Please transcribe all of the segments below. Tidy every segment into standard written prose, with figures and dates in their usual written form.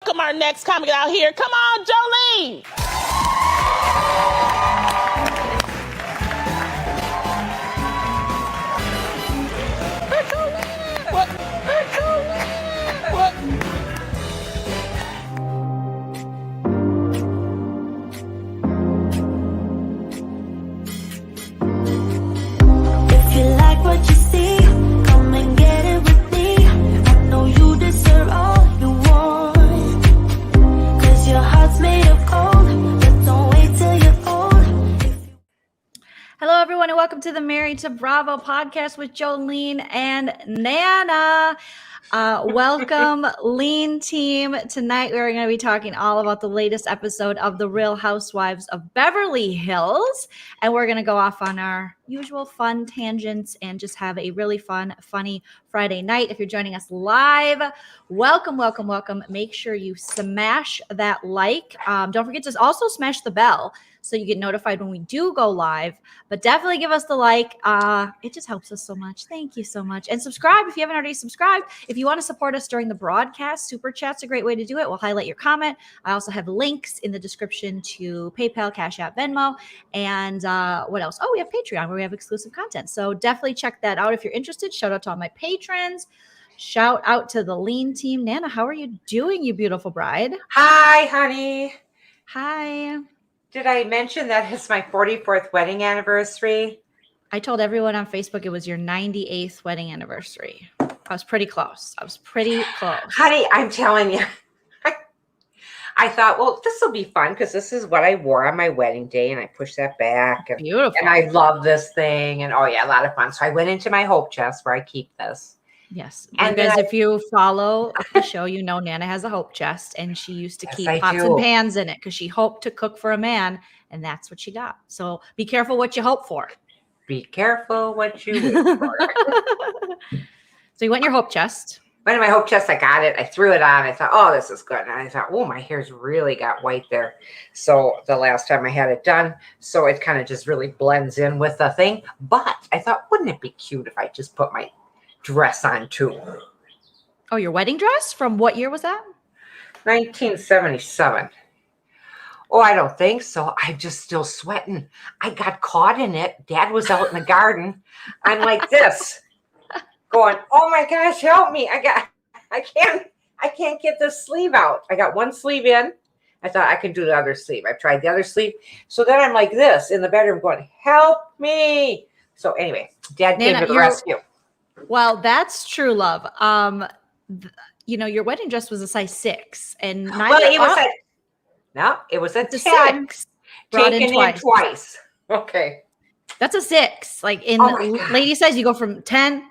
Welcome our next comic out here. Come on, Jolene. What? If you like what you see, come and get it with me. I know you deserve all you want, 'cause your heart's made of gold, but don't wait till you're old. Hello, everyone, and welcome to the Married to Bravo podcast with Jolene and Nana. Welcome, Lean Team. Tonight, we're going to be talking all about the latest episode of The Real Housewives of Beverly Hills. And we're going to go off on our usual fun tangents and just have a really fun, funny Friday night. If you're joining us live, welcome, welcome, welcome. Make sure you smash that like. Don't forget to also smash the bell so you get notified when we do go live. But definitely give us the like. It just helps us so much. Thank you so much. And subscribe if you haven't already subscribed. If you want to support us during the broadcast, Super Chat's a great way to do it. We'll highlight your comment. I also have links in the description to PayPal, Cash App, Venmo, and what else? Oh, we have Patreon where we have exclusive content. So definitely check that out if you're interested. Shout out to all my patrons. Shout out to the Lean Team. Nana, how are you doing, you beautiful bride? Hi, honey. Hi. Did I mention that it's my 44th wedding anniversary? I told everyone on Facebook it was your 98th wedding anniversary. I was pretty close. Honey, I'm telling you. I thought, well, this will be fun because this is what I wore on my wedding day, and I pushed that back. And, Beautiful. And I love this thing, and oh yeah, a lot of fun. So I went into my hope chest where I keep this. Yes. And because if you follow the show, you know Nana has a hope chest, and she used to Yes, keep I pots do. and pans in it because she hoped to cook for a man, and that's what she got. So be careful what you hope for. Be careful what you wish for. So you went in your hope chest. Went in my hope chest, I got it. I threw it on. I thought, oh, this is good. And I thought, oh, my hair's really got white there. So the last time I had it done, so it kind of just really blends in with the thing. But I thought, wouldn't it be cute if I just put my dress on too? Oh, your wedding dress? From what year was that? 1977. Oh, I don't think so. I'm just still sweating. I got caught in it. Dad was out in the garden. I'm like this, going, oh my gosh, help me. I can't get this sleeve out. I got one sleeve in. I thought I could do the other sleeve. I've tried the other sleeve. So then I'm like this in the bedroom going, help me. So anyway, Dad came Nana, to the rescue. Well, that's true love. Your wedding dress was a size 6, and Well, it was a 10 6 brought taken in in twice. Okay. That's a 6. Like in Oh my God. lady size, you go from 10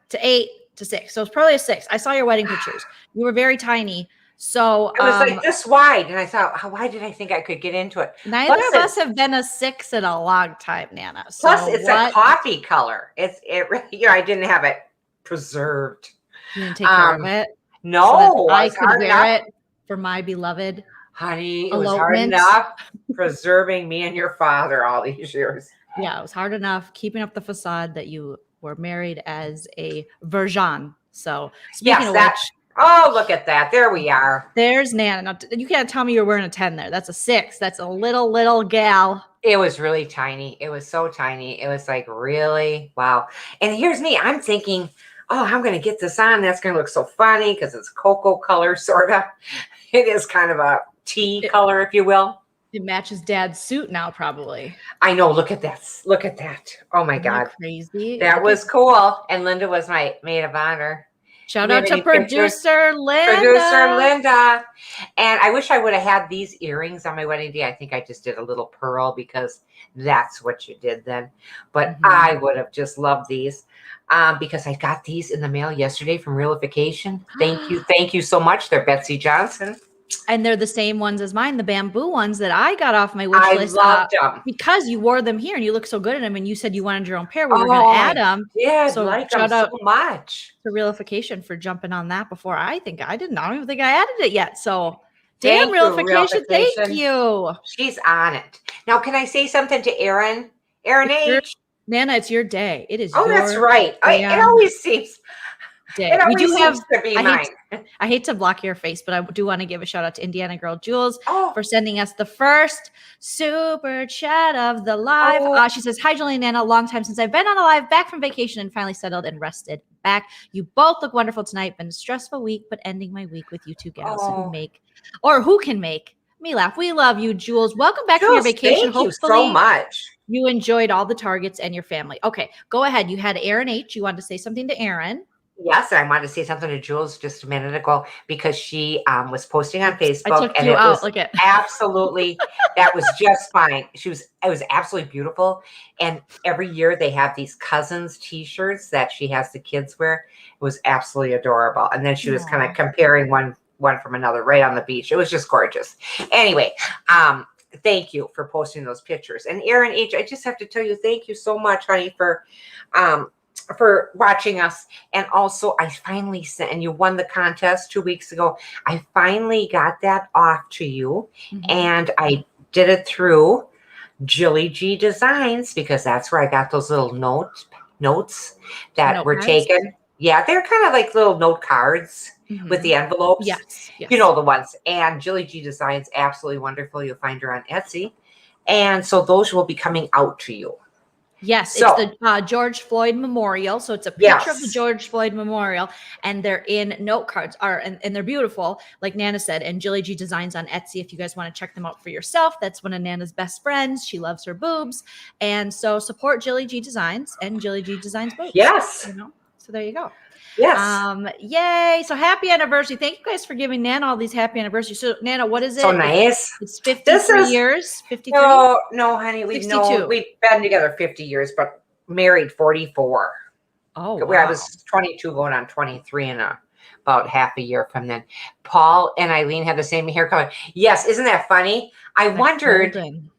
to 8 to 6. So it's probably a 6. I saw your wedding pictures. You were very tiny. So It was like this wide. And I thought, why did I think I could get into it? neither Plus of us have been a 6 in a long time, Nana. So Plus, it's a coffee color. I didn't have it preserved. You didn't take care of it. No, So that I it's could hard wear enough. it for my beloved. Honey, it was hard Elopement. enough preserving me and your father all these years. Yeah, it was hard enough keeping up the facade that you were married as a virgin. So speaking Yes, of that. which, Oh, look at that. There we are. there's Nana. Now, you can't tell me you're wearing a 10 there. That's a 6. That's a little gal. It was really tiny. It was so tiny. It was like, really? Wow. And here's me. I'm thinking, oh, I'm going to get this on. That's going to look so funny because it's cocoa color, sort of. It is kind of a tea color, if you will. It matches Dad's suit now, probably. I know. Look at that. Look at that. Oh, my Isn't that God. crazy. That was cool. And Linda was my maid of honor. Shout We out have to any pictures? producer Linda. Producer Linda. And I wish I would have had these earrings on my wedding day. I think I just did a little pearl because that's what you did then. But I would have just loved these because I got these in the mail yesterday from Realification. Thank you. Thank you so much. They're Betsy Johnson. And they're the same ones as mine, the bamboo ones that I got off my wish I list. loved them. Because you wore them here and you look so good in them, and you said you wanted your own pair. We were going to add them. Yeah, So I like them shout out so much. to Realification for jumping on that before I don't even think I added it yet. So damn, Thank you, Realification, thank Realification. you. She's on it. Now, can I say something to Erin? Erin It's your- H. Nana, it's your day. It is Oh, your that's right. It damn always seems. day. It We always do have. seems to be I mine. I hate to block your face, but I do want to give a shout out to Indiana Girl Jules Oh, for sending us the first super chat of the live. Oh. She says, "Hi, Julie and Nana. Long time since I've been on a live. Back from vacation and finally settled and rested back. You both look wonderful tonight. Been a stressful week, but ending my week with you two gals who can make me laugh. We love you, Jules. Welcome back from your Jules, vacation. thank you so much. you enjoyed all the targets and your family. Okay, go ahead. You had Aaron H. You wanted to say something to Aaron. Yes, I wanted to say something to Jules just a minute ago because she was posting on Facebook. I took and you it out. was Look at absolutely, that was just fine. It was absolutely beautiful. And every year they have these cousins t-shirts that she has the kids wear. It was absolutely adorable. And then she was kind of comparing one from another right on the beach. It was just gorgeous. Anyway, thank you for posting those pictures. And Aaron H., I just have to tell you, thank you so much, honey, for watching us. And also I finally sent, and you won the contest 2 weeks ago. I finally got that off to you. And I did it through Jilly G Designs because that's where I got those little notes that were taken. Yeah, they're kind of like little note cards with the envelopes. Yes. You know the ones. And Jilly G Designs, absolutely wonderful. You'll find her on Etsy. And so those will be coming out to you. Yes, So, it's the George Floyd Memorial. So it's a picture of the George Floyd Memorial, and they're in note cards, and they're beautiful, like Nana said. And Jilly G Designs on Etsy. If you guys want to check them out for yourself, that's one of Nana's best friends. She loves her boobs, and so support Jilly G Designs and Jilly G Designs boobs. Yes. You know, so there you go. Yes. Yay. So happy anniversary. Thank you guys for giving Nana all these happy anniversaries. So Nana, what is it? So nice. It's 53 years. 53? No, honey. We've 62. We've been together 50 years, but married 44. Oh, wow. I was 22 going on 23 in about half a year from then. Paul and Eileen had the same hair color. Yes. Isn't that funny? I wondered. Golden.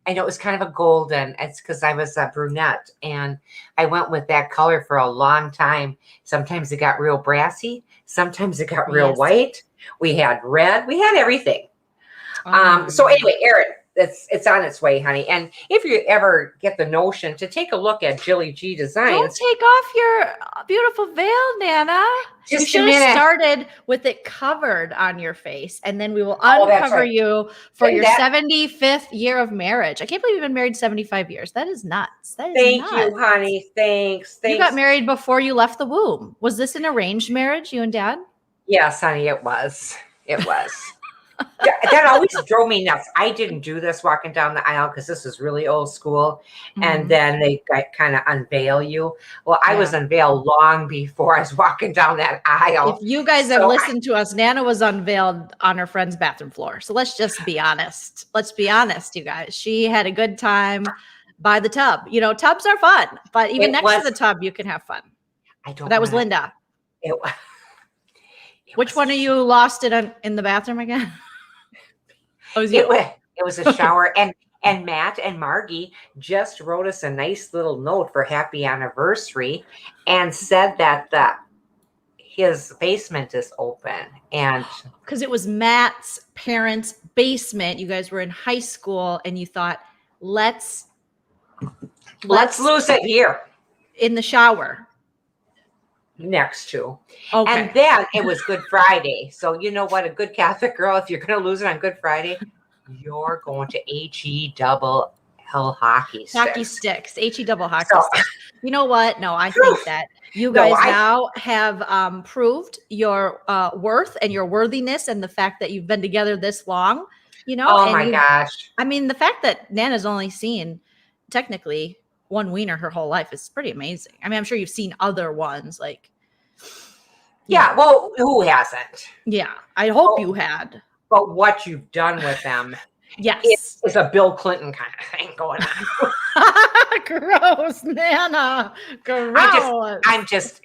I know it was kind of a golden. It's because I was a brunette and I went with that color for a long time. Sometimes it got real brassy. Sometimes it got real white. We had red. We had everything. So anyway, Erin, it's on its way, honey. And if you ever get the notion to take a look at Jilly G Designs. Don't take off your beautiful veil, Nana. You should have started with it covered on your face, and then we will uncover you for your 75th year of marriage. I can't believe you've been married 75 years. That is nuts. That is Thank you, honey. Thanks. You got married before you left the womb. Was this an arranged marriage, you and Dad? Yes, honey, it was. It was. That always drove me nuts. I didn't do this walking down the aisle because this is really old school. And then they kind of unveil you. Well, I was unveiled long before I was walking down that aisle. If you guys have listened to us, Nana was unveiled on her friend's bathroom floor. So let's just be honest. Let's be honest, you guys. She had a good time by the tub. You know, tubs are fun, but even next to the tub, you can have fun. That was Linda. Which one of you lost it in the bathroom again? It was a shower. And Matt and Margie just wrote us a nice little note for happy anniversary and said that his basement is open. And because it was Matt's parents' basement. You guys were in high school and you thought, let's lose it here. In the shower. Next to. Okay. And then it was Good Friday. So you know what? A good Catholic girl, if you're going to lose it on Good Friday, you're going to HE-double hockey sticks. Hockey sticks. HE-double hockey sticks. You know what? No, I think that you guys now have proved your worth and your worthiness and the fact that you've been together this long. You know? Oh my gosh. I mean, the fact that Nana's only seen technically one wiener her whole life is pretty amazing. I mean, I'm sure you've seen other ones like. Yeah, well, who hasn't? Yeah, I hope you had. But what you've done with them, yes, it's a Bill Clinton kind of thing going on. Gross, Nana. Gross. I'm just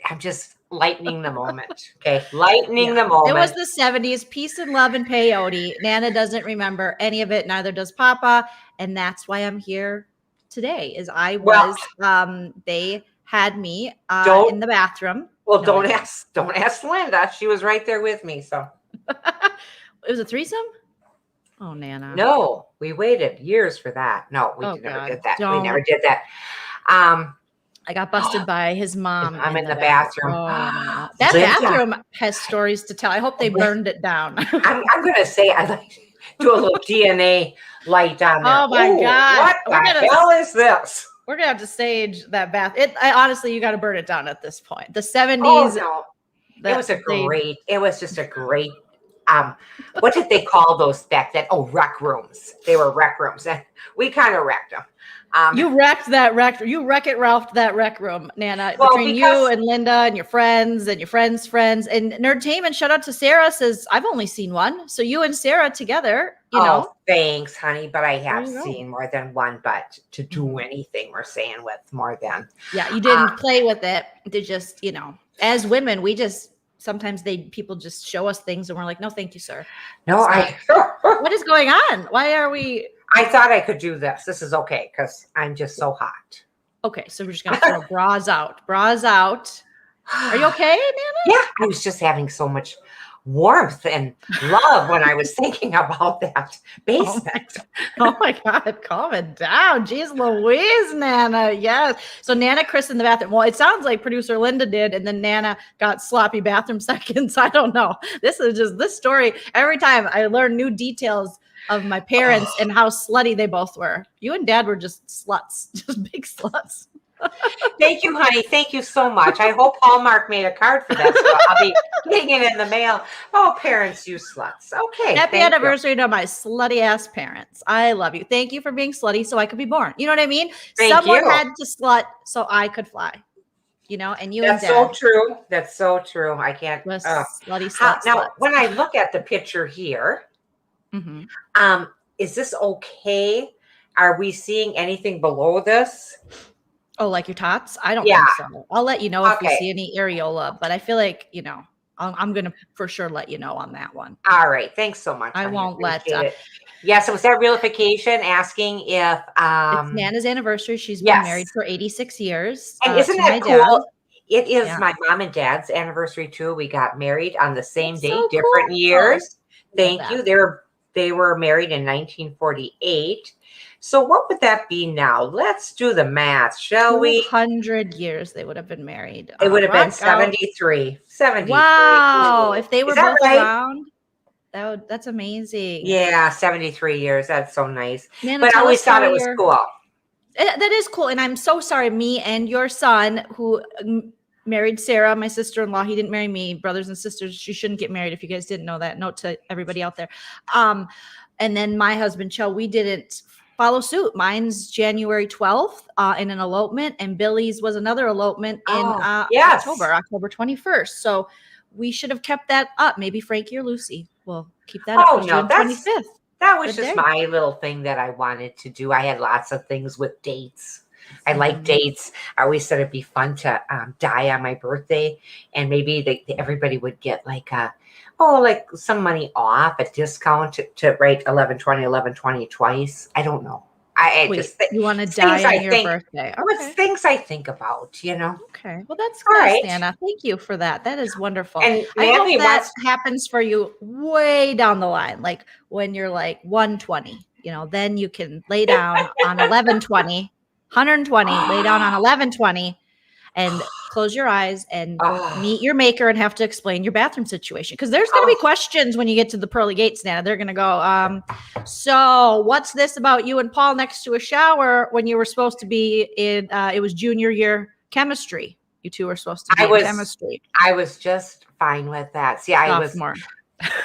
lightening the moment. Okay, lightening the moment. It was the 70s, peace and love and peyote. Nana doesn't remember any of it. Neither does Papa, and that's why I'm here today. They had me in the bathroom. Well, don't ask Linda. She was right there with me. So it was a threesome. Oh, Nana. No, we waited years for that. No, we never did that. We never did that. I got busted by his mom. I'm in the bathroom. Oh, no. That Linda. bathroom has stories to tell. I hope they burned it down. I'm going to say I'd like to do a little DNA light on there. Oh, my Ooh, God. What the hell is this? We're going to have to stage that bath. Honestly, you got to burn it down at this point. The 70s. Oh, no. It was just a great, what did they call those back then? Oh, rec rooms. They were rec rooms. And we kind of wrecked them. You wrecked that rec. You wreck-it Ralph that rec room, Nana. Well, between you and Linda and your friends and your friends' friends and Nerdtainment. Shout out to Sarah. Says I've only seen one. So you and Sarah together. You know. Thanks, honey. But I have There you go. seen more than one. But to do anything we're saying with more than. Yeah, you didn't play with it. They just, as women, we just sometimes people just show us things and we're like, no, thank you, sir. No, What is going on? Why are we? I thought I could do this. This is okay because I'm just so hot. Okay, so we're just gonna throw bras out. Bras out. Are you okay, Nana? Yeah, I was just having so much warmth and love when I was thinking about that basement. Oh my God, calm it down. Jeez Louise, Nana. Yes. So Nana christened the bathroom. Well, it sounds like producer Linda did, and then Nana got sloppy bathroom seconds. I don't know. This is just this story. Every time I learn new details of my parents and how slutty they both were. You and Dad were just sluts, just big sluts. Thank you, honey. Thank you so much. I hope Hallmark made a card for that. So I'll be getting it in the mail. Oh, parents, you sluts. Okay. Happy anniversary to my slutty ass parents. I love you. Thank you for being slutty so I could be born. You know what I mean? Someone had to slut so I could fly. And you That's and Dad. so true. That's so true. I can't. Slutty slut. Now, when I look at the picture here, is this okay? Are we seeing anything below this? Oh, like your tots? I don't think so. I'll let you know if we Okay. see any areola, but I feel like, I'm going to for sure let you know on that one. All right. Thanks so much. I honey. won't let. Appreciate it. Yes, it was that realification asking if It's Nana's anniversary. She's been married for 86 years. And isn't to that my cool? dad. It is Yeah. my mom and dad's anniversary too. We got married on the same That's day, so different cool. years. Love Thank that. you. They were married in 1948. So what would that be now? Let's do the math, shall we? 200 years they would have been married. It would have been Rock out. 73. 73. Wow. Ooh. If they were Is that both right? around, that's amazing. Yeah, 73 years. That's so nice. Nana, But I tell always us thought how it was your- cool. That is cool. And I'm so sorry, me and your son, who married Sarah, my sister-in-law, he didn't marry me. Brothers and sisters, you shouldn't get married if you guys didn't know that. Note to everybody out there. And then my husband, Cho, we didn't follow suit. Mine's January 12th in an elopement, and Billy's was another elopement in yes. October 21st. So we should have kept that up. Maybe Frankie or Lucy will keep that up. Oh, for no, June that's 25th. That was Good just day. my little thing that I wanted to do. I had lots of things with dates. I like dates. I always said it'd be fun to die on my birthday, and maybe everybody would get like some money off, a discount to write 11/20 twice. I don't know. I Wait, just think you want to things die I on your think- birthday? What's Okay. things I think about, you know? Okay. Well, that's All nice, right. Nana. Thank you for that. That is wonderful. And I hope Natalie that wants happens for you way down the line, like when you're like 120. Then you can lay down on 11/20, 120, lay down on 11/20, and close your eyes and Oh. meet your maker and have to explain your bathroom situation. Because there's going to be questions when you get to the pearly gates, Nana. They're going to go, so what's this about you and Paul next to a shower when you were supposed to be in, it was junior year chemistry. You two were supposed to be in chemistry. I was just fine with that. See, I was Sophomore.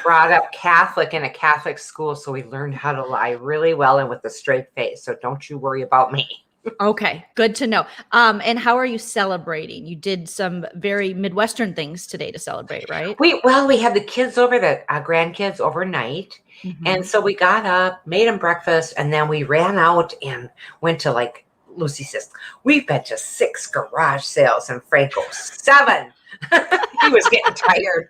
brought up Catholic in a Catholic school, so we learned how to lie really well and with a straight face. So don't you worry about me. Okay, good to know. And how are you celebrating? You did some very Midwestern things today to celebrate, right? We had the kids over, the grandkids overnight. Mm-hmm. And so we got up, made them breakfast, and then we ran out and went to, like Lucy says, we've been to 6 garage sales, and Franco 7. He was getting tired.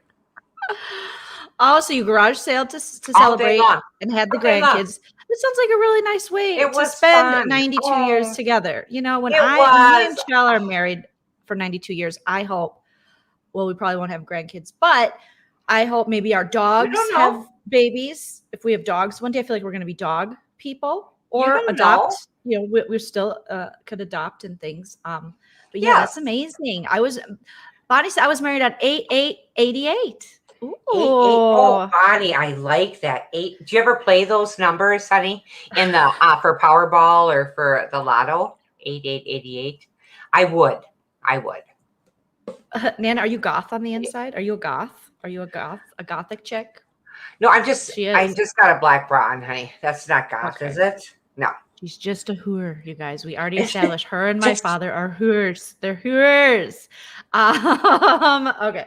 Oh, so you garage sale to All day celebrate long. and had the All day long. grandkids. This sounds like a really nice way It to was spend fun. 92 years Oh. together. When It me and was. Chell are married for 92 years, I hope, well, we probably won't have grandkids, but I hope maybe our dogs don't know. have babies. If we have dogs one day, I feel like we're going to be dog people or don't adopt. We're still could adopt and things. But yeah, that's Yes. amazing. Bonnie said I was married on 8/8/88. Ooh. 8, 8. Oh, Bonnie, I like that. 8. Do you ever play those numbers, honey, in the for Powerball or for the Lotto? 8888. I would. Nana, are you goth on the inside? Are you a goth? Are you a gothic chick? No, I She is. just got a black bra on, honey. That's not goth, Okay. is it? No. She's just a hooer, you guys. We already established her and my father are hoors. They're hoors. Okay.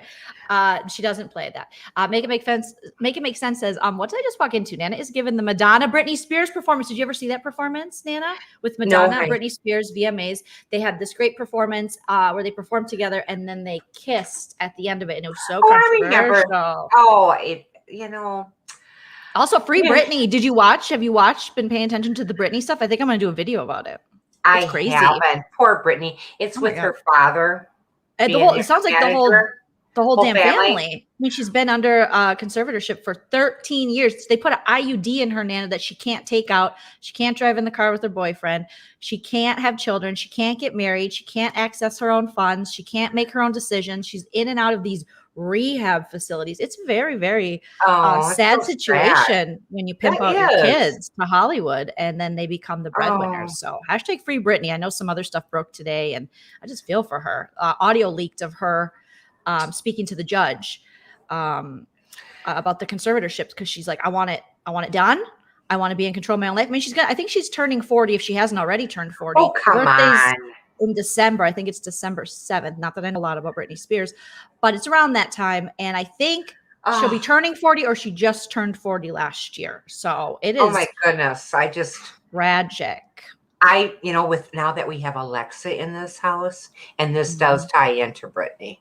She doesn't play that. Make it make sense says, what did I just walk into? Nana is given the Madonna Britney Spears performance. Did you ever see that performance, Nana? With Madonna, honey. Britney Spears, VMAs. They had this great performance where they performed together and then they kissed at the end of it, and it was so I remember. controversial. Oh, Also, Free Yeah. Britney. Did you watch? Have you watched? Been paying attention to the Britney stuff? I think I'm going to do a video about it. I crazy. haven't. Poor Britney. It's Oh my with her father. And being it sounds like the whole whole damn family. family. I mean, she's been under conservatorship for 13 years. They put an IUD in her, Nana, that she can't take out. She can't drive in the car with her boyfriend. She can't have children. She can't get married. She can't access her own funds. She can't make her own decisions. She's in and out of these rehab facilities. It's a very, very It's sad so situation sad. when you pimp That out your is. kids to Hollywood and then they become the breadwinners. Oh. So hashtag Free Britney. I know some other stuff broke today and I just feel for her. Audio leaked of her speaking to the judge about the conservatorships because she's like, I want it done. I want to be in control of my own life. I mean, I think she's turning 40 if she hasn't already turned 40. Oh, come Birthday's on. in December. I think it's December 7th. Not that I know a lot about Britney Spears, but it's around that time. And I think she'll be turning 40 or she just turned 40 last year. So it is Oh my goodness. tragic. With now that we have Alexa in this house, and this does tie into Britney.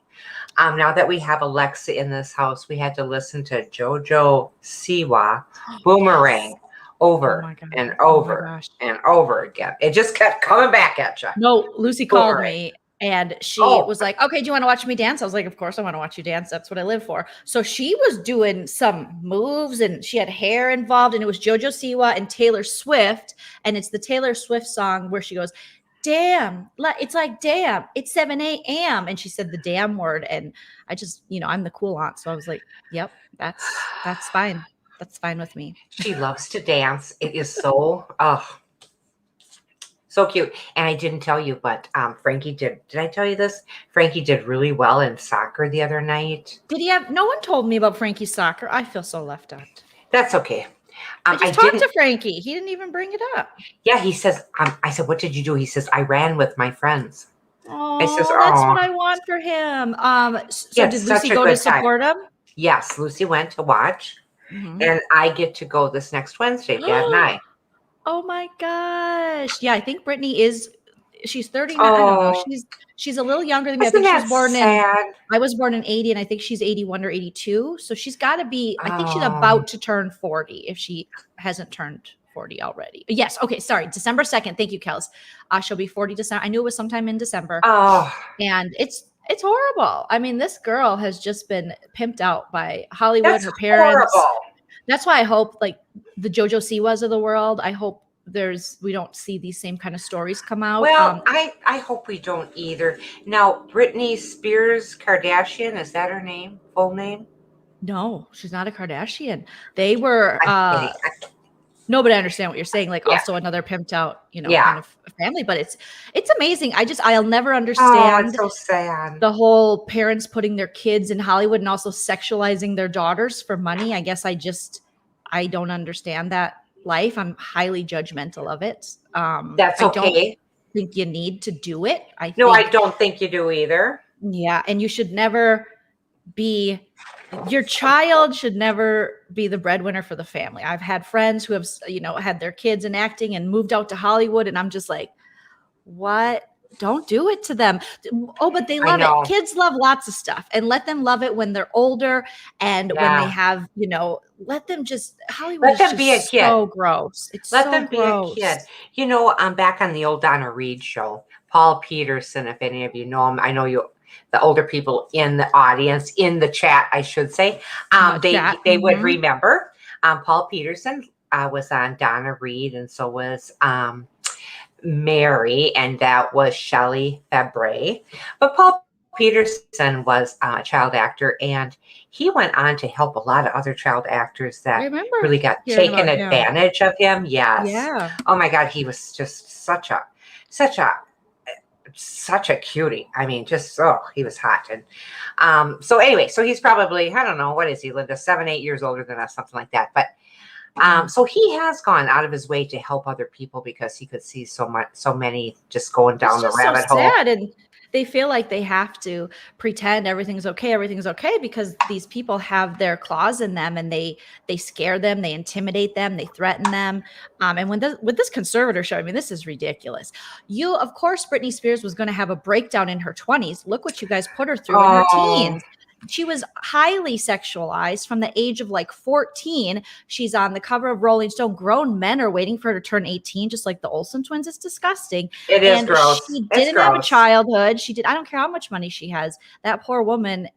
Now that we have Alexa in this house, we had to listen to JoJo Siwa Boomerang over Oh my God. and Oh my over gosh. and over again. It just kept coming back at you. No, Lucy called Boomerang. me and she Oh. was like, okay, do you want to watch me dance? I was like, of course I want to watch you dance. That's what I live for. So she was doing some moves and she had hair involved and it was JoJo Siwa and Taylor Swift. And it's the Taylor Swift song where she goes, damn, it's like, damn, it's 7 a.m. And she said the damn word. And I just, I'm the cool aunt. So I was like, yep, that's fine. That's fine with me. She loves to dance. It is so so cute. And I didn't tell you, but Frankie did I tell you this? Frankie did really well in soccer the other night. Did he have, no one told me about Frankie's soccer. I feel so left out. That's okay. I just talked to Frankie. He didn't even bring it up. Yeah, he says, I said, what did you do? He says, I ran with my friends. Oh, says, that's "Aw." what I want for him. So Yeah, did such Lucy a go to good time. support him? Yes, Lucy went to watch, Mhm. and I get to go this next Wednesday, Dad and I. Oh my gosh. Yeah, I think Brittany she's 39. I don't know. Oh. She's a little younger than me. I Isn't think she that was born sad? I was born in 80 and I think she's 81 or 82. So she's got to be, I think she's Oh. about to turn 40 if she hasn't turned 40 already. Yes. Okay. Sorry. December 2nd. Thank you, Kels. She'll be 40 December. I knew it was sometime in December. Oh, And it's horrible. I mean, this girl has just been pimped out by Hollywood, that's her parents. horrible. That's why I hope like the JoJo Siwas of the world, I hope we don't see these same kind of stories come out. Well, I hope we don't either. Now, Britney Spears Kardashian, is that her name? Full name? No, she's not a Kardashian. They were I'm kidding. no, but I understand what you're saying. Like Yeah. also another pimped out, Yeah. kind of family. But it's amazing. I'll never Oh, understand it's so sad. the whole parents putting their kids in Hollywood and also sexualizing their daughters for money. I guess I don't understand that life. I'm highly judgmental of it. That's I don't okay. think you need to do it. I don't think you do either. Yeah, and you should never your child should never be the breadwinner for the family. I've had friends who have, had their kids in acting and moved out to Hollywood, and I'm just like, what? Don't do it to them. Oh, but they love know. it. Kids love lots of stuff, and let them love it when they're older and when Yeah. they have, let them just, Hollywood Let them is be a just kid. so gross. It's Let so them gross. be a kid. I'm back on the old Donna Reed show. Paul Peterson, if any of you know him, I know the older people in the audience, in the chat, I should say, they would remember. Paul Peterson was on Donna Reed, and so was Mary, and that was Shelley Fabre. But Paul Peterson was a child actor, and he went on to help a lot of other child actors I that remember really got hearing taken about him. advantage of him. Yes. Yeah. Oh my God, he was just such a cutie. I mean, just he was hot. And so anyway, so he's probably, I don't know, what is he, Linda, 7-8 years older than us, something like that. But so he has gone out of his way to help other people because he could see so many just going down the rabbit hole. Sad, and they feel like they have to pretend everything's okay because these people have their claws in them, and they scare them, they intimidate them, they threaten them. And with this conservatorship, I mean, this is ridiculous. Of course, Britney Spears was going to have a breakdown in her 20s. Look what you guys put her through in her teens. She was highly sexualized from the age of like 14. She's on the cover of Rolling Stone. Grown men are waiting for her to turn 18, just like the Olsen twins. It's disgusting. It is gross. She didn't have a childhood. I don't care how much money she has. That poor woman,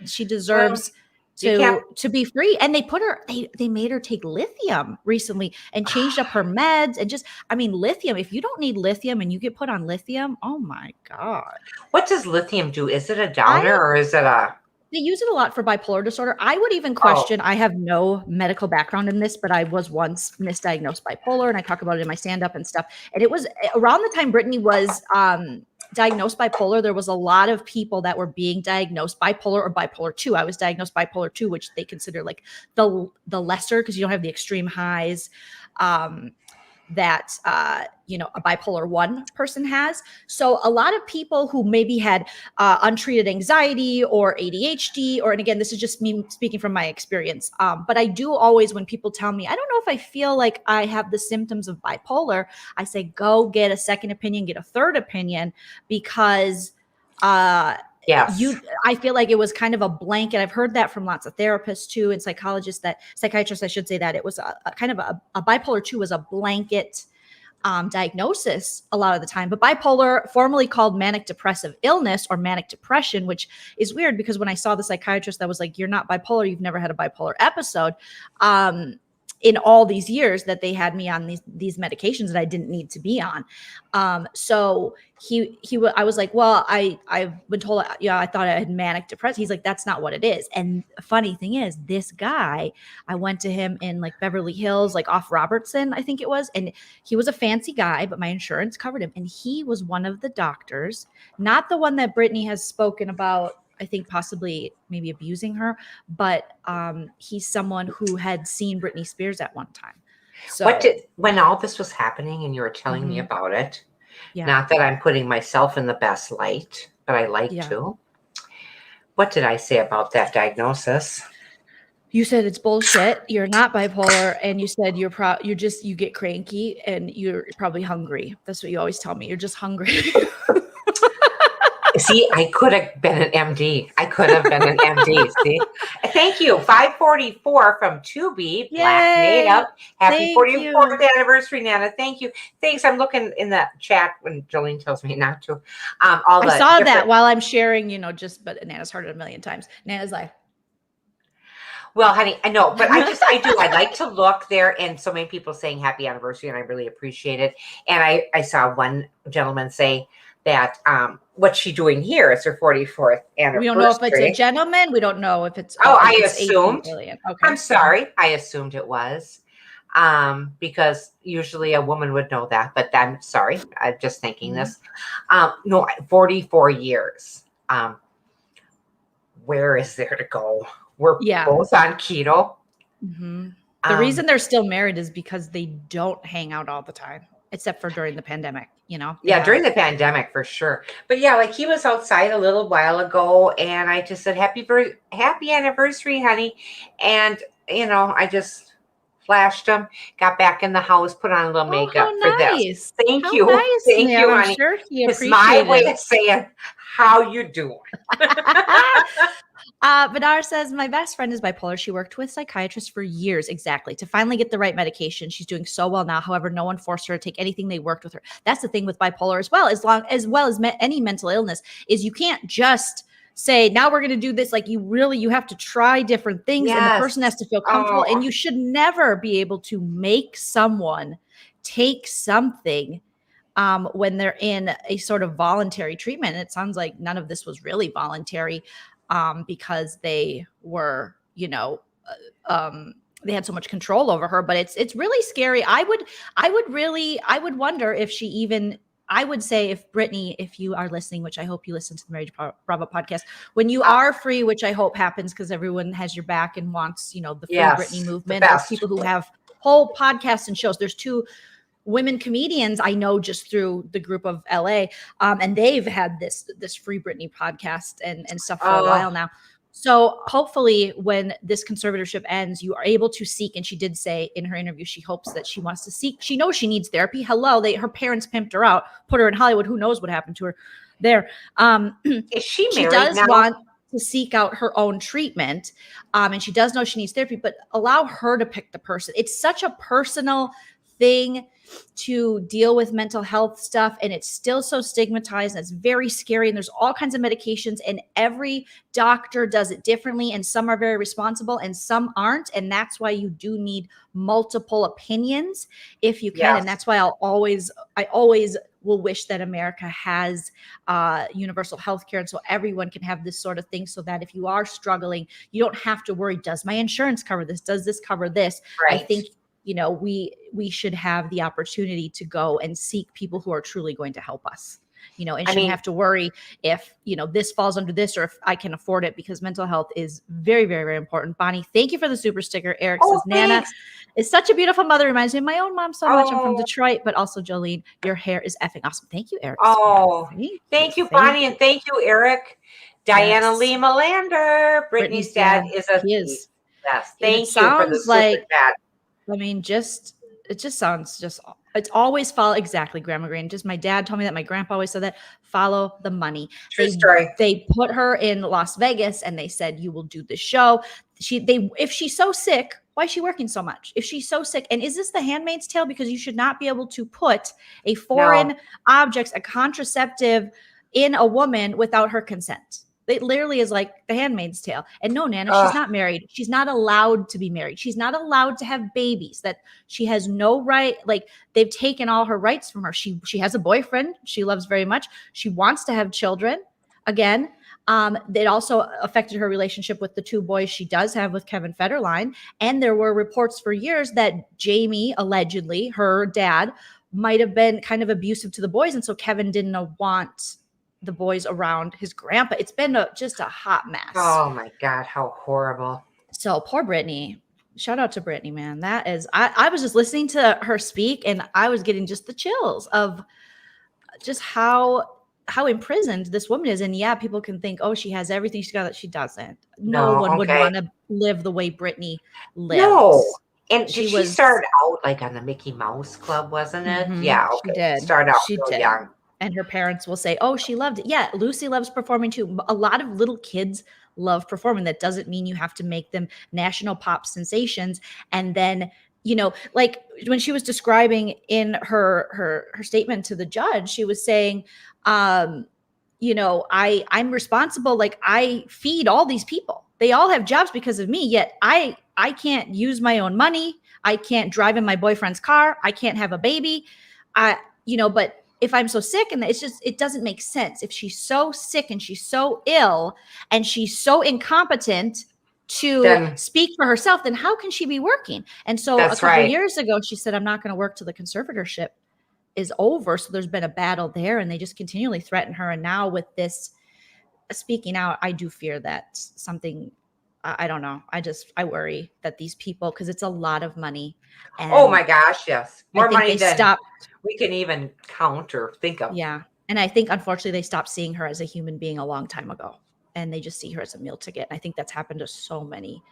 she deserves to be free. And they made her take lithium recently and changed up her meds. And lithium, if you don't need lithium and you get put on lithium, oh my God. What does lithium do? Is it a downer or is it a... They use it a lot for bipolar disorder. I would even question, I have no medical background in this, but I was once misdiagnosed bipolar, and I talk about it in my stand-up and stuff. And it was around the time Britney was diagnosed bipolar, there was a lot of people that were being diagnosed bipolar or bipolar 2. I was diagnosed bipolar 2, which they consider like the lesser, because you don't have the extreme highs that a bipolar 1 person has. So a lot of people who maybe had untreated anxiety or ADHD, and again, this is just me speaking from my experience. But I do always, when people tell me, I don't know if I feel like I have the symptoms of bipolar, I say, go get a second opinion, get a third opinion, because yes, I feel like it was kind of a blanket. I've heard that from lots of therapists too, and psychiatrists, I should say, that it was a kind of a bipolar 2 was a blanket diagnosis a lot of the time. But bipolar, formerly called manic depressive illness or manic depression, which is weird because when I saw the psychiatrist that was like, you're not bipolar, you've never had a bipolar episode. In all these years that they had me on these medications that I didn't need to be on. So I was like, well, I've been told, I thought I had manic depression. He's like, that's not what it is. And funny thing is, this guy, I went to him in like Beverly Hills, like off Robertson, I think it was. And he was a fancy guy, but my insurance covered him. And he was one of the doctors, not the one that Britney has spoken about, I think possibly maybe abusing her, but he's someone who had seen Britney Spears at one time. So when all this was happening and you were telling me about it, not that I'm putting myself in the best light, but I like to. What did I say about that diagnosis? You said it's bullshit. You're not bipolar, and you said you get cranky and you're probably hungry. That's what you always tell me. You're just hungry. See, I could have been an MD. See, thank you. 544 from 2B, Black Native. Happy 44th anniversary, Nana. Thank you. Thanks. I'm looking in the chat when Jolene tells me not to. I saw that while I'm sharing, but Nana's heard it a million times. Nana's like, well, honey, I know, but I do. I like to look there, and so many people saying happy anniversary, and I really appreciate it. And I saw one gentleman say that what's she doing here? It's her 44th anniversary. We don't know if it's a gentleman. We don't know if it's. I assumed. Okay. I'm sorry. I assumed it was because usually a woman would know that. But I'm sorry. I'm just thinking this. No, 44 years. Where is there to go? We're both on keto. Mm-hmm. The reason they're still married is because they don't hang out all the time, except for during the pandemic, Yeah, during the pandemic for sure. But yeah, like he was outside a little while ago, and I just said, happy anniversary, honey. And, I just flashed him, got back in the house, put on a little makeup for this. Thank you. Nice, Thank you, honey. I'm sure he it's my way of saying, how you doing? Vidar says, my best friend is bipolar. She worked with psychiatrists for years, exactly, to finally get the right medication. She's doing so well now. However, no one forced her to take anything. They worked with her. That's the thing with bipolar as well as any mental illness, is you can't just say, now we're going to do this. Like you have to try different things, and the person has to feel comfortable. And you should never be able to make someone take something when they're in a sort of voluntary treatment. And it sounds like none of this was really voluntary because they were, they had so much control over her. But it's really scary. I would wonder if she even. I would say if Brittany, if you are listening, which I hope you listen to the Married to Bravo podcast, when you are free, which I hope happens because everyone has your back and wants, the free Brittany movement. There's people who have whole podcasts and shows. There's 2 women comedians I know just through the group of LA, and they've had this free Brittany podcast and stuff for a while now. So hopefully when this conservatorship ends, you are able to seek. And she did say in her interview, she hopes that she wants to seek. She knows she needs therapy. Hello. Her parents pimped her out, put her in Hollywood. Who knows what happened to her there. Is she married she does now? want to seek out her own treatment. And she does know she needs therapy, but allow her to pick the person. It's such a personal thing to deal with mental health stuff, and it's still so stigmatized, and it's very scary, and there's all kinds of medications, and every doctor does it differently, and some are very responsible and some aren't, and that's why you do need multiple opinions if you can. And that's why I always will wish that America has universal health care, and so everyone can have this sort of thing, so that if you are struggling, you don't have to worry, does my insurance cover this? Does this cover this? Right. I think we should have the opportunity to go and seek people who are truly going to help us, and shouldn't have to worry if, this falls under this or if I can afford it, because mental health is very, very, very important. Bonnie, thank you for the super sticker. Eric says, Nana is such a beautiful mother. Reminds me of my own mom so much. I'm from Detroit, but also Jolene, your hair is effing awesome. Thank you, Eric. Thank you, Bonnie. And thank you, Eric. Diana Lee Melander. Brittany's dad is a thief. Yes. Thank you for the super chat. I mean, it just sounds it's always follow. Exactly, Grandma Green. Just my dad told me that. My grandpa always said that. Follow the money. True story. They put her in Las Vegas and they said, you will do the show. If she's so sick, why is she working so much? If she's so sick, and is this the Handmaid's Tale? Because you should not be able to put a foreign object, a contraceptive, in a woman without her consent. It literally is like the Handmaid's Tale. And no, Nana, she's not married. She's not allowed to be married. She's not allowed to have babies. That she has no right. Like, they've taken all her rights from her. She has a boyfriend she loves very much. She wants to have children. Again, it also affected her relationship with the 2 boys she does have with Kevin Federline. And there were reports for years that Jamie, allegedly, her dad, might have been kind of abusive to the boys. And so Kevin didn't want the boys around his grandpa. It's been just a hot mess. Oh my God, how horrible. So poor Brittany. Shout out to Brittany, man. That is, I was just listening to her speak and I was getting just the chills of just how imprisoned this woman is. And yeah, people can think, oh, she has everything she's got that she doesn't. No one would want to live the way Brittany lives. No. And she started out like on the Mickey Mouse Club, wasn't it? Mm-hmm. Yeah, okay. She did. Started out real young. And her parents will say, oh, she loved it. Yeah, Lucy loves performing too. A lot of little kids love performing. That doesn't mean you have to make them national pop sensations. And then, like when she was describing in her statement to the judge, she was saying, I'm responsible. Like, I feed all these people. They all have jobs because of me. Yet I can't use my own money. I can't drive in my boyfriend's car. I can't have a baby. But if I'm so sick, and it doesn't make sense. If she's so sick and she's so ill and she's so incompetent to speak for herself, then how can she be working? And so a couple of years ago, she said, I'm not going to work till the conservatorship is over. So there's been a battle there, and they just continually threaten her. And now with this speaking out, I do fear that something, I don't know. I worry that these people, because it's a lot of money. And oh my gosh, yes. More money than we can even count or think of. Yeah. And I think, unfortunately, they stopped seeing her as a human being a long time ago. And they just see her as a meal ticket. And I think that's happened to so many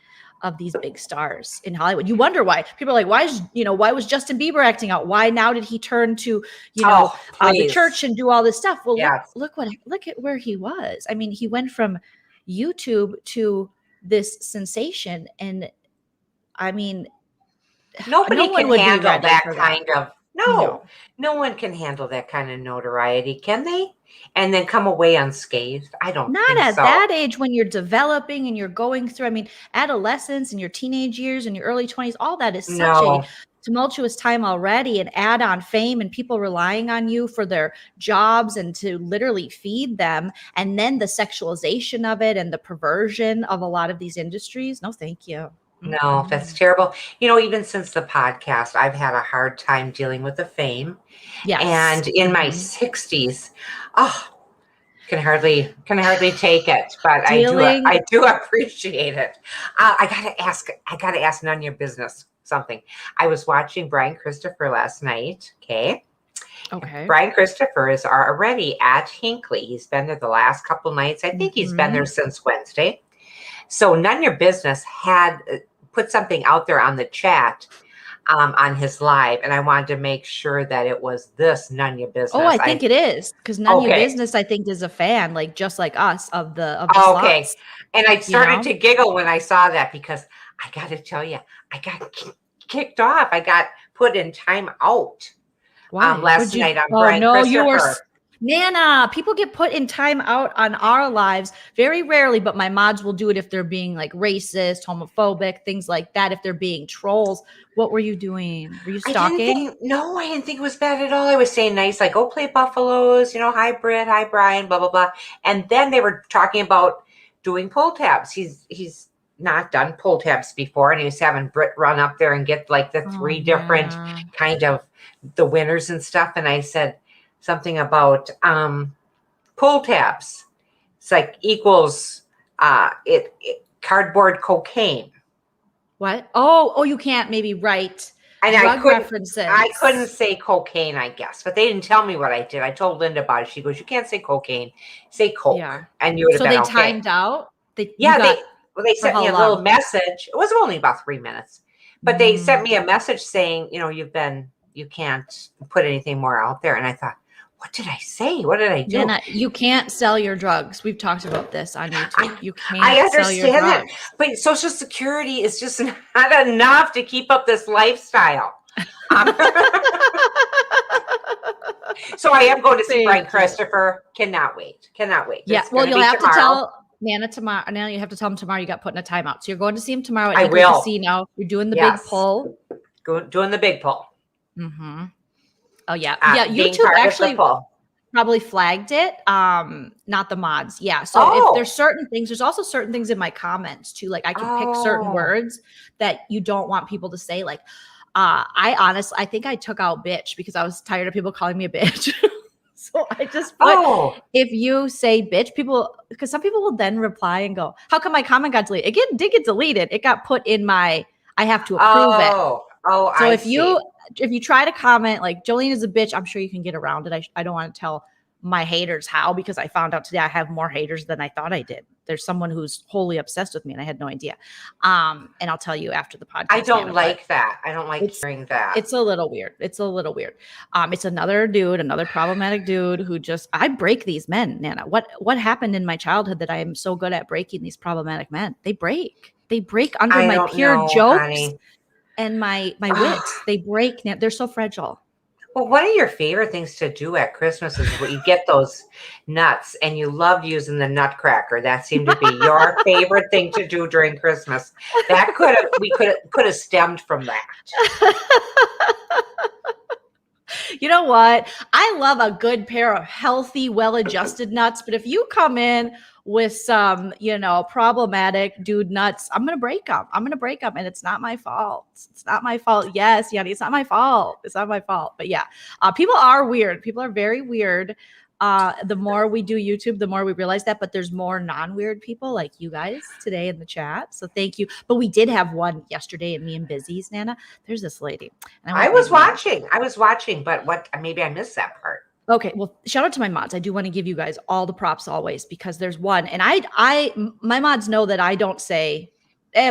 of these big stars in Hollywood. You wonder why. People are like, why was Justin Bieber acting out? Why now did he turn to, the church and do all this stuff? Well, look at where he was. I mean, he went from YouTube to this sensation. And I mean, nobody can handle that kind of. No one can handle that kind of notoriety, can they? And then come away unscathed. I don't Not think at so. that age when you're developing and you're going through, adolescence and your teenage years and your early 20s, all that is such a tumultuous time already, and add on fame and people relying on you for their jobs and to literally feed them. And then the sexualization of it and the perversion of a lot of these industries. No, thank you. No, that's terrible. You know, even since the podcast, I've had a hard time dealing with the fame. Yes. And in my 60s, oh, can hardly take it, but I do appreciate it. I gotta ask none of your business something. I was watching Brian Christopher last night. Okay. Brian Christopher is already at Hinckley. He's been there the last couple nights. I think he's been there since Wednesday. So None of Your Business had put something out there on the chat on his live, and I wanted to make sure that it was this None of Your Business. Oh, I think it is, because None of Your Business, I think, is a fan, like just like us, of the slots. And I started to giggle when I saw that, because I got to tell you, I got kicked off. I got put in time out last night on Brian Christopher. You were Nana. People get put in time out on our lives very rarely, but my mods will do it if they're being like racist, homophobic, things like that. If they're being trolls. What were you doing? Were you stalking? No, I didn't think it was bad at all. I was saying nice, like, go play Buffaloes, you know, hi Britt, hi Brian, blah, blah, blah. And then they were talking about doing pull tabs. He's not done pull tabs before, and he was having Britt run up there and get like the three different kind of the winners and stuff. And I said something about pull tabs. It's like equals cardboard cocaine. What? Oh, you can't maybe write drug references. I couldn't say cocaine, I guess, but they didn't tell me what I did. I told Linda about it. She goes, "You can't say cocaine, say coke." Yeah. And you would have been okay. So they timed out? They sent me a little message. It was only about 3 minutes, but they sent me a message saying, you know, you can't put anything more out there. And I thought, what did I say? What did I do? Jenna, you can't sell your drugs. We've talked about this on YouTube. You can't sell your drugs. I understand that, but Social Security is just not enough to keep up this lifestyle. So I am going to see Brian Christopher. Cannot wait. Yeah, well, you'll have to tell Nana tomorrow. Nana, you have to tell him tomorrow you got put in a timeout. So you're going to see him tomorrow at Hinckley Casino. You're doing the big pull. Doing the big pull. Mm-hmm. Oh yeah. YouTube actually probably flagged it. Not the mods. Yeah. So if there's certain things, there's also certain things in my comments too. Like I can pick certain words that you don't want people to say. Like, I think I took out bitch because I was tired of people calling me a bitch. So I just put, if you say bitch, because some people will then reply and go, how come my comment got deleted? It did get deleted. It got put in I have to approve it. So if you try to comment like Jolene is a bitch, I'm sure you can get around it. I don't want to tell my haters how, because I found out today I have more haters than I thought I did. There's someone who's wholly obsessed with me and I had no idea. And I'll tell you after the podcast. I don't like that. I don't like hearing that. It's a little weird. It's another problematic dude who I break these men, Nana. What happened in my childhood that I am so good at breaking these problematic men? They break under my pure jokes. Honey. And my wits, they break. They're so fragile. Well, one of your favorite things to do at Christmas is when you get those nuts, and you love using the nutcracker. That seemed to be your favorite thing to do during Christmas. That could have stemmed from that. You know what? I love a good pair of healthy, well-adjusted nuts, but if you come in with some, problematic dude nuts, I'm going to break them. And it's not my fault. Yes, Yanni, it's not my fault. But yeah, people are weird. People are very weird. The more we do YouTube, the more we realize that, but there's more non-weird people like you guys today in the chat. So thank you. But we did have one yesterday in Me and Busy's, Nana. There's this lady. I was watching, but maybe I missed that part. Okay, well, shout out to my mods. I do want to give you guys all the props always, because there's one, and my mods know that I don't say,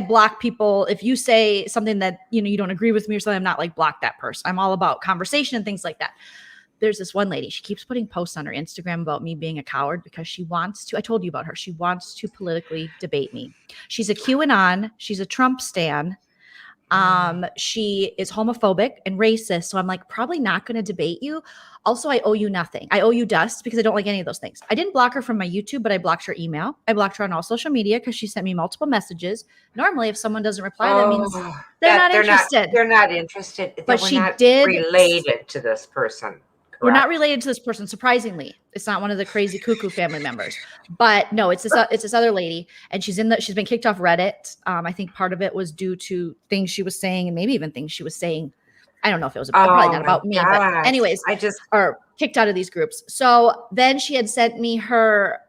block people. If you say something that, you don't agree with me or something, I'm not like block that person. I'm all about conversation and things like that. There's this one lady, she keeps putting posts on her Instagram about me being a coward because she wants to, I told you about her. She wants to politically debate me. She's a QAnon. She's a Trump stan. She is homophobic and racist. So I'm like, probably not going to debate you. Also, I owe you nothing. I owe you dust because I don't like any of those things. I didn't block her from my YouTube, but I blocked her email. I blocked her on all social media because she sent me multiple messages. Normally, if someone doesn't reply, that means they're not interested. They're not interested. But we're she not did related to this person. We're not correct? related to this person, surprisingly. It's not one of the crazy cuckoo family members. But no, it's this other lady, and she's been kicked off Reddit. I think part of it was due to things she was saying, and maybe even things she was saying. I don't know if it was probably not about me, but anyways, or kicked out of these groups. So then she had sent me her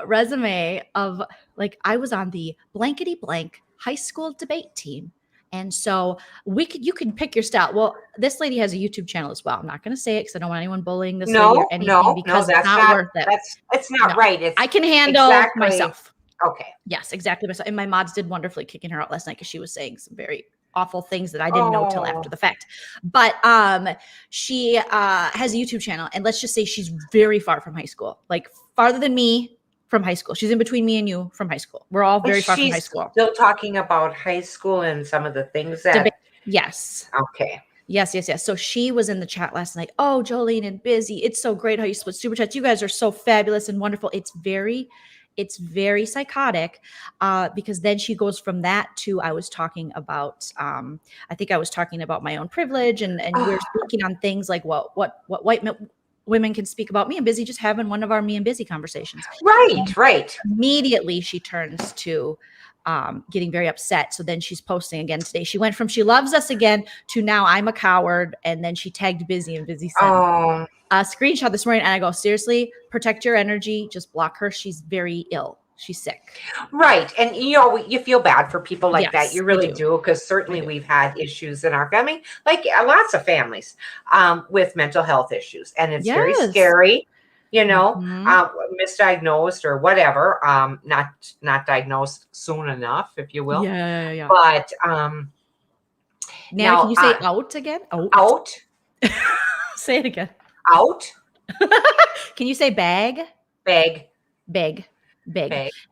resume of like, I was on the blankety blank high school debate team. And so you can pick your style. Well, this lady has a YouTube channel as well. I'm not going to say it because I don't want anyone bullying this lady or anything because it's not worth it. It's not right. I can handle myself. Okay. Yes, exactly myself. And my mods did wonderfully kicking her out last night because she was saying some very awful things that I didn't know till after the fact. But she has a YouTube channel, and let's just say she's very far from high school, like farther than me from high school. She's in between me and you from high school. We're all very far from high school. Still talking about high school and some of the things that. Yes. Okay. Yes. So she was in the chat last night. Oh, Jolene and Busy. It's so great how you split super chats. You guys are so fabulous and wonderful. It's very psychotic because then she goes from that to I was talking about I think I was talking about my own privilege and we were speaking on things like what white women can speak about me and Busy, just having one of our me and Busy conversations. Right. Immediately she turns to getting very upset. So then she's posting again today. She went from she loves us again to now I'm a coward, and then she tagged Busy and Busy sent a screenshot this morning, and I go, seriously, protect your energy, just block her. She's very ill. She's sick. Right. And you feel bad for people like that. You really we do, because certainly we've had issues in our family, like lots of families with mental health issues. And it's very scary, misdiagnosed or whatever, not diagnosed soon enough, if you will. Yeah. But now, can you say out again? Out. Say it again. Out. Can you say bag? Bag.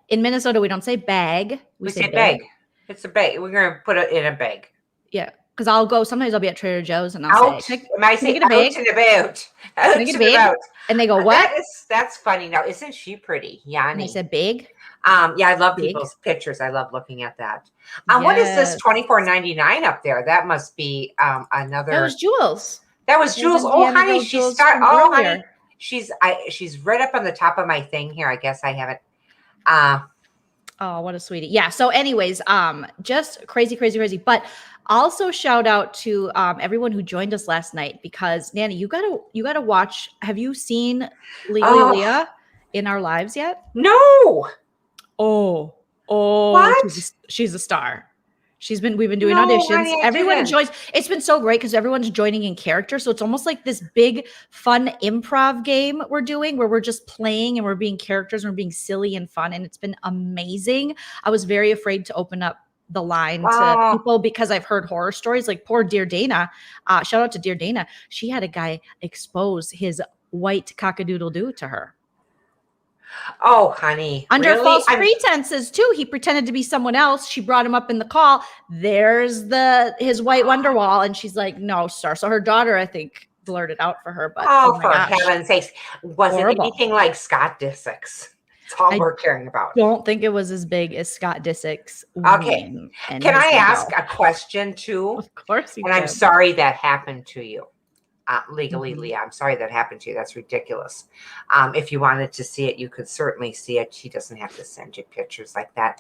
In Minnesota, we don't say bag. We say bag. It's a bag. We're going to put it in a bag. Yeah. Because sometimes I'll be at Trader Joe's and I'll say, am I saying out and about? Out and about. And they go, what? That's funny. Now, isn't she pretty? Yanni. And they said big. Yeah, I love people's pictures. I love looking at that. What is this $24.99 up there? That must be another. That was Jules. Oh, honey, honey, she's right up on the top of my thing here. I guess I have it. Oh, what a sweetie. Yeah. So anyways, just crazy. But also shout out to everyone who joined us last night, because Nanny, you gotta watch. Have you seen Legally Leah in our lives yet? No. Oh, what? She's a star. We've been doing auditions. Honey, everyone joins. It's been so great because everyone's joining in character. So it's almost like this big fun improv game we're doing where we're just playing and we're being characters and we're being silly and fun. And it's been amazing. I was very afraid to open up the line to people because I've heard horror stories, like poor Dear Dana. Shout out to Dear Dana. She had a guy expose his white cockadoodle-doo to her. Oh, honey. Under false pretenses, too. He pretended to be someone else. She brought him up in the call. There's his white Wonderwall. And she's like, no, sir. So her daughter, I think, blurted out for her. But for heaven's sakes. Was it anything like Scott Disick's? That's all we're caring about. Don't think it was as big as Scott Disick's. Okay. Can I ask a question, too? Of course you can. I'm sorry that happened to you. Legally, Leah, I'm sorry that happened to you. That's ridiculous. If you wanted to see it, you could certainly see it. She doesn't have to send you pictures like that.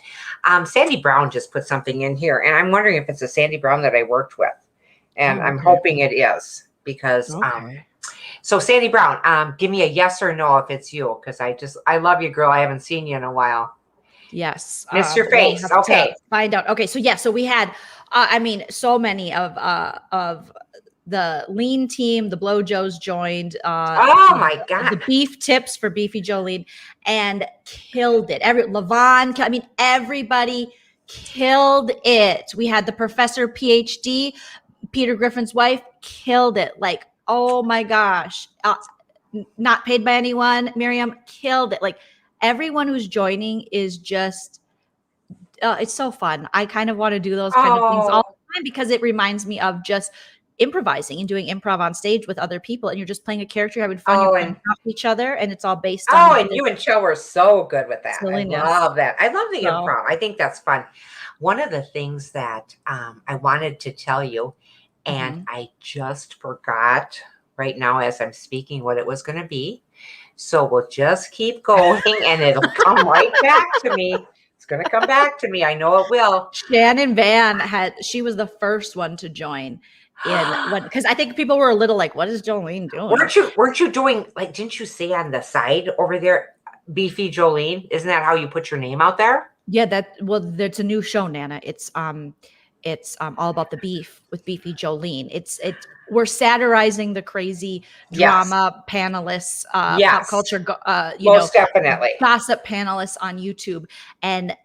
Sandy Brown just put something in here, and I'm wondering if it's a Sandy Brown that I worked with, and I'm hoping it is, because so Sandy Brown, give me a yes or no if it's you, because I love you, girl. I haven't seen you in a while. Yes. Miss your face. Okay. Find out. Okay. So we had, so many of the lean team, the Blow Joes joined. My God. The beef tips for Beefy Jolene, and killed it. Everybody killed it. We had the Professor PhD, Peter Griffin's wife, killed it. Like, oh my gosh. Not paid by anyone. Miriam killed it. Like, everyone who's joining is just, it's so fun. I kind of want to do those kind of things all the time because it reminds me of just improvising and doing improv on stage with other people, and you're just playing a character, you're having fun, Oh, you're and- playing off each other, and it's all based on and you and Cho were so good with that. Silliness. I love that. I love the So- improv. I think that's fun. One of the things that I wanted to tell you, and I just forgot right now as I'm speaking what it was going to be. So we'll just keep going and it'll come right back to me. It's going to come back to me. I know it will. Shannon Van she was the first one to join because I think people were a little like, what is Jolene doing? Weren't you doing, like, didn't you say on the side over there, Beefy Jolene? Isn't that how you put your name out there? Yeah, that's a new show, Nana. It's all about the beef with Beefy Jolene. We're satirizing the crazy drama panelists, pop culture, Most definitely gossip panelists on YouTube, and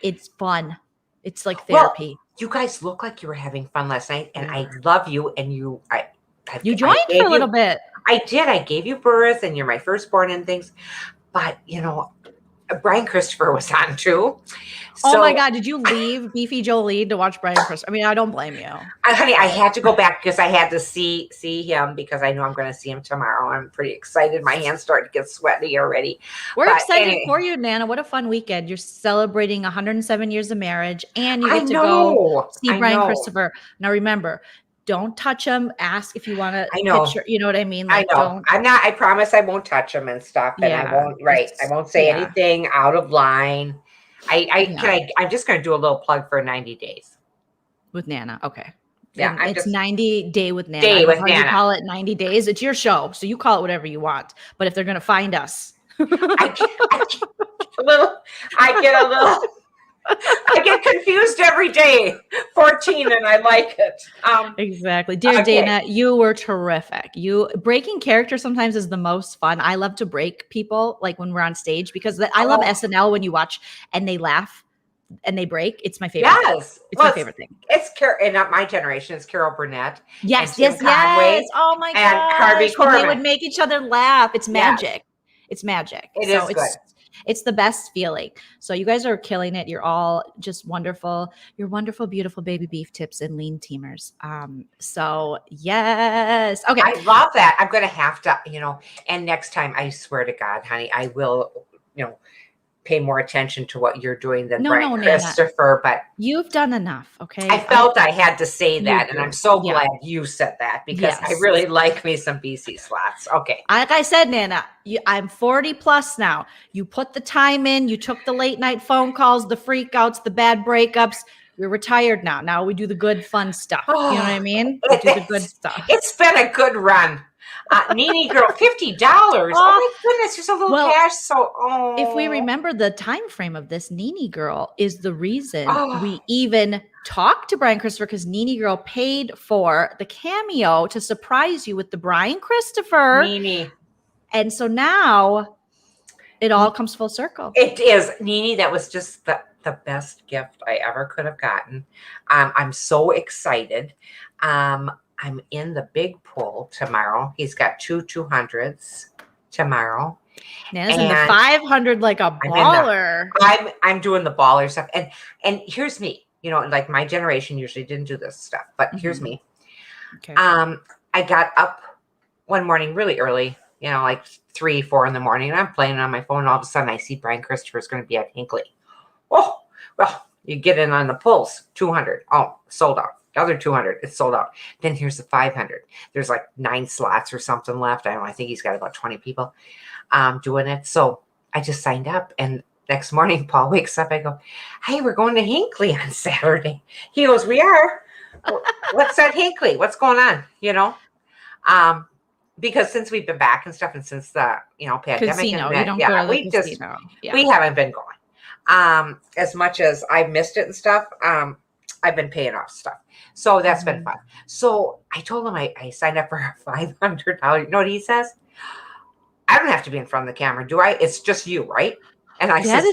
it's fun. It's like therapy. Well, you guys look like you were having fun last night, and I love you. And you joined for a little bit. I did. I gave you birth, and you're my firstborn and things. But Brian Christopher was on too. Oh my God. Did you leave Beefy Jolene to watch Brian Christopher? I mean, I don't blame you. Honey, I had to go back because I had to see him because I know I'm going to see him tomorrow. I'm pretty excited. My hands start to get sweaty already. We're excited for you, Nana. What a fun weekend. You're celebrating 107 years of marriage and you get to go see Brian Christopher. Now remember, don't touch him. Ask if you want to. I know. Picture, you know what I mean? Like, I know. I'm not. I promise I won't touch him and stuff. And I won't. Right. I won't say anything out of line. I'm just going to do a little plug for 90 days with Nana. Okay. Yeah. It's 90 day with Nana. Day with Nana. You call it 90 days. It's your show, so you call it whatever you want. But if they're going to find us, I get confused every day. 14, and I like it. Exactly. Dear Dana, you were terrific. Breaking character sometimes is the most fun. I love to break people like when we're on stage because I love SNL when you watch and they laugh and they break. It's my favorite. Yes. It's my favorite thing. It's and not my generation. It's Carol Burnett. Yes. Conway, oh my God. And Harvey Korman. They would make each other laugh. It's magic. Yes. It's magic. It is good. It's the best feeling. So you guys are killing it. You're all just wonderful. You're wonderful, beautiful baby beef tips and lean teamers. So yes. Okay. I love that. I'm going to have to, and next time I swear to God, honey, I will, pay more attention to what you're doing than Brian Christopher, but you've done enough. Okay. I felt I had to say that. And I'm so glad you said that because I really like me some BC slots. Okay. Like I said, Nana, I'm 40 plus now. You put the time in, you took the late night phone calls, the freakouts, the bad breakups. We're retired now. Now we do the good, fun stuff. You know what I mean? We do the good stuff. It's been a good run. Nene girl, $50. Oh my goodness, just a little cash. So, if we remember the time frame of this, Nene girl is the reason we even talked to Brian Christopher because Nene girl paid for the cameo to surprise you with the Brian Christopher. Nene. And so now it all comes full circle. It is. Nene, that was just the best gift I ever could have gotten. I'm so excited. I'm in the big pool tomorrow. He's got 2 200s tomorrow. Nana's in the 500 like a baller. I'm doing the baller stuff. And here's me. Like my generation usually didn't do this stuff, but here's me. Okay. I got up one morning really early, like 3, 4 in the morning, and I'm playing on my phone. And all of a sudden I see Brian Christopher's going to be at Hinckley. Oh, well, you get in on the pulse, 200. Oh, sold out. The other 200, it's sold out. Then here's the 500. There's like 9 slots or something left. I don't know. I think he's got about 20 people doing it. So I just signed up. And next morning, Paul wakes up. I go, hey, we're going to Hinckley on Saturday. He goes, we are. What's that Hinckley? What's going on? Because since we've been back and stuff and since the, pandemic. Casino. You don't go to the casino. We haven't been going. As much as I missed it and stuff, I've been paying off stuff. So that's been fun. So I told him I signed up for a $500. You know what he says? I don't have to be in front of the camera, do I? It's just you, right? And I said,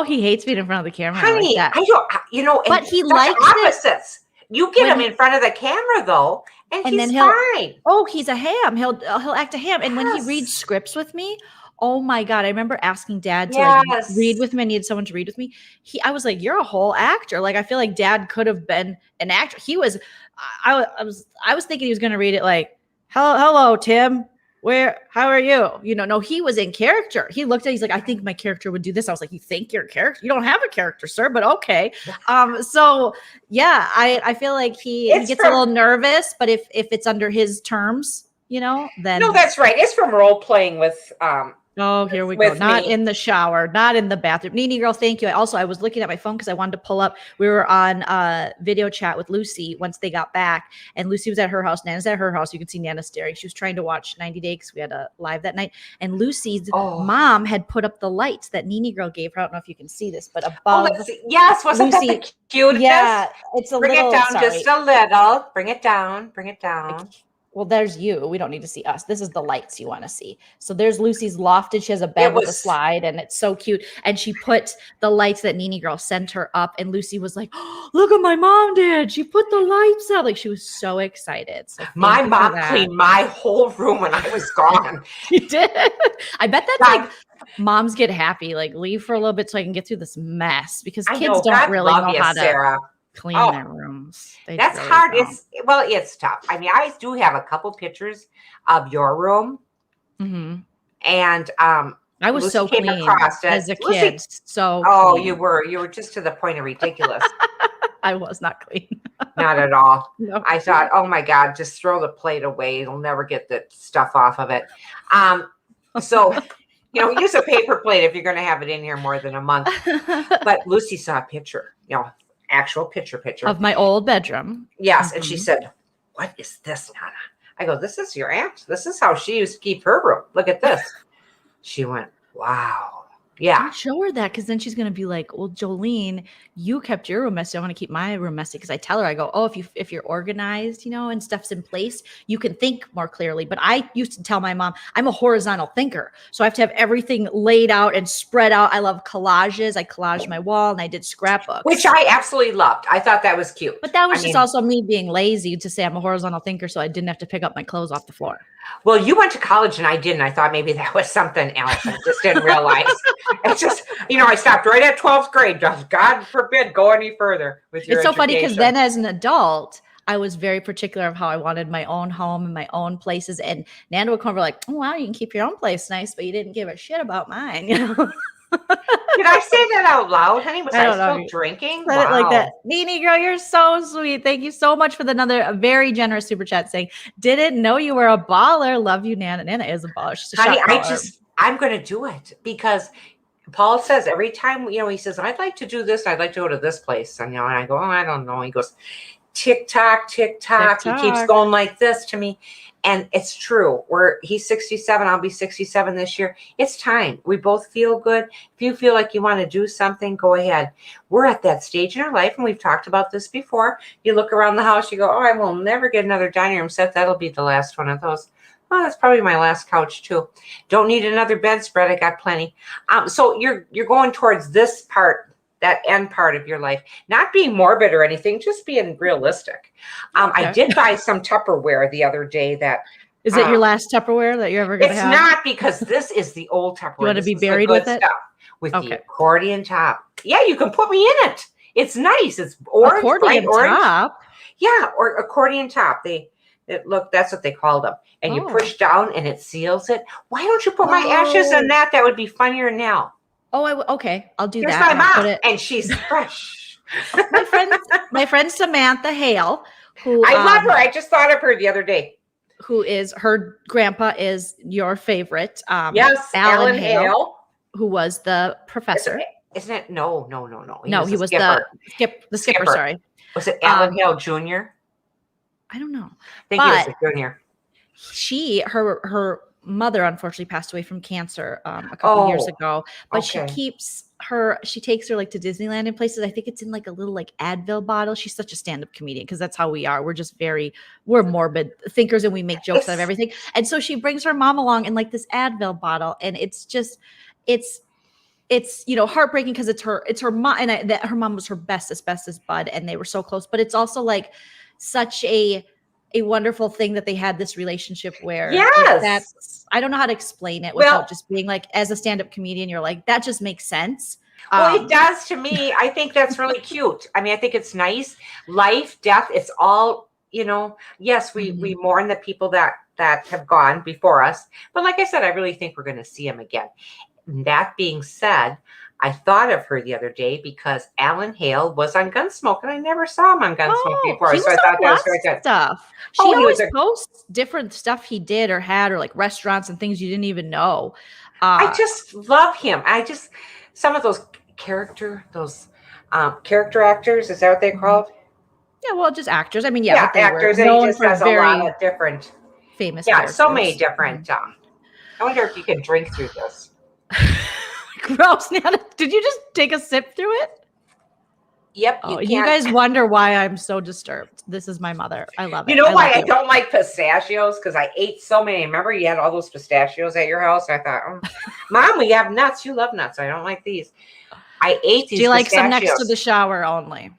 he hates being in front of the camera. Honey, like that. I don't, but he likes opposites. You get him in front of the camera though, and he's fine. Oh, he's a ham. He'll act a ham. And when he reads scripts with me, Oh my God. I remember asking Dad to like Yes. read with me. I needed someone to read with me. I was like, you're a whole actor. Like, I feel like Dad could have been an actor. I was thinking he was going to read it like, hello, Tim. How are you? No, he was in character. He looked at, he's like, I think my character would do this. I was like, you think your character? You don't have a character, sir, but okay. So yeah, I feel like he gets a little nervous, but if it's under his terms, then. No, that's right. It's from role playing with, Oh, here we go. Not me. in the shower, not in the bathroom. Nene girl, thank you. I was looking at my phone because I wanted to pull up. We were on video chat with Lucy once they got back, and Lucy was at her house. Nana's at her house. You can see Nana staring. She was trying to watch 90 Day because we had a live that night. And Lucy's mom had put up the lights that Nene girl gave her. I don't know if you can see this, but above. Yes, wasn't Lucy, that the cutest? Yeah, it's a Bring little. Bring it down just a little. Bring it down. Bring it down. Well, there's you. We don't need to see us. This is the lights you want to see. So there's Lucy's lofted. She has a bed with a slide, and it's so cute. And she put the lights that Nene girl sent her up, and Lucy was like, oh, look what my mom did. She put the lights out. Like, she was so excited. So my mom cleaned my whole room when I was gone. She did. I bet that's like moms get happy. Like, leave for a little bit so I can get through this mess, because kids don't really know how to clean their rooms. That's really hard. Don't. It's tough. I mean, I do have a couple pictures of your room, and I was Lucy so clean as a kid. So clean. You were just to the point of ridiculous. I was not clean. Not at all. No. I thought, oh my God, just throw the plate away. You'll never get the stuff off of it. So. Use a paper plate if you're going to have it in here more than a month. But Lucy saw a picture, actual picture of my old bedroom. Yes. And she said, what is this, Nana? I go, this is your aunt. This is how she used to keep her room. Look at this. She went, wow. Yeah. Don't show her that, because then she's going to be like, well, Jolene, you kept your room messy. I want to keep my room messy. Because I tell her, I go, oh, if you're organized, and stuff's in place, you can think more clearly. But I used to tell my mom, I'm a horizontal thinker. So I have to have everything laid out and spread out. I love collages. I collaged my wall, and I did scrapbooks. Which I absolutely loved. I thought that was cute. But that was just also me being lazy to say I'm a horizontal thinker, so I didn't have to pick up my clothes off the floor. Well, you went to college and I didn't. I thought maybe that was something else. I just didn't realize. It's just, I stopped right at 12th grade. God forbid go any further with your It's so education. funny because then as an adult, I was very particular of how I wanted my own home and my own places. And Nana would come over like, oh, wow, you can keep your own place nice, but you didn't give a shit about mine. Did I say that out loud, honey? Was I still drinking? Said it like that. Nene girl, you're so sweet. Thank you so much for another very generous super chat saying, didn't know you were a baller. Love you, Nana. Nana is a baller. She's a honey, I'm going to do it because Paul says every time, he says, I'd like to do this. I'd like to go to this place. And, and I go, oh, I don't know. He goes, tick tock, tick tock. He keeps going like this to me. And it's true. He's 67. I'll be 67 this year. It's time. We both feel good. If you feel like you want to do something, go ahead. We're at that stage in our life, and we've talked about this before. You look around the house, you go, oh, I will never get another dining room set. That'll be the last one of those. Well, that's probably my last couch too. Don't need another bedspread. I got plenty. So you're going towards this part, that end part of your life, not being morbid or anything, just being realistic. Okay. I did buy some Tupperware the other day. That is it your last Tupperware that you're ever going to have? It's not, because this is the old Tupperware. You want to be buried with it? With the accordion top. Yeah, you can put me in it. It's nice. It's orange, accordion top. Yeah, or accordion top. That's what they called them. And you push down and it seals it. Why don't you put my ashes in that? That would be funnier now. Oh, okay. I'll do Here's that. My mom, and she's fresh. my friend Samantha Hale, who I love her. I just thought of her the other day. Who is her grandpa is your favorite? Yes, Alan Hale, who was the professor. Isn't it? No. He was the skipper. Sorry. Was it Alan Hale Jr.? I don't know. I think he was a junior. Her mother unfortunately passed away from cancer a couple years ago, but she takes her like to Disneyland and places. I think it's in like a little like Advil bottle. She's such a stand-up comedian because that's how we are. We're just we're morbid thinkers and we make jokes out of everything. And so she brings her mom along in like this Advil bottle, and it's heartbreaking because it's her mom, and her mom was her bestest bud, and they were so close. But it's also like such a a wonderful thing that they had this relationship where Yes. that's, I don't know how to explain it Well- without just being like, as a stand-up comedian, you're like, that just makes sense. Well, it does to me. I think that's really cute. I mean, I think it's nice. Life, death, it's all, yes, we mourn the people that have gone before us. But like I said, I really think we're going to see them again. That being said, I thought of her the other day because Alan Hale was on Gunsmoke, and I never saw him on Gunsmoke before. He So I was thought on that was lots very of good. stuff. She Oh, he always was a- posts different stuff he did or had, or like restaurants and things you didn't even know. I just love him. Some of those character actors, is that what they're called? Yeah, well, just actors. I mean, yeah, but they actors, were and he known just for has a very lot of different. famous. Yeah, so many characters. different. I wonder if you can drink through this. Gross, Nana. Did you just take a sip through it? Yep. Oh, You you can't. guys wonder why I'm so disturbed. This is my mother. I love it. You know why love I you. don't like pistachios? Because I ate so many. Remember, you had all those pistachios at your house. I thought, Mom, we have nuts. You love nuts. I don't like these. I ate these. Do you like some pistachios. next to the shower only?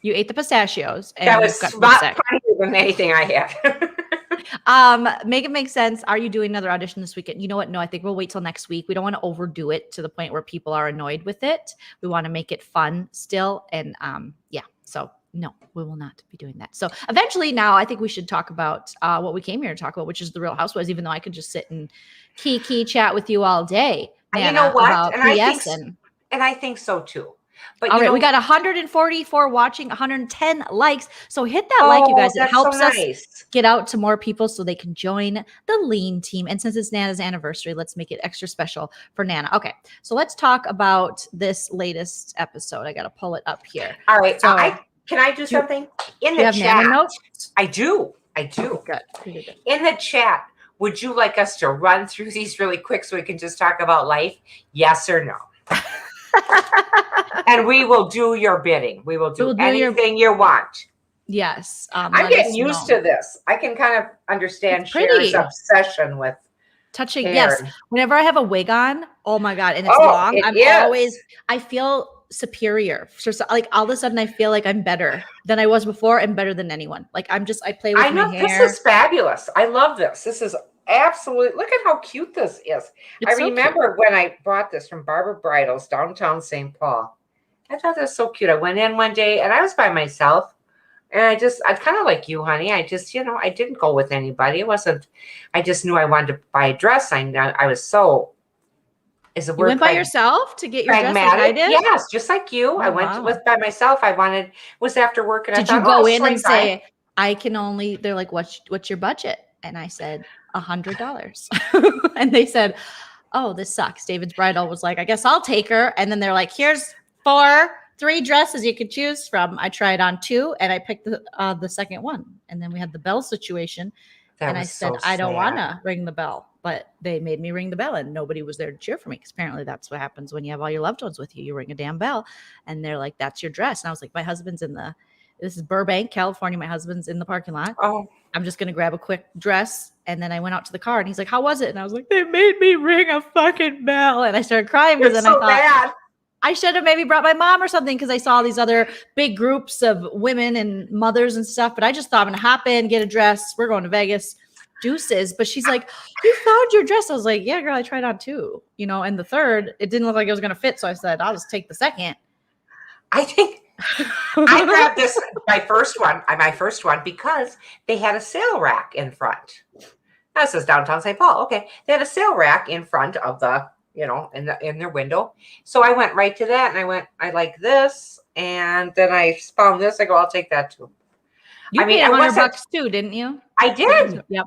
You ate the pistachios. And That you was got not sick. funnier than anything I had. Make it make sense. Are you doing another audition this weekend? You know what? No, I think we'll wait till next week. We don't want to overdo it to the point where people are annoyed with it. We want to make it fun still. And so no, we will not be doing that. So eventually now I think we should talk about what we came here to talk about, which is the Real Housewives, even though I could just sit and kiki chat with you all day. And you Nana, know what? about And I PS think and I think so too. But all you right, know, we got 144 watching, 110 likes. So hit that like, you guys. It that's helps so us nice. get out to more people so they can join the Lean team. And since it's Nana's anniversary, let's make it extra special for Nana. Okay, so let's talk about this latest episode. I got to pull it up here. All right. So, can I do something in Do you the have chat? Nana notes? I do. Good. In the chat, would you like us to run through these really quick so we can just talk about life? Yes or no? And we will do your bidding. We will do anything you want. Yes. I'm getting used to this. I can kind of understand It's pretty. Cher's obsession with touching. hair. Yes. Whenever I have a wig on, oh my God, and it's Oh, long, it I'm is. always, I feel superior. So like all of a sudden I feel like I'm better than I was before and better than anyone. Like I play with I know my hair. this is fabulous. I love this. This is absolute. Look at how cute this is. It's I so remember when I bought this from Barbara Bridals downtown St. Paul. I thought that was so cute. I went in one day and I was by myself. And I kind of like you, honey. I just, I didn't go with anybody. I just knew I wanted to buy a dress. I was so, is the You word went by yourself to get your dress like I pragmatic? did? Yes, just like you. I went wow. by myself. Was after work and Did I you thought, go in swing and by. say, I can only, they're like, what's your budget? And I said, $100. And they said, oh, this sucks. David's Bridal was like, I guess I'll take her. And then they're like, here's 3 dresses you could choose from. I tried on 2 and I picked the second one. And then we had the bell situation. That and I was said, so I don't sad. want to ring the bell. But they made me ring the bell and nobody was there to cheer for me. Because apparently that's what happens when you have all your loved ones with you. You ring a damn bell and they're like, that's your dress. And I was like, my husband's this is Burbank, California. My husband's in the parking lot. Oh, I'm just going to grab a quick dress. And then I went out to the car and he's like, how was it? And I was like, they made me ring a fucking bell. And I started crying because it's then so I thought, bad. I should have maybe brought my mom or something because I saw these other big groups of women and mothers and stuff. But I just thought I'm going to hop in, get a dress. We're going to Vegas. Deuces. But she's like, you found your dress. I was like, yeah, girl, I tried on 2. And the third, it didn't look like it was going to fit. So I said, I'll just take the second. I think I grabbed my first one, because they had a sale rack in front. This is downtown St. Paul. Okay. They had a sale rack in front of the, in their window. So I went right to that and I like this. And then I found this. I go, I'll take that too. You paid $100 too, didn't you? I did. Yep.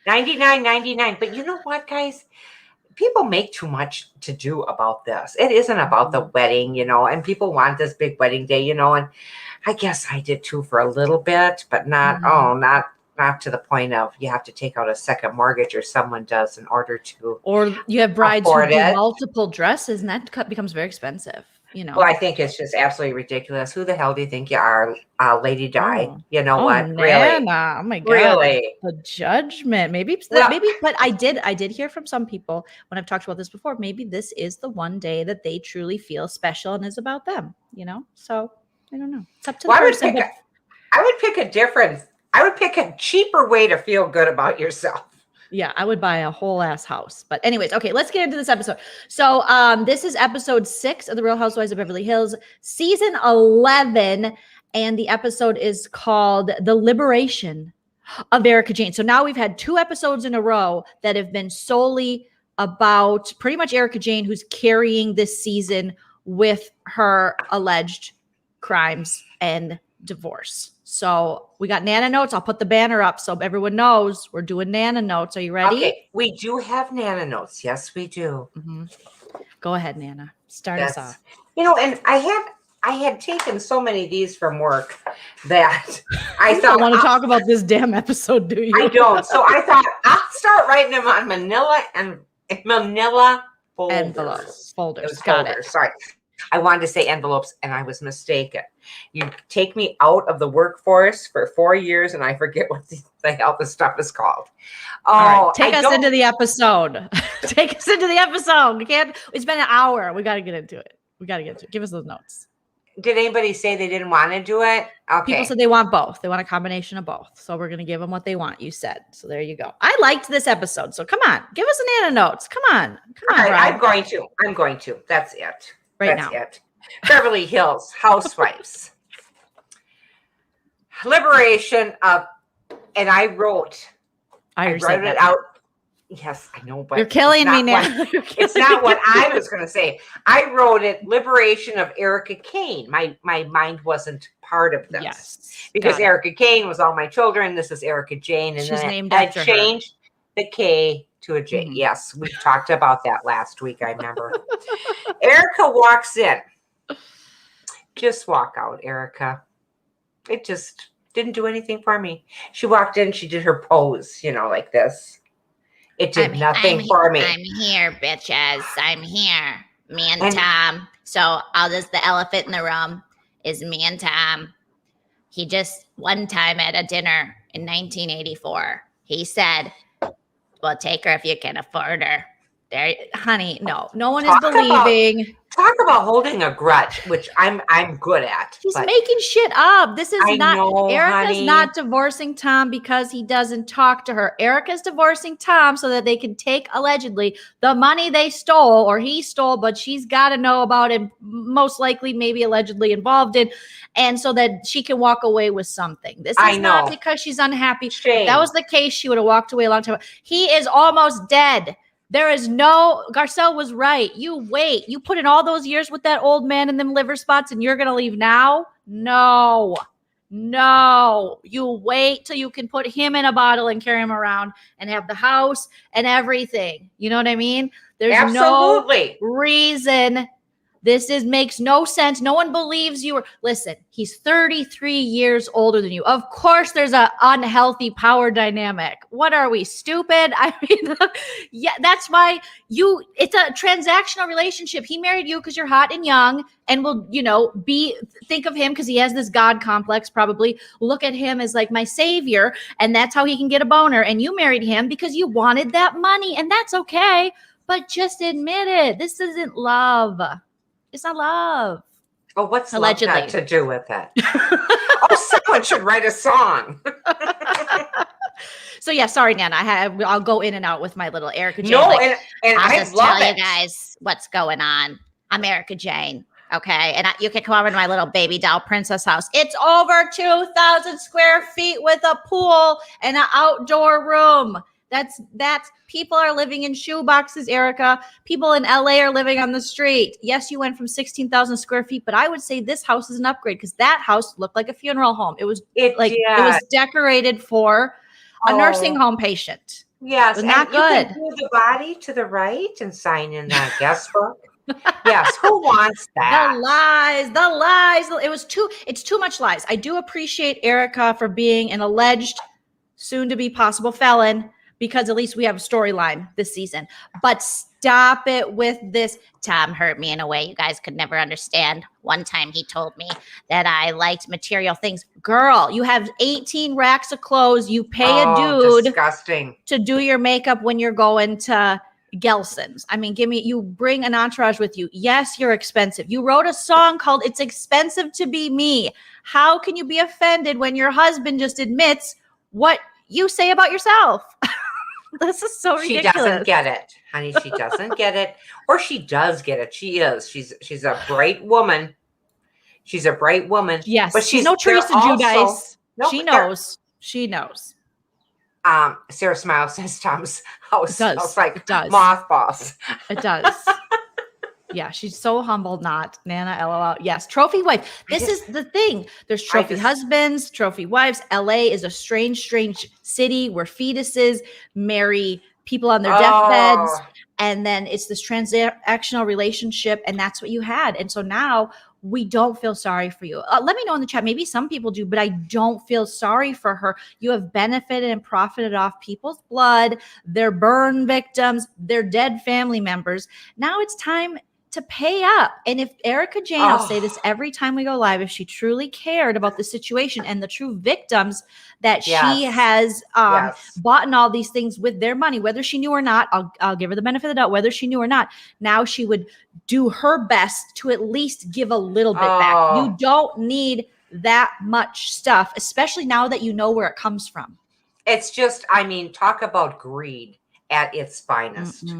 $99.99. But you know what, guys? People make too much to do about this. It isn't about the wedding, and people want this big wedding day, and I guess I did too for a little bit, but not to the point of you have to take out a second mortgage or someone does in order to. Or you have brides who afford do it. multiple dresses and that becomes very expensive, Well, I think it's just absolutely ridiculous. Who the hell do you think you are, Lady Di? Oh. You know what? Nana. Really? Oh my God. Really? The judgment. Maybe, but I did hear from some people when I've talked about this before, maybe this is the one day that they truly feel special and is about them, So I don't know. It's up to Well, the person. But I would pick a cheaper way to feel good about yourself. yeah, I would buy a whole ass house. But anyways, okay, let's get into this episode. So this is episode 6 of The Real Housewives of Beverly Hills, season 11. And the episode is called The Liberation of Erika Jayne. So now we've had 2 episodes in a row that have been solely about pretty much Erika Jayne, who's carrying this season with her alleged crimes and divorce. So we got Nana notes. I'll put the banner up so everyone knows we're doing Nana notes. Are you ready? Okay, we do have Nana notes. Yes, we do. Mm-hmm. Go ahead, Nana. Start us off. You know, and I had taken so many of these from work that I thought, don't want to talk about this damn episode, do you? I don't. So I thought I'll start writing them on manila folders. Envelopes. Folders. It was Got folders. it. Sorry. I wanted to say envelopes and I was mistaken. You take me out of the workforce for 4 years and I forget what the hell this stuff is called. Oh, All right, take us into the episode. Take us into the episode. We can't. It's been an hour. We got to get into it. Give us those notes. Did anybody say they didn't want to do it? Okay. People said they want both. They want a combination of both. So we're going to give them what they want. You said. So there you go. I liked this episode. So come on. Give us an Nana notes. Come on. All right, Rob. I'm going to. That's it. Right That's now. it. Beverly Hills Housewives. Liberation of, and I wrote it out. Yes, I know, but You're killing me now. It's not what I was going to say. I wrote it, Liberation of Erika Jayne. My mind wasn't part of this. Yes. Because got it. Erika Jayne was all my children. This is Erika Jayne. And She's then named I after her. changed the K to a J. Mhm. Yes, we talked about that last week, I remember. Erika walks in. Just walk out, Erika. It just didn't do anything for me. She walked in, she did her pose, like this. It did nothing for me. I'm here, bitches. I'm here. Me and And- Tom. So I'll just, the elephant in the room is me and Tom. He just, one time at a dinner in 1984, he said, well, take her if you can afford her. There, honey, no one is Talk about- believing. Talk about holding a grudge, which I'm good at. She's but making shit up. This is I not know, Erika's honey. not divorcing Tom because he doesn't talk to her. Erika's divorcing Tom so that they can take allegedly the money they stole or he stole, but she's got to know about it, most likely, maybe allegedly involved in, and so that she can walk away with something. This I is not know. because she's unhappy. Shame. If that was the case, she would have walked away a long time ago. He is almost dead. There is no, Garcelle was right. You wait. You put in all those years with that old man in them liver spots and you're going to leave now? No. You wait till you can put him in a bottle and carry him around and have the house and everything. You know what I mean? There's Absolutely. no reason. This makes no sense. No one believes you. Listen, he's 33 years older than you. Of course, there's an unhealthy power dynamic. What are we, stupid? I mean, yeah, that's why it's a transactional relationship. He married you because you're hot and young and will, think of him because he has this God complex, probably look at him as like my savior. And that's how he can get a boner. And you married him because you wanted that money and that's okay. But just admit it. This isn't love. It's not love. Oh, what's Allegedly. love got to do with it? Oh, someone should write a song. So yeah, sorry, Nana. I'll go in and out with my little Erika Jayne. No, like, and I'll I just love tell it. you guys what's going on. I'm Erika Jayne. Okay. And you can come over to my little baby doll princess house. it's over 2,000 square feet with a pool and an outdoor room. That's people are living in shoe boxes, Erika. People in LA are living on the street. Yes, you went from 16,000 square feet, but I would say this house is an upgrade because that house looked like a funeral home. It was It was decorated for a nursing home patient. Yes, It was not and you good. can move the body to the right and sign in that guest book. Yes, who wants that? The lies. It's too much lies. I do appreciate Erika for being an alleged soon to be possible felon because at least we have a storyline this season. But stop it with this. Tom hurt me in a way you guys could never understand. One time he told me that I liked material things. Girl, you have 18 racks of clothes. You pay a Oh, dude disgusting. to do your makeup when you're going to Gelson's. I mean, you bring an entourage with you. Yes, you're expensive. You wrote a song called It's Expensive to Be Me. How can you be offended when your husband just admits what you say about yourself? This is so ridiculous. She doesn't get it, honey. She doesn't get it. Or she does get it. She's a bright woman. She's a bright woman. Yes. But she's no Teresa Giudice. She knows. She knows. Sarah Smiles says Tom's house smells like does. mothballs. It does. Yeah, she's so humble, not Nana. LOL. Yes, trophy wife. This is the thing. There's trophy husbands, trophy wives. LA is a strange city where fetuses marry people on their deathbeds. And then it's this transactional relationship. And that's what you had. And so now we don't feel sorry for you. Let me know in the chat. Maybe some people do, but I don't feel sorry for her. You have benefited and profited off people's blood, their burn victims, their dead family members. Now it's time to pay up. And if Erica Jane, I'll say this every time we go live, if she truly cared about the situation and the true victims that she has bought in all these things with their money, whether she knew or not, I'll give her the benefit of the doubt, whether she knew or not, now she would do her best to at least give a little bit back. You don't need that much stuff, especially now that you know where it comes from. It's just, I mean, talk about greed at its finest.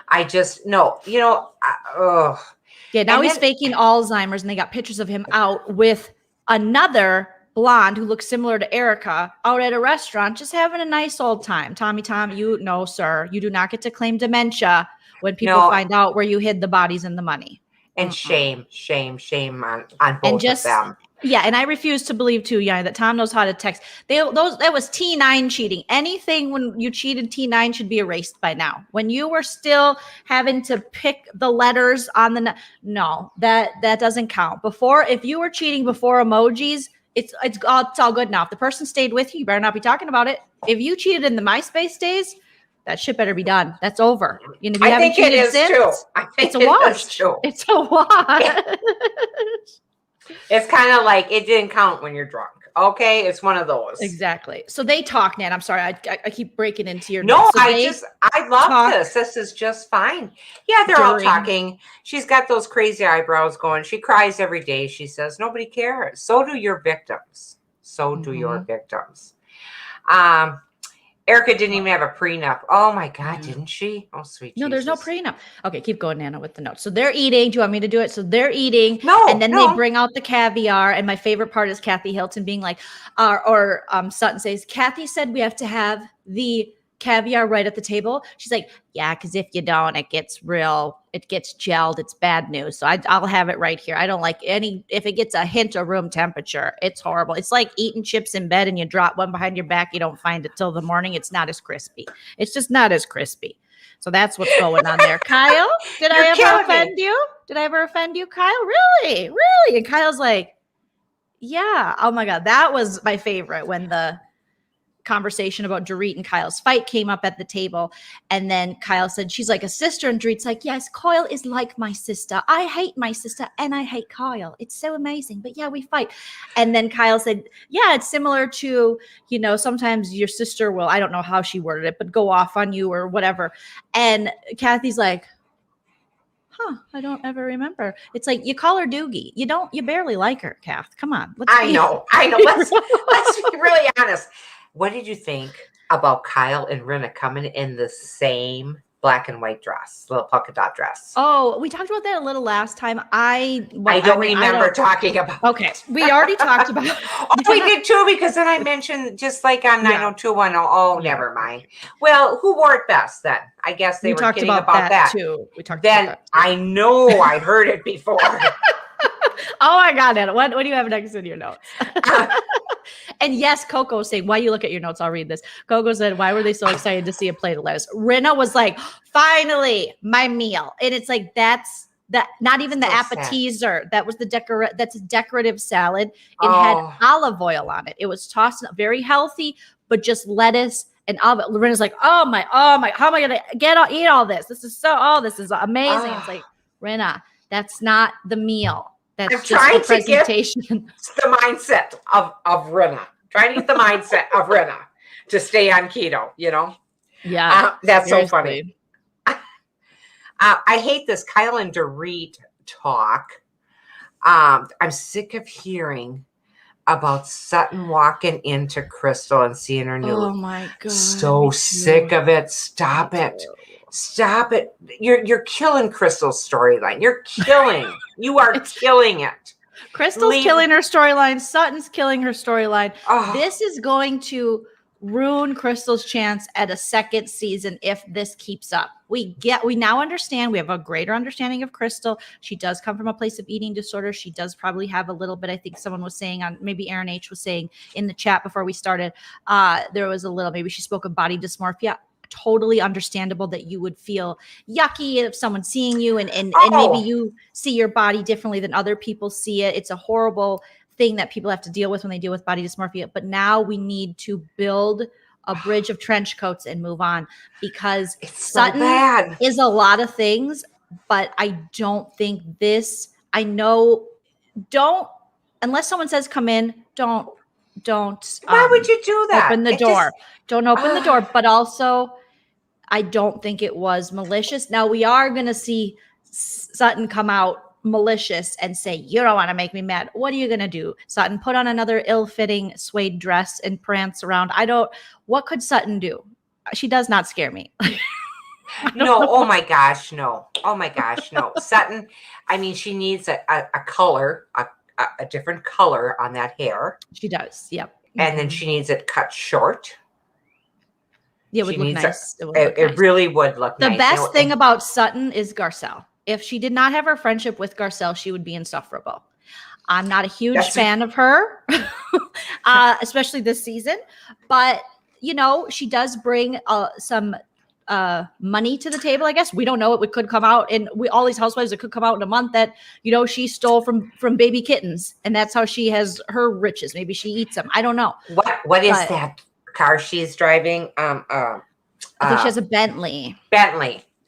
I just, no, you know, Yeah, now he's faking Alzheimer's, and they got pictures of him out with another blonde who looks similar to Erica out at a restaurant, just having a nice old time. Tommy, you know, sir, you do not get to claim dementia when people find out where you hid the bodies and the money. And shame on both of them. Yeah, and I refuse to believe too, that Tom knows how to text. That was T9 cheating. Anything when you cheated T9 should be erased by now. When you were still having to pick the letters on that doesn't count. Before, if you were cheating before emojis, it's all good now. If the person stayed with you, you better not be talking about it. If you cheated in the MySpace days, that shit better be done. That's over. You know, if you I think it is too. I think it's a wash. It's a wash. It's kind of like it didn't count when you're drunk. Okay, it's one of those. Exactly. So they talk, Nan. I'm sorry, I keep breaking into your. No, so I love this. This is just fine. Yeah, they're all talking. She's got those crazy eyebrows going. She cries every day. She says nobody cares. So do your victims. So do your victims. Erica didn't even have a prenup. Oh my God, didn't she? Oh, sweet. No, there's no prenup. Okay, keep going, Nana, with the notes. So they're eating. Do you want me to do it? So they're eating. And then they bring out the caviar. And my favorite part is Kathy Hilton being like, Sutton says, Kathy said we have to have the caviar right at the table. She's like, yeah, because if you don't, it gets gelled. It's bad news. So I'll have it right here. I don't like if it gets a hint of room temperature, it's horrible. It's like eating chips in bed and you drop one behind your back. You don't find it till the morning. It's not as crispy. It's just not as crispy. So that's what's going on there. Kyle, did I ever offend you? Did I ever offend you, Kyle? Really? Really? And Kyle's like, yeah. Oh my God. That was my favorite when the conversation about Dorit and Kyle's fight came up at the table. And then Kyle said, she's like a sister. And Dorit's like, yes, Kyle is like my sister. I hate my sister and I hate Kyle. It's so amazing. But yeah, we fight. And then Kyle said, yeah, it's similar to, sometimes your sister will, I don't know how she worded it, but go off on you or whatever. And Kathy's like, I don't ever remember. It's like you call her Doogie. You barely like her, Kath. Come on. I know. Let's be really honest. What did you think about Kyle and Rinna coming in the same black and white dress, little polka dot dress? Oh, we talked about that a little last time. I don't remember talking about. Okay, we already talked about. We did too, because then I mentioned just like on 90210. Oh, never mind. Well, who wore it best then? I guess they were kidding about that too. We talked then about that too. I know I heard it before. Oh my God, Anna. What do you have next in your notes? And yes, Coco saying, why you look at your notes, I'll read this. Coco said, why were they so excited to see a plate of lettuce? Rinna was like, finally, my meal. And it's like, that's not even the appetizer. Sad. That was that's a decorative salad. It had olive oil on it. It was tossed very healthy, but just lettuce and olive. Rinna's like, oh my, how am I going to eat all this? This is amazing. It's like, Rinna, that's not the meal. That's I'm just trying the presentation. To get the mindset of Rinna. Trying to get the mindset of Rinna to stay on keto, Yeah. That's seriously. so funny. I hate this Kyle and Dorit talk. I'm sick of hearing about Sutton walking into Crystal and seeing her new. Oh my god! So sick of it. Stop it. Stop it. You're killing Crystal's storyline. You're killing. You are killing it. Crystal's killing her storyline. Sutton's killing her storyline. Oh, This is going to ruin Crystal's chance at a second season if this keeps up. We now understand. We have a greater understanding of Crystal. She does come from a place of eating disorder. She does probably have a little bit. I think someone was saying on, maybe Aaron H was saying in the chat before we started, there was a little, maybe she spoke of body dysmorphia. Totally understandable that you would feel yucky if someone's seeing you and maybe you see your body differently than other people see it. It's a horrible thing that people have to deal with when they deal with body dysmorphia. But now we need to build a bridge of trench coats and move on, because Sutton is a lot of things, but I don't think this, unless someone says come in, don't why would you do that? Open the door. Don't open the door. But also, I don't think it was malicious. Now we are going to see Sutton come out malicious and say, you don't want to make me mad. What are you going to do, Sutton? Put on another ill-fitting suede dress and prance around. What could Sutton do? She does not scare me. No, oh my gosh, no. Oh my gosh, no. Sutton, I mean, she needs a color, a different color on that hair. She does, yep. And then she needs it cut short. Yeah, it would look nice. It really would look nice. The best thing about Sutton is Garcelle. If she did not have her friendship with Garcelle, she would be insufferable. I'm not a huge fan of her, especially this season. But, she does bring some money to the table, I guess. We don't know. It could come out in all these housewives. It could come out in a month that, she stole from baby kittens. And that's how she has her riches. Maybe she eats them. I don't know. What is that car she's driving? I think she has a Bentley.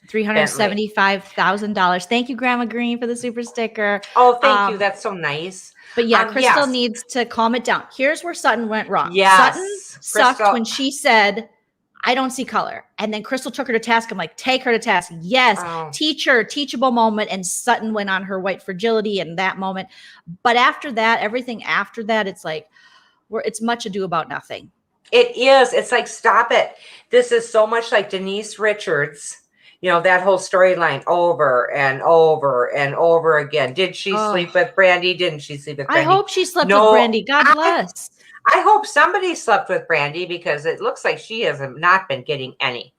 $375,000. Thank you, Grandma Green, for the super sticker. Oh, thank you. That's so nice. But yeah, Crystal needs to calm it down. Here's where Sutton went wrong. Yes. Sutton sucked when she said, I don't see color. And then Crystal took her to task. I'm like, take her to task. Yes. Teachable moment. And Sutton went on her white fragility in that moment. But after that, everything after that, it's like, it's much ado about nothing. It is. It's like, stop it. This is so much like Denise Richards. That whole storyline over and over and over again. Did she sleep with Brandy? Didn't she sleep with Brandy? I hope she slept with Brandy. God bless. I hope somebody slept with Brandy, because it looks like she has not been getting any.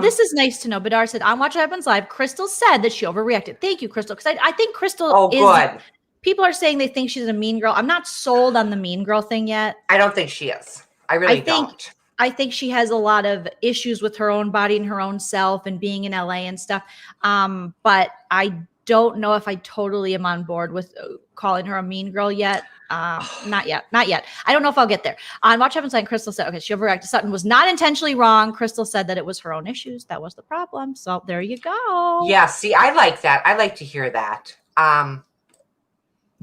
This is nice to know. Badar said, on Watch What Happens Live, Crystal said that she overreacted. Thank you, Crystal. Because I think Crystal is good. People are saying they think she's a mean girl. I'm not sold on the mean girl thing yet. I don't think she is. I really don't. I think she has a lot of issues with her own body and her own self and being in LA and stuff. But I don't know if I totally am on board with calling her a mean girl yet. Not yet. I don't know if I'll get there. On Watch Happens Live, Crystal said, okay, she overreacted. Sutton was not intentionally wrong. Crystal said that it was her own issues. That was the problem. So there you go. Yeah, see, I like that. I like to hear that.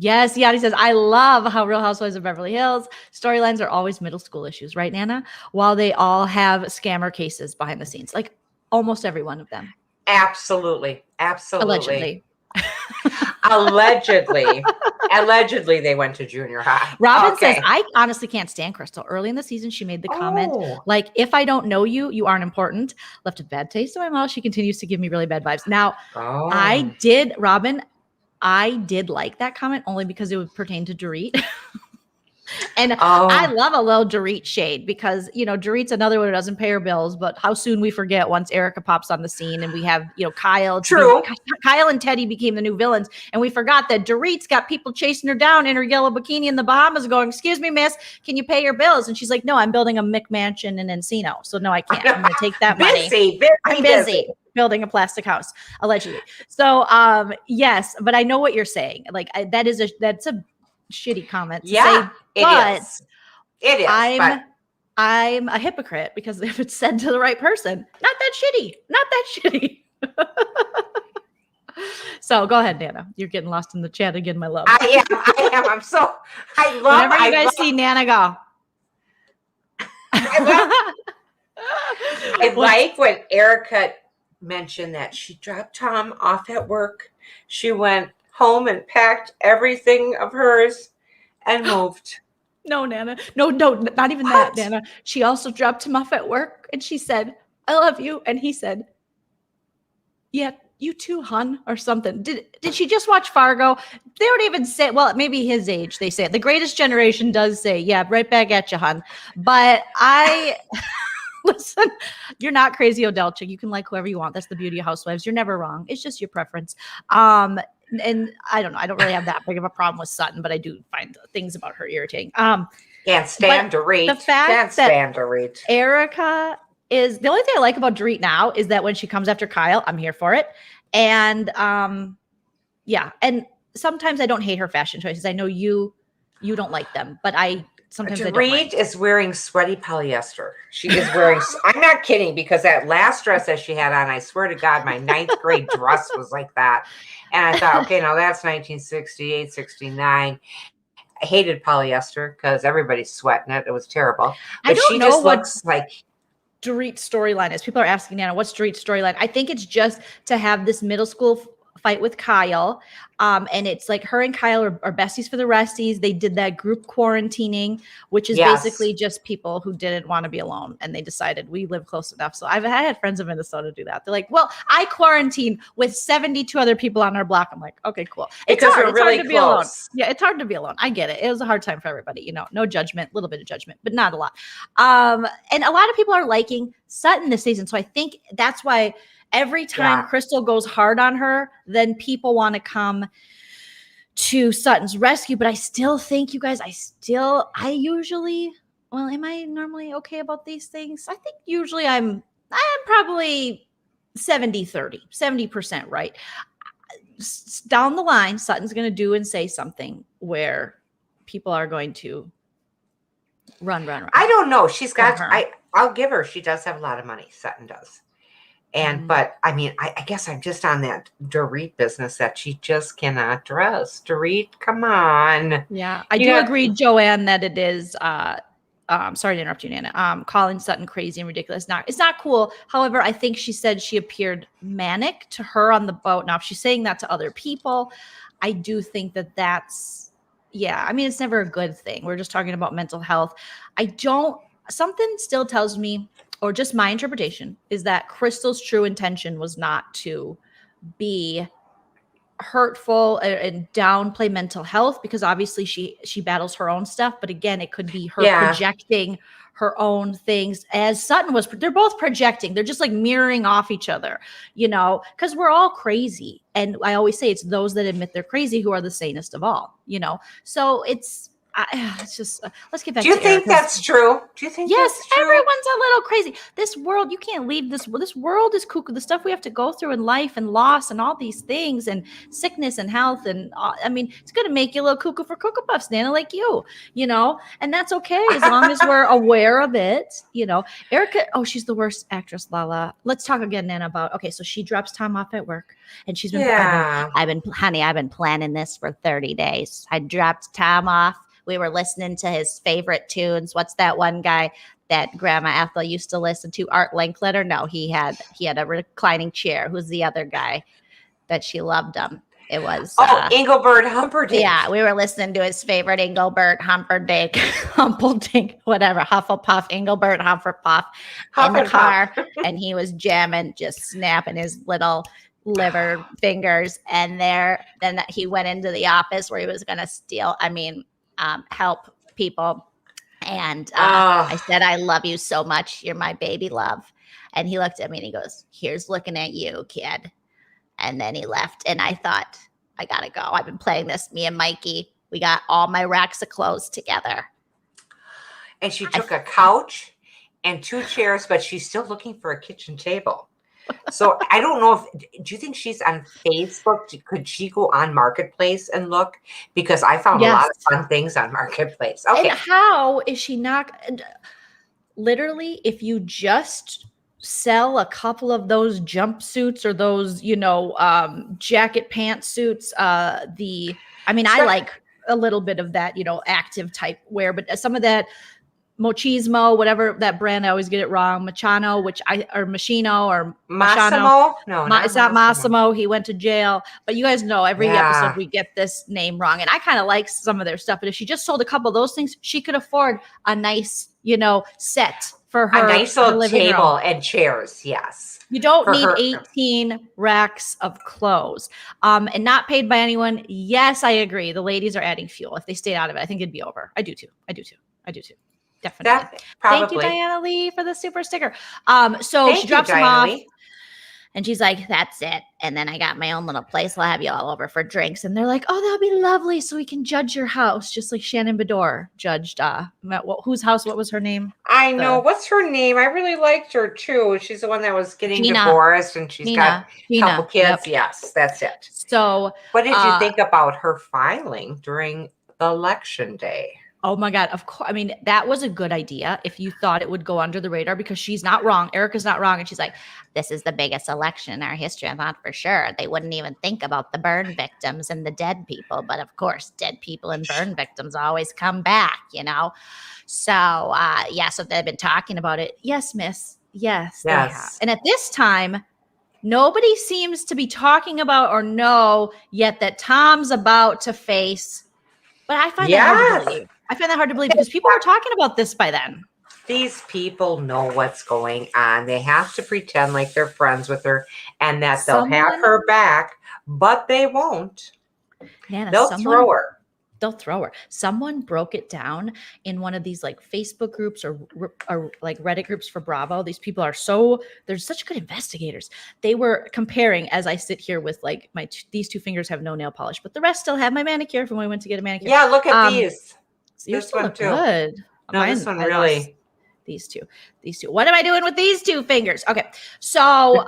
Yes, Yadi says, I love how Real Housewives of Beverly Hills storylines are always middle school issues, right, Nana? While they all have scammer cases behind the scenes, like almost every one of them. Absolutely. Allegedly. Allegedly, they went to junior high. Robin says, I honestly can't stand Crystal. Early in the season, she made the comment, like, if I don't know you, you aren't important. Left a bad taste in my mouth. She continues to give me really bad vibes. Now, I did like that comment only because it would pertain to Dorit. And I love a little Dorit shade because, Dorit's another one who doesn't pay her bills, but how soon we forget once Erica pops on the scene and we have, Kyle. True. Kyle and Teddy became the new villains. And we forgot that Dorit's got people chasing her down in her yellow bikini in the Bahamas going, excuse me, miss, can you pay your bills? And she's like, no, I'm building a McMansion in Encino. So no, I can't. I'm going to take that money. I'm busy building a plastic house, allegedly. So, yes, but I know what you're saying. Like that's a shitty comment to say, but it is. I'm a hypocrite because if it's said to the right person, not that shitty. So go ahead, Nana. You're getting lost in the chat again, my love. I am. Whenever you guys see Nana go. I like when Erica mention that she dropped Tom off at work. She went home and packed everything of hers and moved. No, Nana. No, not even that, What? Nana. She also dropped him off at work and she said, I love you. And he said, yeah, you too, hun, or something. Did she just watch Fargo? They don't even say, well, maybe his age, they say it. The Greatest Generation does say, yeah, right back at you, hun. But listen, you're not crazy Odelchik. You can like whoever you want. That's the beauty of Housewives. You're never wrong. It's just your preference. And I don't know. I don't really have that big of a problem with Sutton, but I do find things about her irritating. Can't stand Dorit. The fact Can't stand that Dorit. Erica is the only thing I like about Dorit now is that when she comes after Kyle, I'm here for it. And yeah, and sometimes I don't hate her fashion choices. I know you don't like them, but sometimes I don't Dorit is wearing sweaty polyester. She is wearing, I'm not kidding, because that last dress that she had on, I swear to God, my 9th grade dress was like that. And I thought, okay, now that's 1968, 69. I hated polyester because everybody's sweating it. It was terrible. But I don't she know just what looks like Dorit's storyline is. People are asking, Nana, what's Dorit's storyline? I think it's just to have this middle school fight with Kyle. And it's like her and Kyle are besties for the resties. They did that group quarantining, which is basically just people who didn't want to be alone. And they decided we live close enough. So I had friends in Minnesota do that. They're like, well, I quarantine with 72 other people on our block. I'm like, okay, cool. It's because hard. we're It's really hard to be alone. close. Yeah, it's hard to be alone. I get it. It was a hard time for everybody. No judgment, a little bit of judgment, but not a lot. And a lot of people are liking Sutton this season. So I think that's why every time Crystal goes hard on her, then people want to come to Sutton's rescue. But I still think, you guys, I usually, well, am I normally okay about these things? I think usually I'm probably 70-30, 70% right. Down the line, Sutton's going to do and say something where people are going to run. I don't know. She's got, From her. I'll give her, she does have a lot of money. Sutton does. And, but I mean, I guess I'm just on that Dorit business that she just cannot dress. Dorit, come on. Yeah, I do agree, Joanne, that it is, sorry to interrupt you, Nana, calling Sutton crazy and ridiculous. It's not cool. However, I think she said she appeared manic to her on the boat. Now, if she's saying that to other people, I do think that's, yeah, I mean, it's never a good thing. We're just talking about mental health. Something still tells me, or just my interpretation, is that Crystal's true intention was not to be hurtful and downplay mental health, because obviously she battles her own stuff. But again, it could be her projecting her own things, as Sutton was. They're both projecting. They're just like mirroring off each other, because we're all crazy. And I always say it's those that admit they're crazy who are the sanest of all, So it's just, let's get back to Do you think Erica's. that's true? Do you think Yes, that's true? everyone's a little crazy. This world, you can't leave this world is cuckoo. The stuff we have to go through in life and loss and all these things and sickness and health. And I mean, it's going to make you a little cuckoo for Cocoa Puffs, Nana, like you, and that's okay as long as we're aware of it. Erica, she's the worst actress, Lala. Let's talk again, Nana, about, okay, so she drops Tom off at work and she's been, I've been planning this for 30 days. I dropped Tom off. We were listening to his favorite tunes. What's that one guy that Grandma Ethel used to listen to? Art Linkletter? No, he had a reclining chair. Who's the other guy that she loved him? It was Engelbert Humperdinck. Yeah, we were listening to his favorite Engelbert Humperdinck, whatever, Hufflepuff, Engelbert Humphreypuff in the car, and he was jamming, just snapping his little liver fingers. And then he went into the office where he was going to help people. And I said, I love you so much. You're my baby love. And he looked at me and he goes, here's looking at you, kid. And then he left. And I thought, I got to go. I've been playing this. Me and Mikey, we got all my racks of clothes together. And she took a couch and 2 chairs, but she's still looking for a kitchen table. So I don't know do you think she's on Facebook? Could she go on Marketplace and look? Because I found a lot of fun things on Marketplace. Okay. And how is she not? Literally, if you just sell a couple of those jumpsuits or those, jacket pantsuits, I like a little bit of that, active type wear, but some of that Mochismo, whatever that brand. I always get it wrong. Machino, or Machino or Machano. Massimo? No, It's not Massimo. He went to jail. But you guys know every episode we get this name wrong. And I kind of like some of their stuff. But if she just sold a couple of those things, she could afford a nice, set for her. A nice little living table room. and chairs. Yes. You don't For need her. 18 racks of clothes. And not paid by anyone. Yes, I agree. The ladies are adding fuel. If they stayed out of it, I think it'd be over. I do too. Definitely. That probably. Thank you, Diana Lee, for the super sticker. So Thank she you, drops him Diana off. Lee. And she's like, that's it. And then I got my own little place. I'll have you all over for drinks. And they're like, oh, that'll be lovely. So we can judge your house, just like Shannon Bedore judged. Whose house? What was her name? I know. What's her name? I really liked her too. She's the one that was getting Gina. divorced and she's got a couple kids. Yep. Yes, that's it. So What did you think about her filing during the election day? oh my God, of course. I mean, that was a good idea if you thought it would go under the radar because she's not wrong. Erica's not wrong. And she's like, This is the biggest election in our history. I thought for sure they wouldn't even think about the burn victims and the dead people. But of course, dead people and burn victims always come back, So, so they've been talking about it. Yes, miss. Yes, they have. Yes. And at this time, nobody seems to be talking about or know yet that Tom's about to face. But I find that hard to believe. I find that hard to believe because people were talking about this by then. These people know what's going on. They have to pretend like they're friends with her and that they'll have her back, but they won't. Nana, They'll throw her. They'll throw her. Someone broke it down in one of these like Facebook groups or like Reddit groups for Bravo. These people are they're such good investigators. They were comparing as I sit here with like these two fingers have no nail polish, but the rest still have my manicure from when we went to get a manicure. Yeah, look at these. So you This still one look too. good. No, this one really. These two. What am I doing with these two fingers? Okay. So,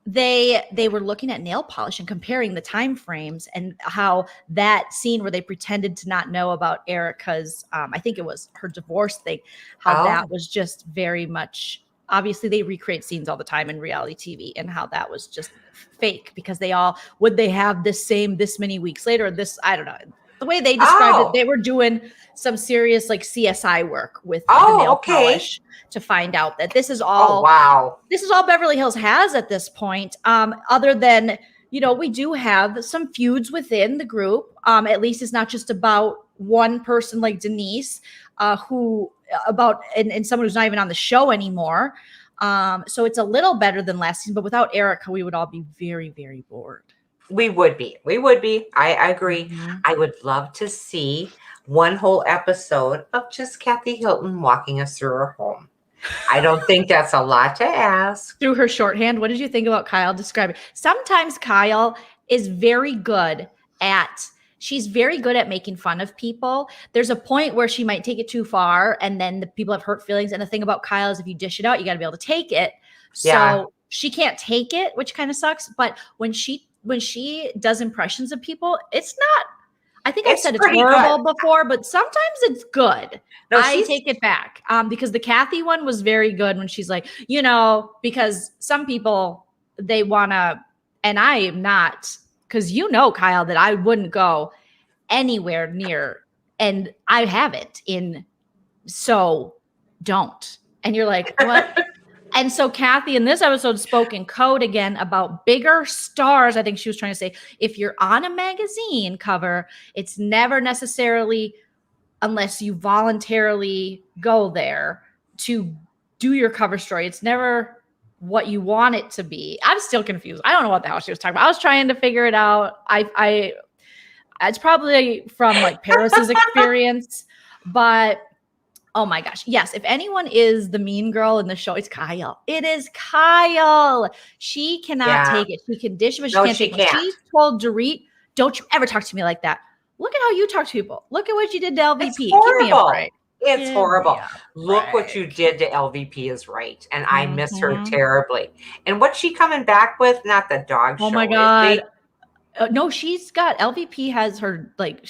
they were looking at nail polish and comparing the time frames and how that scene where they pretended to not know about Erica's, I think it was her divorce thing, how that was just very much, obviously they recreate scenes all the time in reality TV and how that was just fake because would they have this many weeks later? I don't know. The way they described it, they were doing some serious like CSI work with the nail polish to find out that this is all. This is all Beverly Hills has at this point. Other than we do have some feuds within the group. At least it's not just about one person like Denise, and someone who's not even on the show anymore. So it's a little better than last season, but without Erica, we would all be very, very bored. We would be. I agree. Mm-hmm. I would love to see one whole episode of just Kathy Hilton walking us through her home. I don't think that's a lot to ask. Through her shorthand, what did you think about Kyle describing? Sometimes Kyle is very good she's very good at making fun of people. There's a point where she might take it too far and then the people have hurt feelings. And the thing about Kyle is if you dish it out, you got to be able to take it. So she can't take it, which kind of sucks. But when she does impressions of people, it's not, I think I've said it's horrible before, but sometimes it's good. No, I take it back because the Kathy one was very good when she's like, because some people, they want to, and I am not, because Kyle, that I wouldn't go anywhere near, and I haven't so don't. And you're like, what? And so Kathy in this episode spoke in code again about bigger stars. I think she was trying to say, if you're on a magazine cover, it's never necessarily, unless you voluntarily go there to do your cover story. It's never what you want it to be. I'm still confused. I don't know what the hell she was talking about. I was trying to figure it out. It's probably from like Paris's experience, but oh my gosh. Yes. If anyone is the mean girl in the show, it's Kyle. It is Kyle. She cannot take it. She can dish, but she can't take it. She told Dorit, don't you ever talk to me like that. Look at how you talk to people. Look at what you did to LVP. It's horrible. Give me a break. It's horrible. Yeah, Look what you did to LVP is right. And I miss her terribly. And what's she coming back with? Not the dog show. Oh my God. No, she's got, LVP has her like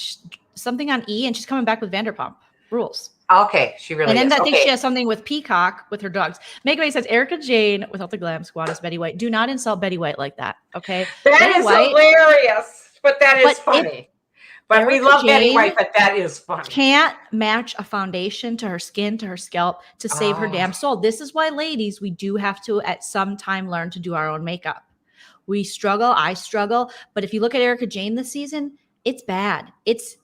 something on E and she's coming back with Vanderpump Rules. Okay, she really is. And then I think she has something with Peacock with her dogs. Megan says, Erica Jane without the glam squad is Betty White. Do not insult Betty White like that, okay? That is hilarious, but that is funny. But we Erica love Betty Jane White, but that is funny. can't match a foundation to her skin, to her scalp, to save her damn soul. This is why, ladies, we do have to at some time learn to do our own makeup. We struggle. I struggle. But if you look at Erica Jane this season, it's bad. It's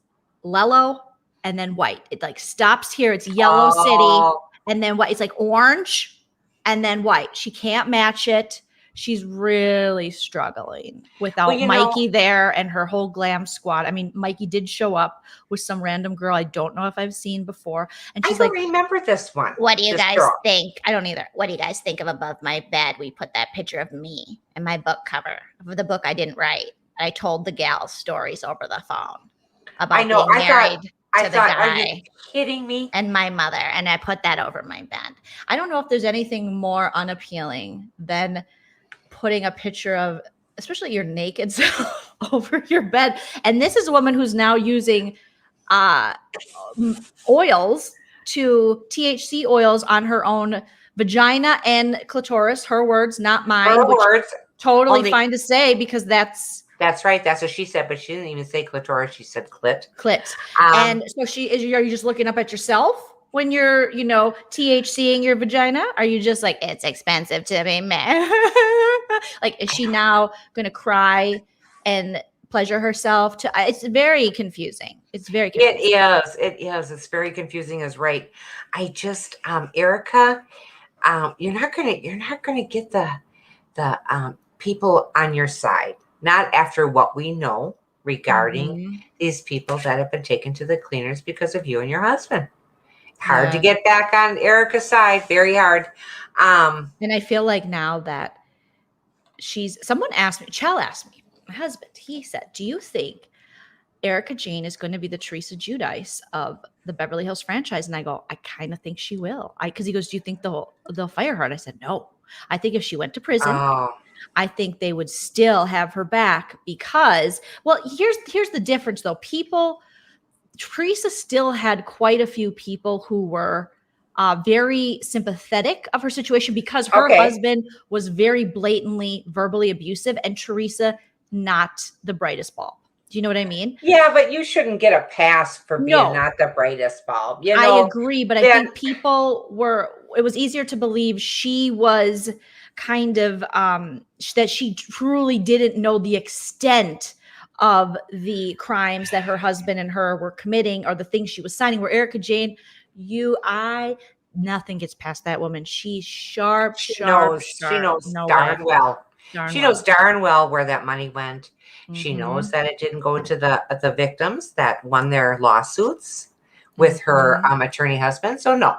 yellow and then white. It like stops here. It's yellow city and then white. It's like orange and then white. She can't match it. She's really struggling without Mikey there and her whole glam squad. I mean, Mikey did show up with some random girl I don't know if I've seen before. And she's I don't remember this one. What do you This guys girl. think? I don't either. What do you guys think of above my bed? We put that picture of me and my book cover of the book I didn't write. I told the gals stories over the phone about I know. being I married thought, to the are you guy kidding me? and my mother, and I put that over my bed. I don't know if there's anything more unappealing than putting a picture of, especially your naked self, over your bed. And this is a woman who's now using oils THC oils on her own vagina and clitoris. Her words, not mine. Her which words. totally only- fine to say because that's That's right. That's what she said, but she didn't even say clitoris. She said clit. clit. And so are you just looking up at yourself when you're, THCing your vagina? Are you just like, It's expensive to be married. like, is she now going to cry and pleasure herself? It's very confusing. It's very confusing. It is. It's very confusing. Is right. I just, Erica, you're not gonna get the people on your side. Not after what we know regarding these people that have been taken to the cleaners because of you and your husband. Hard to get back on Erica's side. Very hard. And I feel like now that someone asked me, Chell asked me, my husband, he said, do you think Erica Jane is going to be the Teresa Giudice of the Beverly Hills franchise? And I go, I kind of think she will. Because he goes, do you think they'll fire her? And I said, no. I think if she went to prison, I think they would still have her back because, well, here's the difference though. Teresa still had quite a few people who were very sympathetic of her situation because her husband was very blatantly verbally abusive and Teresa not the brightest bulb. Do you know what I mean? Yeah, but you shouldn't get a pass for being not the brightest bulb. I agree, but I think it was easier to believe she was kind of that she truly didn't know the extent of the crimes that her husband and her were committing or the things she was signing. Where Erica Jane, nothing gets past that woman. She's sharp. She knows darn well. She knows darn well where that money went. She knows that it didn't go to the victims that won their lawsuits with her attorney husband. So no.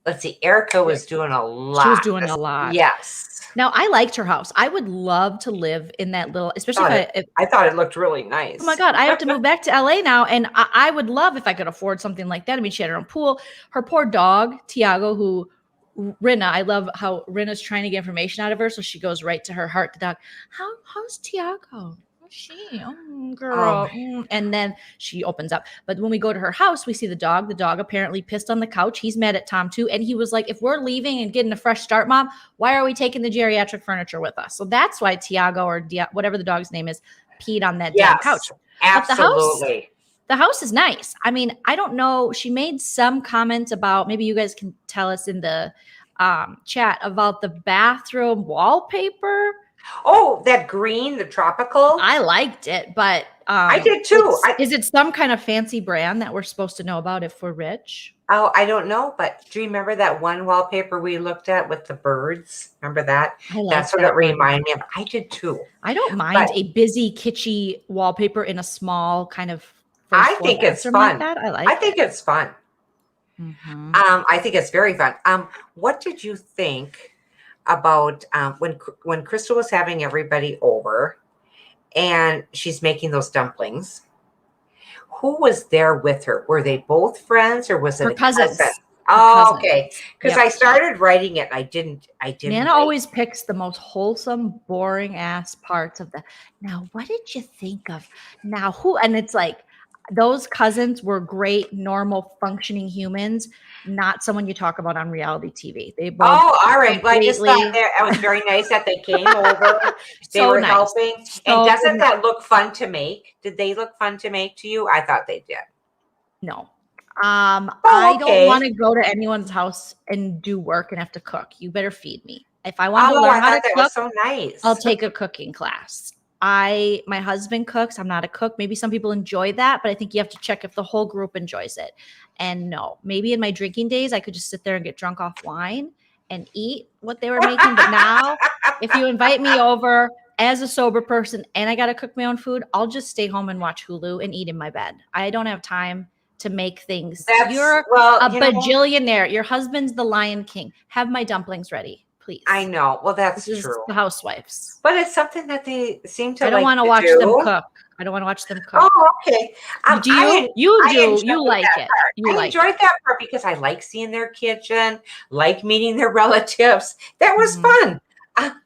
Let's see. Erica was doing a lot. She was doing a lot. Yes. Now I liked her house. I would love to live in that little, especially I thought it looked really nice. Oh my God, I have to move back to LA now. And I would love if I could afford something like that. I mean, she had her own pool. Her poor dog, Tiago, Rinna, I love how Rinna's trying to get information out of her. So she goes right to her heart, the dog. How's Tiago? How's she? Oh, girl. And then she opens up. But when we go to her house, we see the dog. The dog apparently pissed on the couch. He's mad at Tom too. And he was like, if we're leaving and getting a fresh start, Mom, why are we taking the geriatric furniture with us? So that's why Tiago or whatever the dog's name is peed on that damn couch. Absolutely. The house is nice. I mean, I don't know. She made some comments about, maybe you guys can tell us in the chat about the bathroom wallpaper. Oh, that green, the tropical. I liked it, but I did too. Is it some kind of fancy brand that we're supposed to know about if we're rich? Oh, I don't know, but do you remember that one wallpaper we looked at with the birds? Remember that? That's what it reminded me of. I did too. I don't mind a busy, kitschy wallpaper in a small kind of. I think it's fun. Like that. I think it's fun. I think it's very fun. What did you think about when Crystal was having everybody over and she's making those dumplings? Who was there with her? Were they both friends or was it her cousins? Oh, okay. Because I started writing it. I didn't. Nana always picks the most wholesome, boring ass parts of now, what did you think of? Now, who? And it's like, those cousins were great, normal, functioning humans, not someone you talk about on reality TV. They were Oh, all right. Well, I just thought completely that was very nice that they came over. They so were nice. helping. So And doesn't nice. that look fun to make? Did they look fun to make to you? I thought they did. No. I don't okay. want to go to anyone's house and do work and have to cook. You better feed me. If I want to Oh, learn I how to thought that cook, was so nice. I'll take a cooking class. My husband cooks. I'm not a cook. Maybe some people enjoy that, but I think you have to check if the whole group enjoys it. And no, maybe in my drinking days, I could just sit there and get drunk off wine and eat what they were making. But now, if you invite me over as a sober person and I got to cook my own food, I'll just stay home and watch Hulu and eat in my bed. I don't have time to make things. You're a bajillionaire. Your husband's the Lion King. Have my dumplings ready, please. I know. Well, that's This is true. the housewives. But it's something that they seem to I don't like want to to watch do. them cook. I don't want to watch them cook. Oh, okay. Do you? You I do. enjoyed You like that it. part. You I like enjoyed it. that part because I like seeing their kitchen, like meeting their relatives. That was Mhm. fun.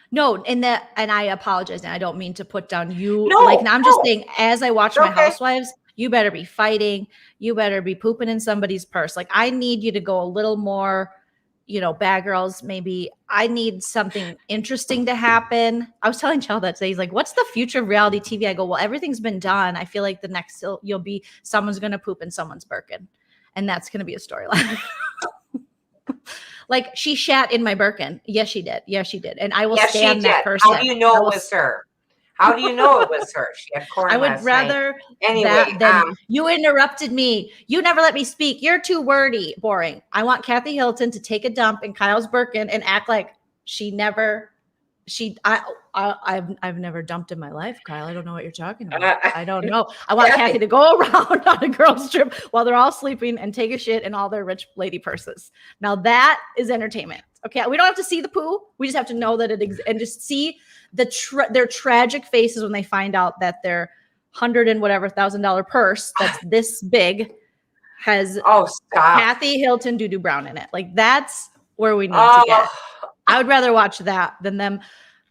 No, and I apologize, and I don't mean to put down you. No, like, I'm just no. saying, as I watch It's my okay. housewives, you better be fighting. You better be pooping in somebody's purse. Like, I need you to go a little more, bad girls. Maybe I need something interesting to happen. I was telling Chell that today. He's like, "What's the future of reality TV?" I go, "Well, everything's been done. I feel like the next you'll be someone's going to poop in someone's Birkin, and that's going to be a storyline." Like, she shat in my Birkin. Yes, she did. Yes, she did. And I will Yes, she stand that did. person. How do you know it was her? How do you know it was her? She had corn I would last night. rather Anyway, that than you interrupted me. You never let me speak. You're too wordy. Boring. I want Kathy Hilton to take a dump in Kyle's Birkin and act like I've never dumped in my life, Kyle. I don't know what you're talking about. I don't know. I want Kathy to go around on a girls' trip while they're all sleeping and take a shit in all their rich lady purses. Now that is entertainment. Okay, we don't have to see the poo. We just have to know that it exists and just see their tragic faces when they find out that their $100,000 purse that's this big has Kathy Hilton Doo Doo Brown in it. Like, that's where we need to get. I would rather watch that than them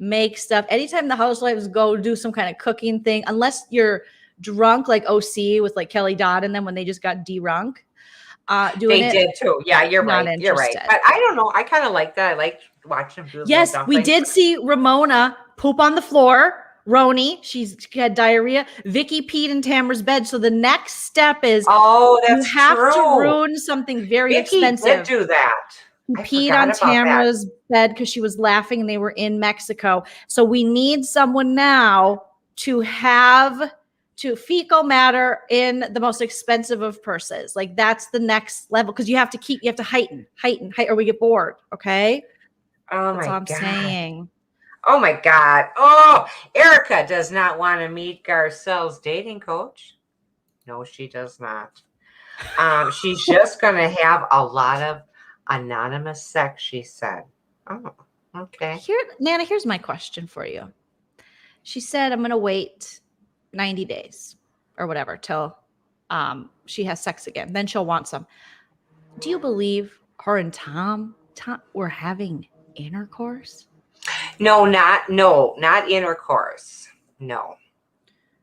make stuff. Anytime the housewives go do some kind of cooking thing, unless you're drunk like OC with like Kelly Dodd and them when they just got de-runk. They did too. Yeah, you're right. You're right. But I don't know. I kind of like that. I like watching them do Yes, we did see Ramona poop on the floor. Roni, she had diarrhea. Vicky peed in Tamara's bed. So the next step is you have to ruin something very expensive. Vicky did do that. Who peed on Tamara's bed because she was laughing and they were in Mexico. So we need someone now to fecal matter in the most expensive of purses. Like, that's the next level because you have to heighten, or we get bored. Okay. Oh, that's my all I'm God. saying. Oh my God. Oh, Erica does not want to meet Garcelle's dating coach. No, she does not. She's just going to have a lot of anonymous sex, she said. Oh, okay. Nana, here's my question for you. She said, I'm going to wait 90 days or whatever till she has sex again. Then she'll want some. Do you believe her and Tom were having intercourse? No, not intercourse. No.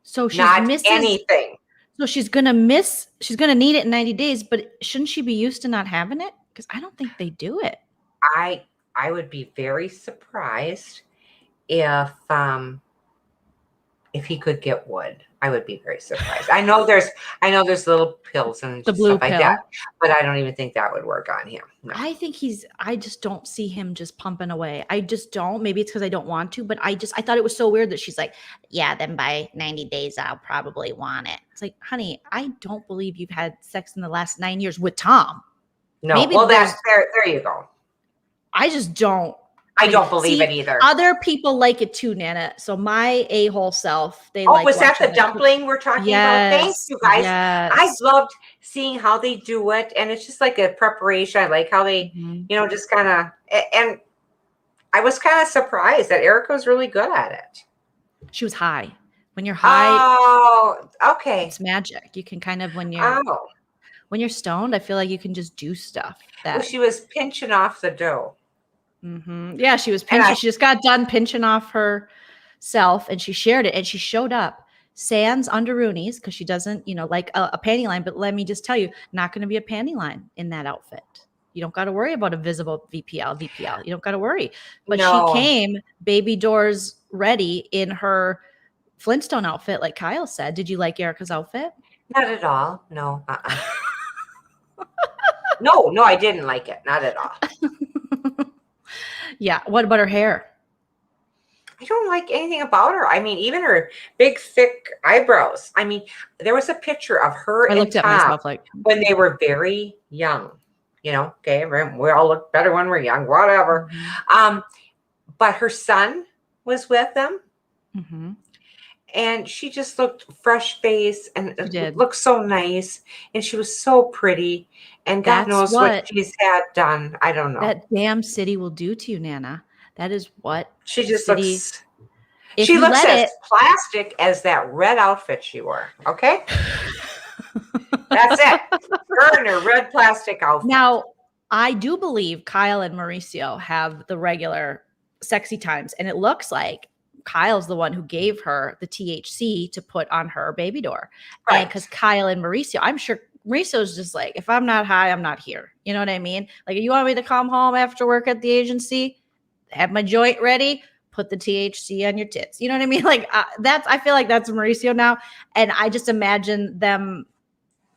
So she's not missing anything. So she's gonna need it in 90 days, but shouldn't she be used to not having it? Because I don't think they do it. I would be very surprised if he could get wood. I would be very surprised. I know there's little pills and the blue stuff pill. like that, but I don't even think that would work on him. No. I think I just don't see him just pumping away. I just don't. Maybe it's because I don't want to, but I thought it was so weird that she's like, yeah, then by 90 days, I'll probably want it. It's like, honey, I don't believe you've had sex in the last 9 years with Tom. No. Maybe well, there you go. I just don't. I don't believe it either. Other people like it too, Nana. So my a-hole self, was that the dumpling we're talking about? Thanks, you guys. Yes. I loved seeing how they do it, and it's just like a preparation. I like how they, just kind of. And I was kind of surprised that Erica was really good at it. She was high. When you're high, oh, okay, it's magic. You can kind of when you're stoned, I feel like you can just do stuff. She was pinching off the dough. Mm-hmm. Yeah, she was pinching. She just got done pinching off herself, and she shared it. And she showed up sans underoonies because she doesn't, like a panty line. But let me just tell you, not going to be a panty line in that outfit. You don't got to worry about a visible VPL. You don't got to worry. But No. she came baby doors ready in her Flintstone outfit, like Kyle said. Did you like Erica's outfit? Not at all. No. No, I didn't like it. Not at all. Yeah. What about her hair? I don't like anything about her. I mean, even her big, thick eyebrows. I mean, there was a picture of her I and looked at Tom myself like, when they were very young. Okay, we all look better when we're young, whatever. But her son was with them. mm-hmm. And she just looked fresh face and did. looked so nice. And she was so pretty. And God That's knows what she's had done. I don't know. That damn city will do to you, Nana. That is what She just city, looks. if She you looks let as it, plastic as that red outfit she wore. Okay, that's it. Her in her red plastic outfit. Now, I do believe Kyle and Mauricio have the regular sexy times, and it looks like Kyle's the one who gave her the THC to put on her baby door. Right. And because Kyle and Mauricio, I'm sure Mauricio's just like, if I'm not high, I'm not here. You know what I mean? Like, you want me to come home after work at the agency, have my joint ready, put the THC on your tits. You know what I mean? Like, I feel like that's Mauricio now. And I just imagine them.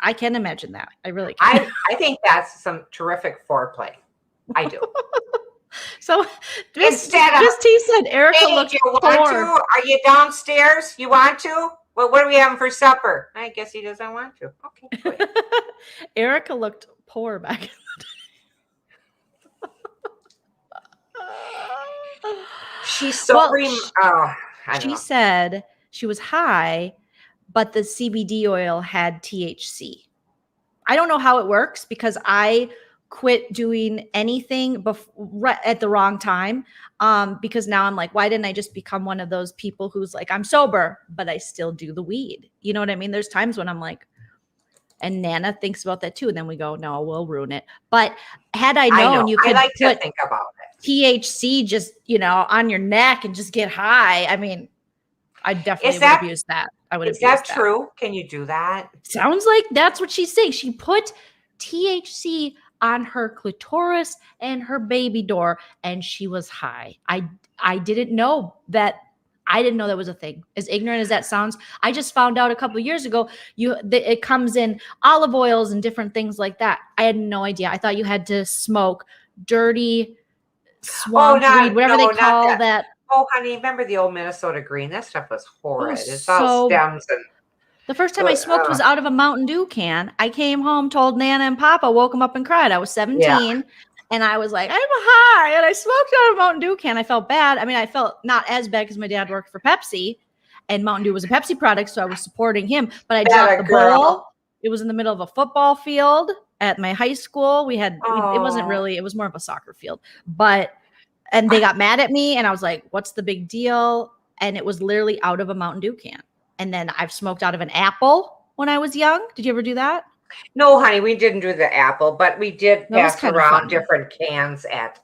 I can imagine that. I really can. I think that's some terrific foreplay. I do. So Instead of, just he said Erica hey, looked do you want poor. to? Are you downstairs? You want to? Well, what are we having for supper? I guess he doesn't want to. Okay, good. Erica looked poor back in the day. She's so Well, I don't she know. said she was high, but the CBD oil had THC. I don't know how it works because I quit doing anything at the wrong time. Because now I'm like, why didn't I just become one of those people who's like, I'm sober, but I still do the weed? You know what I mean? There's times when I'm like, and Nana thinks about that too. And then we go, no, we'll ruin it. But had I known you could like to put think about it. THC just, on your neck and just get high, I mean, I definitely would abuse that. I would abuse that. Is that true? Can you do that? Sounds like that's what she's saying. She put THC on her clitoris and her baby door, and she was high. I didn't know that. I didn't know that was a thing. As ignorant as that sounds, I just found out a couple of years ago. It comes in olive oils and different things like that. I had no idea. I thought you had to smoke dirty swamp weed, whatever they call that. Oh, honey, remember the old Minnesota green? That stuff was horrid. It's so all stems and. The first time I smoked was out of a Mountain Dew can. I came home, told Nana and Papa, woke them up and cried. I was 17 and I was like, I'm high. And I smoked out of a Mountain Dew can. I felt bad. I mean, I felt not as bad because my dad worked for Pepsi and Mountain Dew was a Pepsi product. So I was supporting him, but I dropped the bowl. It was in the middle of a football field at my high school. It wasn't really, it was more of a soccer field, and they got mad at me and I was like, what's the big deal? And it was literally out of a Mountain Dew can. And then I've smoked out of an apple when I was young. Did you ever do that? No, honey, we didn't do the apple, but we did pass around fun. Different cans at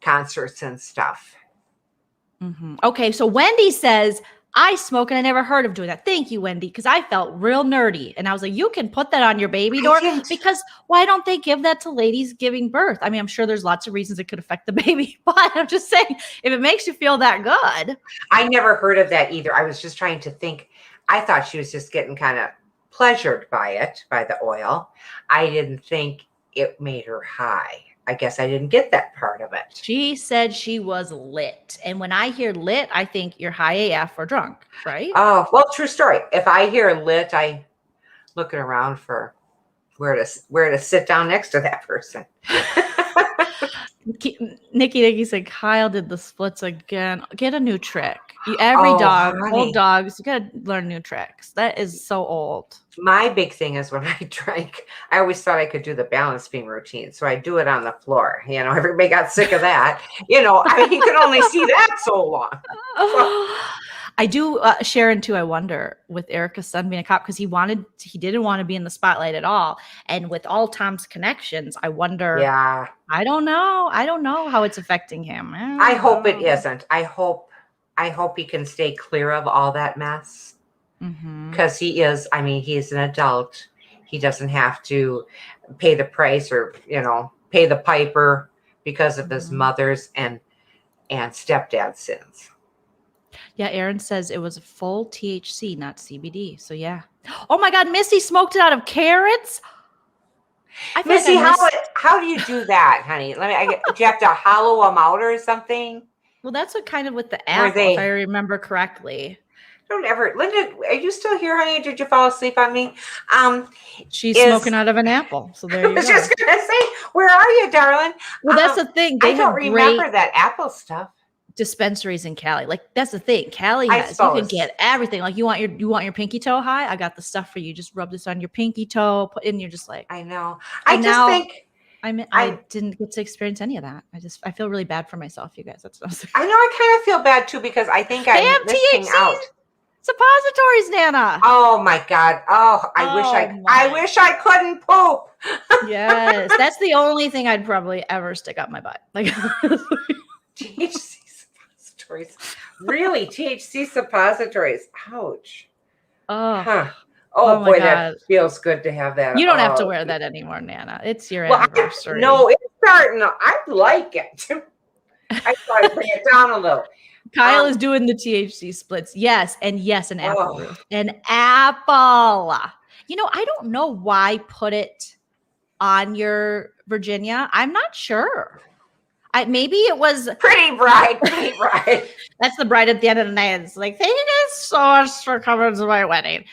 concerts and stuff. Mm-hmm. Okay, so Wendy says, I smoke and I never heard of doing that. Thank you, Wendy, because I felt real nerdy. And I was like, you can put that on your baby door because why don't they give that to ladies giving birth? I mean, I'm sure there's lots of reasons it could affect the baby, but I'm just saying, if it makes you feel that good. I never heard of that either. I was just trying to think. I thought she was just getting kind of pleasured by it, by the oil. I didn't think it made her high. I guess I didn't get that part of it. She said she was lit. And when I hear lit, I think you're high AF or drunk, right? Oh, well, true story. If I hear lit, I looking around for where to sit down next to that person. Nikki said, Kyle did the splits again. Get a new trick. Old dogs, you gotta learn new tricks. That is so old. My big thing is when I drank, I always thought I could do the balance beam routine. So I do it on the floor. Everybody got sick of that. I mean, you can only see that so long. I do, Sharon too, I wonder, with Erica's son being a cop, because he didn't want to be in the spotlight at all. And with all Tom's connections, I wonder. Yeah. I don't know how it's affecting him. I hope it isn't. I hope he can stay clear of all that mess. Mhm. because he is, I mean, he's an adult. He doesn't have to pay the price or, pay the piper because of his Mhm. mother's and stepdad's sins. Yeah, Aaron says it was full THC, not CBD. So yeah. Oh my God, Missy smoked it out of carrots. I feel Missy, like I missed. how do you do that, honey? Do you have to hollow them out or something? Well, that's what kind of with the Were apple, if I remember correctly. Don't ever, Linda, are you still here, honey? Did you fall asleep on me? She's smoking out of an apple. So there I you was go. just gonna say, where are you, darling? Well, that's the thing. They I don't have remember great that apple stuff. dispensaries in Cali. Like that's the thing. Cali I has you can suppose. get everything. Like you want your pinky toe high? I got the stuff for you. Just rub this on your pinky toe, put in, you're just like, I know. And now- think I didn't get to experience any of that. I feel really bad for myself, you guys. That's what I'm saying. I know. I kind of feel bad too because I think They have I'm missing THC out. suppositories, Nana. Oh my God! Oh, I wish I couldn't poop. Yes, that's the only thing I'd probably ever stick up my butt. Like, THC suppositories, really? THC suppositories? Ouch! oh, Huh. Oh Oh my boy, God. that feels good to have that. you don't have to Oh. wear that anymore, Nana. It's your Well, anniversary. no, it's starting. I like it. I thought I'd bring it down a little. Kyle is doing the THC splits. Yes, an apple. Oh. Ruth. An apple. I don't know why put it on your Virginia. I'm not sure. Maybe it was Pretty bride. that's the bride at the end of the night. It's like, thank you guys so much for coming to my wedding.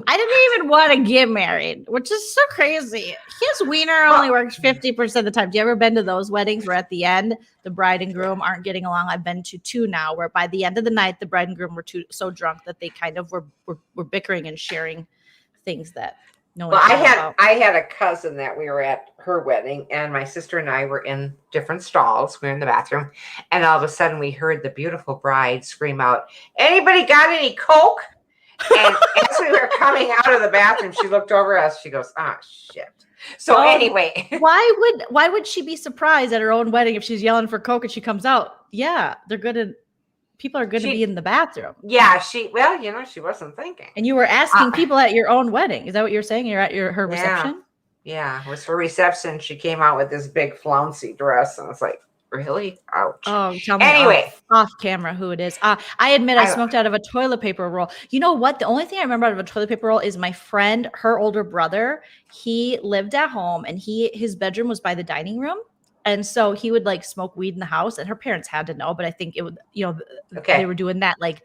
I didn't even want to get married, which is so crazy. His wiener only works 50% of the time. Do you ever been to those weddings where at the end the bride and groom aren't getting along? I've been to 2 now, where by the end of the night the bride and groom were so drunk that they kind of were bickering and sharing things that no one. Well, cared about. I had a cousin that we were at her wedding, and my sister and I were in different stalls. We were in the bathroom, and all of a sudden we heard the beautiful bride scream out, "Anybody got any Coke?" And as we were coming out of the bathroom, she looked over at us. She goes, "Ah, shit." So anyway, why would she be surprised at her own wedding if she's yelling for Coke and she comes out? Yeah, people are going to be in the bathroom. yeah, she wasn't thinking. And you were asking people at your own wedding. Is that what you're saying? You're at her reception? Yeah, it was for reception. She came out with this big flouncy dress, and I was like, really? Ouch. Oh, tell me Anyway. off camera who it is. I admit I smoked out of a toilet paper roll. You know what? The only thing I remember out of a toilet paper roll is my friend, her older brother. He lived at home, and his bedroom was by the dining room. And so he would like smoke weed in the house, and her parents had to know, but I think it would, they were doing that like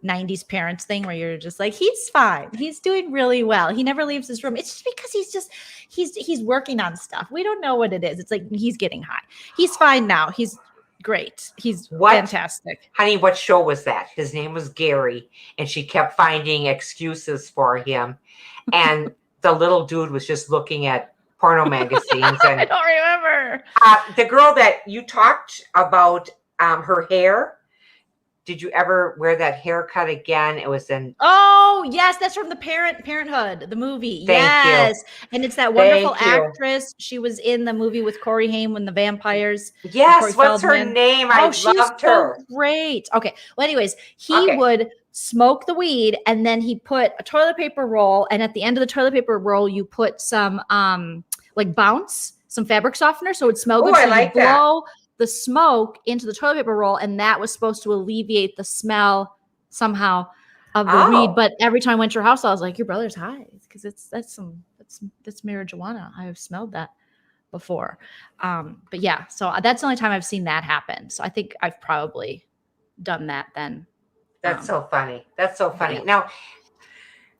90s parents thing where you're just like, he's fine. He's doing really well. He never leaves his room. It's just because he's working on stuff. We don't know what it is. It's like he's getting high. He's fine now. He's great. He's fantastic. Honey, what show was that? His name was Gary, and she kept finding excuses for him. And the little dude was just looking at porno magazines. And I don't remember. The girl that you talked about, her hair. Did you ever wear that haircut again? It was in. Oh yes, that's from the Parenthood, the movie. Thank you. And it's that wonderful Thank you. actress. She was in the movie with Corey Haim when the vampires. Yes, Corey what's her Feldman. name? I loved her. So great. Okay. Well, anyways, he would smoke the weed, and then he put a toilet paper roll, and at the end of the toilet paper roll, you put some like Bounce, some fabric softener, so it would smell good. I So like you that. blow the smoke into the toilet paper roll, and that was supposed to alleviate the smell somehow of the weed. But every time I went to your house, I was like, your brother's high, because that's marijuana. I have smelled that before. But yeah, so that's the only time I've seen that happen. So I think I've probably done that then. That's so funny. That's so funny. Yeah. Now,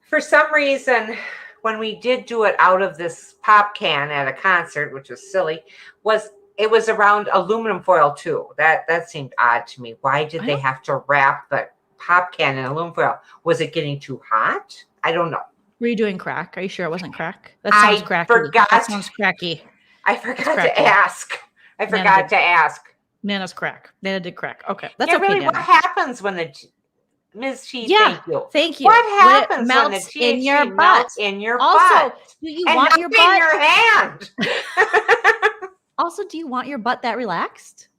for some reason, when we did do it out of this pop can at a concert, which was silly, it was around aluminum foil too. That seemed odd to me. Why did they have to wrap the pop can in aluminum foil? Was it getting too hot? I don't know. Were you doing crack? Are you sure it wasn't crack? That sounds cracky. That sounds cracky. I forgot to ask. to ask. Nana's crack. Nana did crack. Okay. That's yeah, okay, really, Nana. what happens when the Ms. T, Yeah, thank you. What What when happens it when the melts THC in your melts butt? in your Also, butt? do you And want not your in butt? your hand? Also, do you want your butt that relaxed?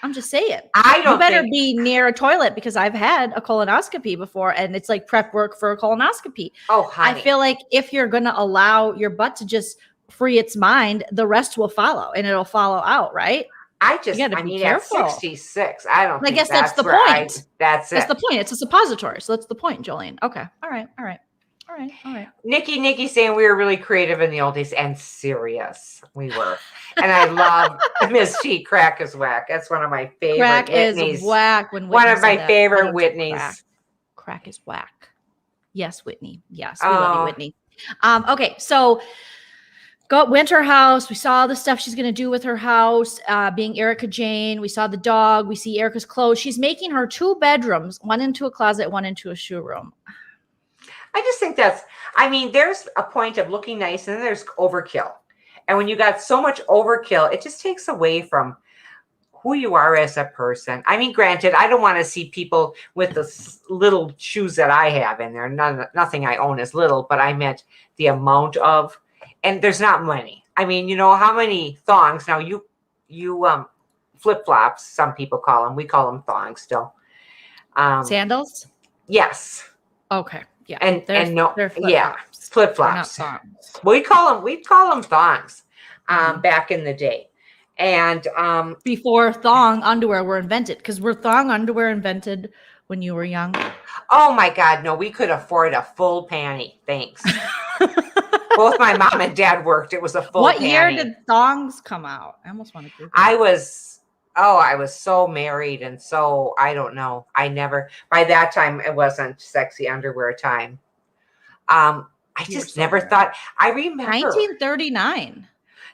I'm just saying. I You don't better think be near a toilet because I've had a colonoscopy before and it's like prep work for a colonoscopy. oh honey. I feel like if you're going to allow your butt to just free its mind, the rest will follow and it'll follow out, right? I gotta be mean, careful. at 66, I don't I think guess that's the where point. that's That's it. the point. It's a suppository. So that's the point, Jolene. Okay. All right. Nikki saying we were really creative in the old days and serious. We were. And I love Miss T. Crack is whack. That's one of my favorite Crack Whitneys. is whack. When One Whitney of said my that, favorite I need to Whitneys. crack. Crack is whack. Yes, Whitney. Yes, we love you, Oh. Whitney. Okay, so went to her house. We saw the stuff she's going to do with her house, being Erica Jane. We saw the dog. We see Erica's clothes. She's making her 2 bedrooms, one into a closet, one into a shoe room. I just think there's a point of looking nice and then there's overkill. And when you got so much overkill, it just takes away from who you are as a person. I mean, granted, I don't want to see people with the little shoes that I have in there. Nothing I own is little, but I meant the amount of, and there's not many. I mean, how many thongs? Now you flip-flops, some people call them. We call them thongs still. Sandals? Yes. Okay. Yeah. And no, they're yeah, flip-flops. flip-flops. They're not thongs. We'd call them thongs back in the day. And Before thong underwear were invented, because were thong underwear invented when you were young? oh my God, no, we could afford a full panty. Thanks. Both my mom and dad worked. It was a full What panty. year did thongs come out? I almost want to Google. I was so married. And so I don't know. By that time, it wasn't sexy underwear time. I just never thought, I remember 1939.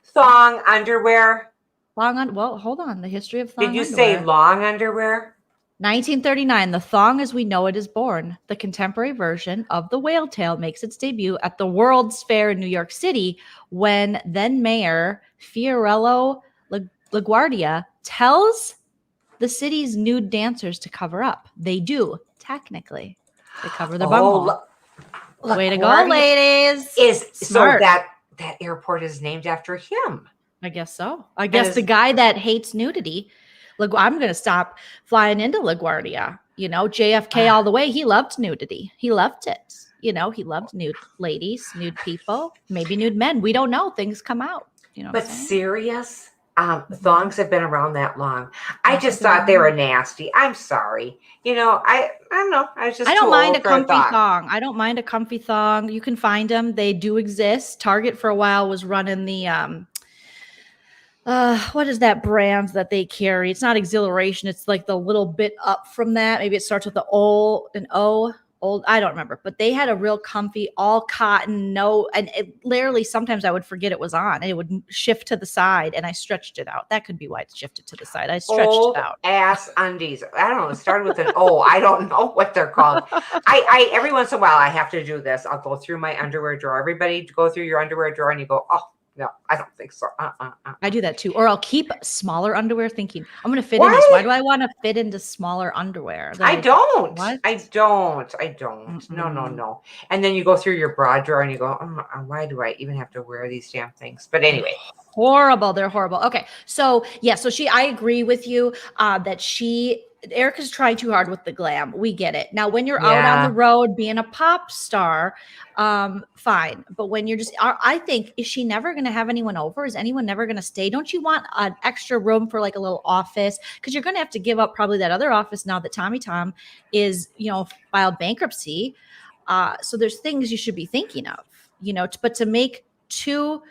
thong underwear. Well, hold on. The history of thong Did you underwear. say long underwear? 1939, the thong as we know it is born. The contemporary version of the whale tail makes its debut at the World's Fair in New York City when then Mayor Fiorello LaGuardia tells the city's nude dancers to cover up. They do, technically. They cover their bunghole. Way to go, ladies. So that airport is named after him. I guess so. I guess the guy that hates nudity, I'm going to stop flying into LaGuardia. JFK all the way. He loved nudity. He loved it. He loved nude ladies, nude people, maybe nude men. We don't know. Things come out. But serious? Thongs have been around that long. I just thought they were nasty. I'm sorry. I don't know. I was just I don't too mind a old for comfy thong. thong. I don't mind a comfy thong. You can find them. They do exist. Target for a while was running the what is that brand that they carry? It's not Exhilaration. It's like the little bit up from that. Maybe it starts with an O. I don't remember, but they had a real comfy, all cotton, and it literally sometimes I would forget it was on and it would shift to the side and I stretched it out. That could be why it shifted to the side. I stretched Old it out. Ass undies. I don't know. It started with an O. I don't know what they're called. I every once in a while I have to do this. I'll go through my underwear drawer. Everybody go through your underwear drawer and you go, oh, no, I don't think so. I do that too. Or I'll keep smaller underwear thinking, I'm going to fit in this. Why do I want to fit into smaller underwear? I don't. What? I don't. No. And then you go through your bra drawer and you go, why do I even have to wear these damn things? But anyway. Horrible. They're horrible. Okay. So yeah, I agree with you that Erica's trying too hard with the glam. We get it. Now, when you're out on the road being a pop star, fine. But when you're I think, is she never going to have anyone over? Is anyone never going to stay? Don't you want an extra room for like a little office? Because you're going to have to give up probably that other office now that Tommy Tom is, filed bankruptcy. So there's things you should be thinking of, but to make you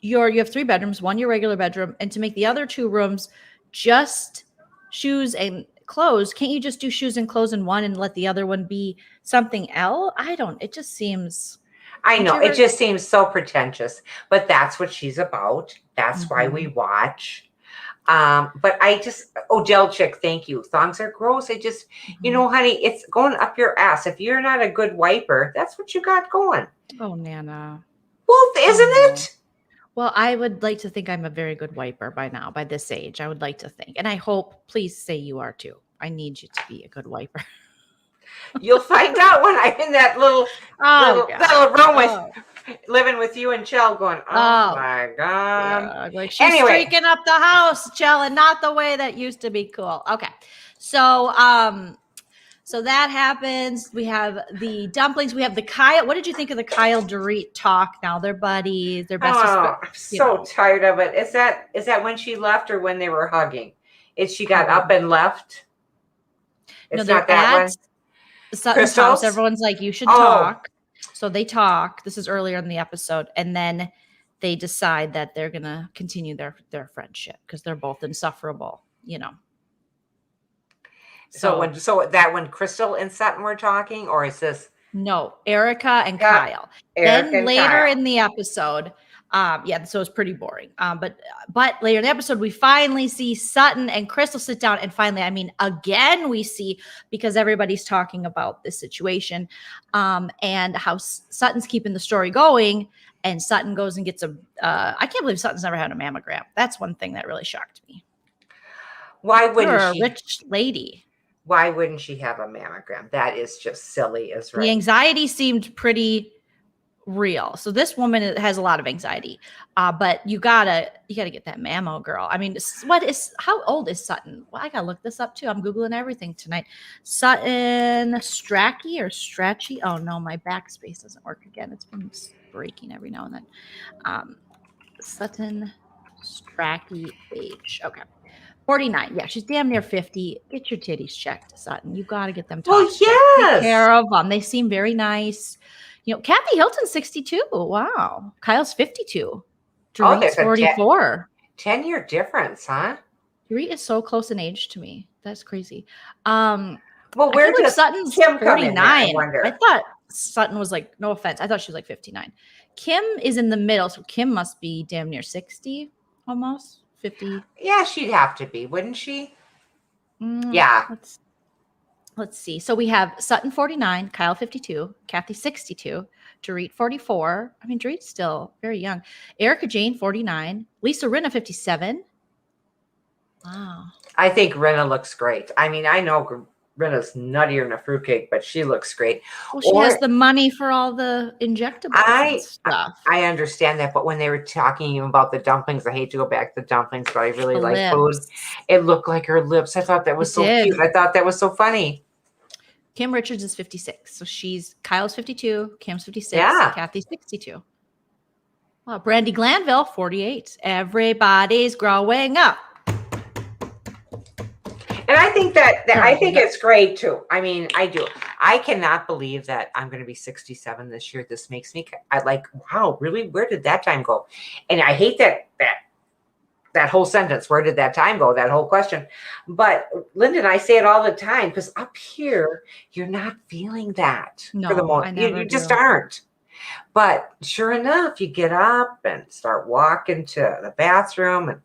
have 3 bedrooms, 1 your regular bedroom, and to make the other 2 rooms just shoes and clothes, can't you just do shoes and clothes in one and let the other one be something else? It just seems. I know it just seems so pretentious, but that's what she's about. That's why we watch. But Odell Chick, thank you. Thongs are gross. Honey, it's going up your ass. If you're not a good wiper, that's what you got going. Oh, Nana. Well, isn't it? Well, I would like to think I'm a very good wiper by now, by this age. I would like to think. And I hope, please say you are too. I need you to be a good wiper. You'll find out when I'm in that little Oh, that little room with Oh, living with you and Chell going, oh my God. God. Like she's Anyway. streaking up the house, Chell, not the way that used to be cool. Okay. So so that happens. We have the dumplings. We have the Kyle. What did you think of the Kyle Dorit talk? Now they're buddies. They're bestest. Oh, I'm so tired of it. Is that when she left or when they were hugging? Is she got up and left? No, It's they're not that at one. Sutton's house. Everyone's like, you should Oh. talk. So they talk. This is earlier in the episode. And then they decide that they're going to continue their friendship because they're both insufferable, you know. So when Crystal and Sutton were talking, or is this No, Erica and Kyle. Eric Then and later Kyle? in the episode, so it's pretty boring. But later in the episode, we finally see Sutton and Crystal sit down, and finally, I mean, again, we see, because everybody's talking about this situation, and how Sutton's keeping the story going, and Sutton goes and gets I can't believe Sutton's never had a mammogram. That's one thing that really shocked me. Why You're wouldn't a she? rich lady. Why wouldn't she have a mammogram? That is just silly as The right. anxiety seemed pretty real. So this woman has a lot of anxiety, but you gotta get that mammo, girl. I mean, how old is Sutton? Well, I gotta look this up too. I'm Googling everything tonight. Sutton Strachey or Strachey. Oh no, my backspace doesn't work again. It's been breaking every now and then. Sutton Strachey age. Okay. 49. Yeah, she's damn near 50. Get your titties checked, Sutton. You got to get them. Well, checked. yes. Take care of them. They seem very nice. You know, Kathy Hilton's 62. Wow. Kyle's 52. Dorit's there's a 44. 10-year difference, huh? Dorit is so close in age to me. That's crazy. Well, I where feel like does Sutton's Kim come in there, I 49. wonder? I thought Sutton was like, no offense, I thought she was like 59. Kim is in the middle, so Kim must be damn near 60 almost. 50. Yeah, she'd have to be, wouldn't she? Mm, Yeah. Let's see. So we have Sutton 49, Kyle 52, Kathy 62, Dorit 44. I mean, Dorit's still very young. Erica Jane 49, Lisa Rinna 57. Wow. I think Rinna looks great. I mean, I know Rinna's nuttier than a fruitcake, but she looks great. Well, she has the money for all the injectables and stuff. I understand that, but when they were talking about the dumplings, I hate to go back to the dumplings, but I really The like food. lips. It looked like her lips. I thought that was so cute. I thought that was so funny. Kim Richards is 56. So Kyle's 52, Kim's 56, Yeah. Kathy's 62. Wow. Brandy Glanville 48. Everybody's growing up. And I think I think it's great too. I mean, I do. I cannot believe that I'm going to be 67 this year. This makes me, wow, really? Where did that time go? And I hate that whole sentence. Where did that time go? That whole question. But Linda and I say it all the time because up here, you're not feeling that for the No, moment. I never You just do. aren't. But sure enough, you get up and start walking to the bathroom and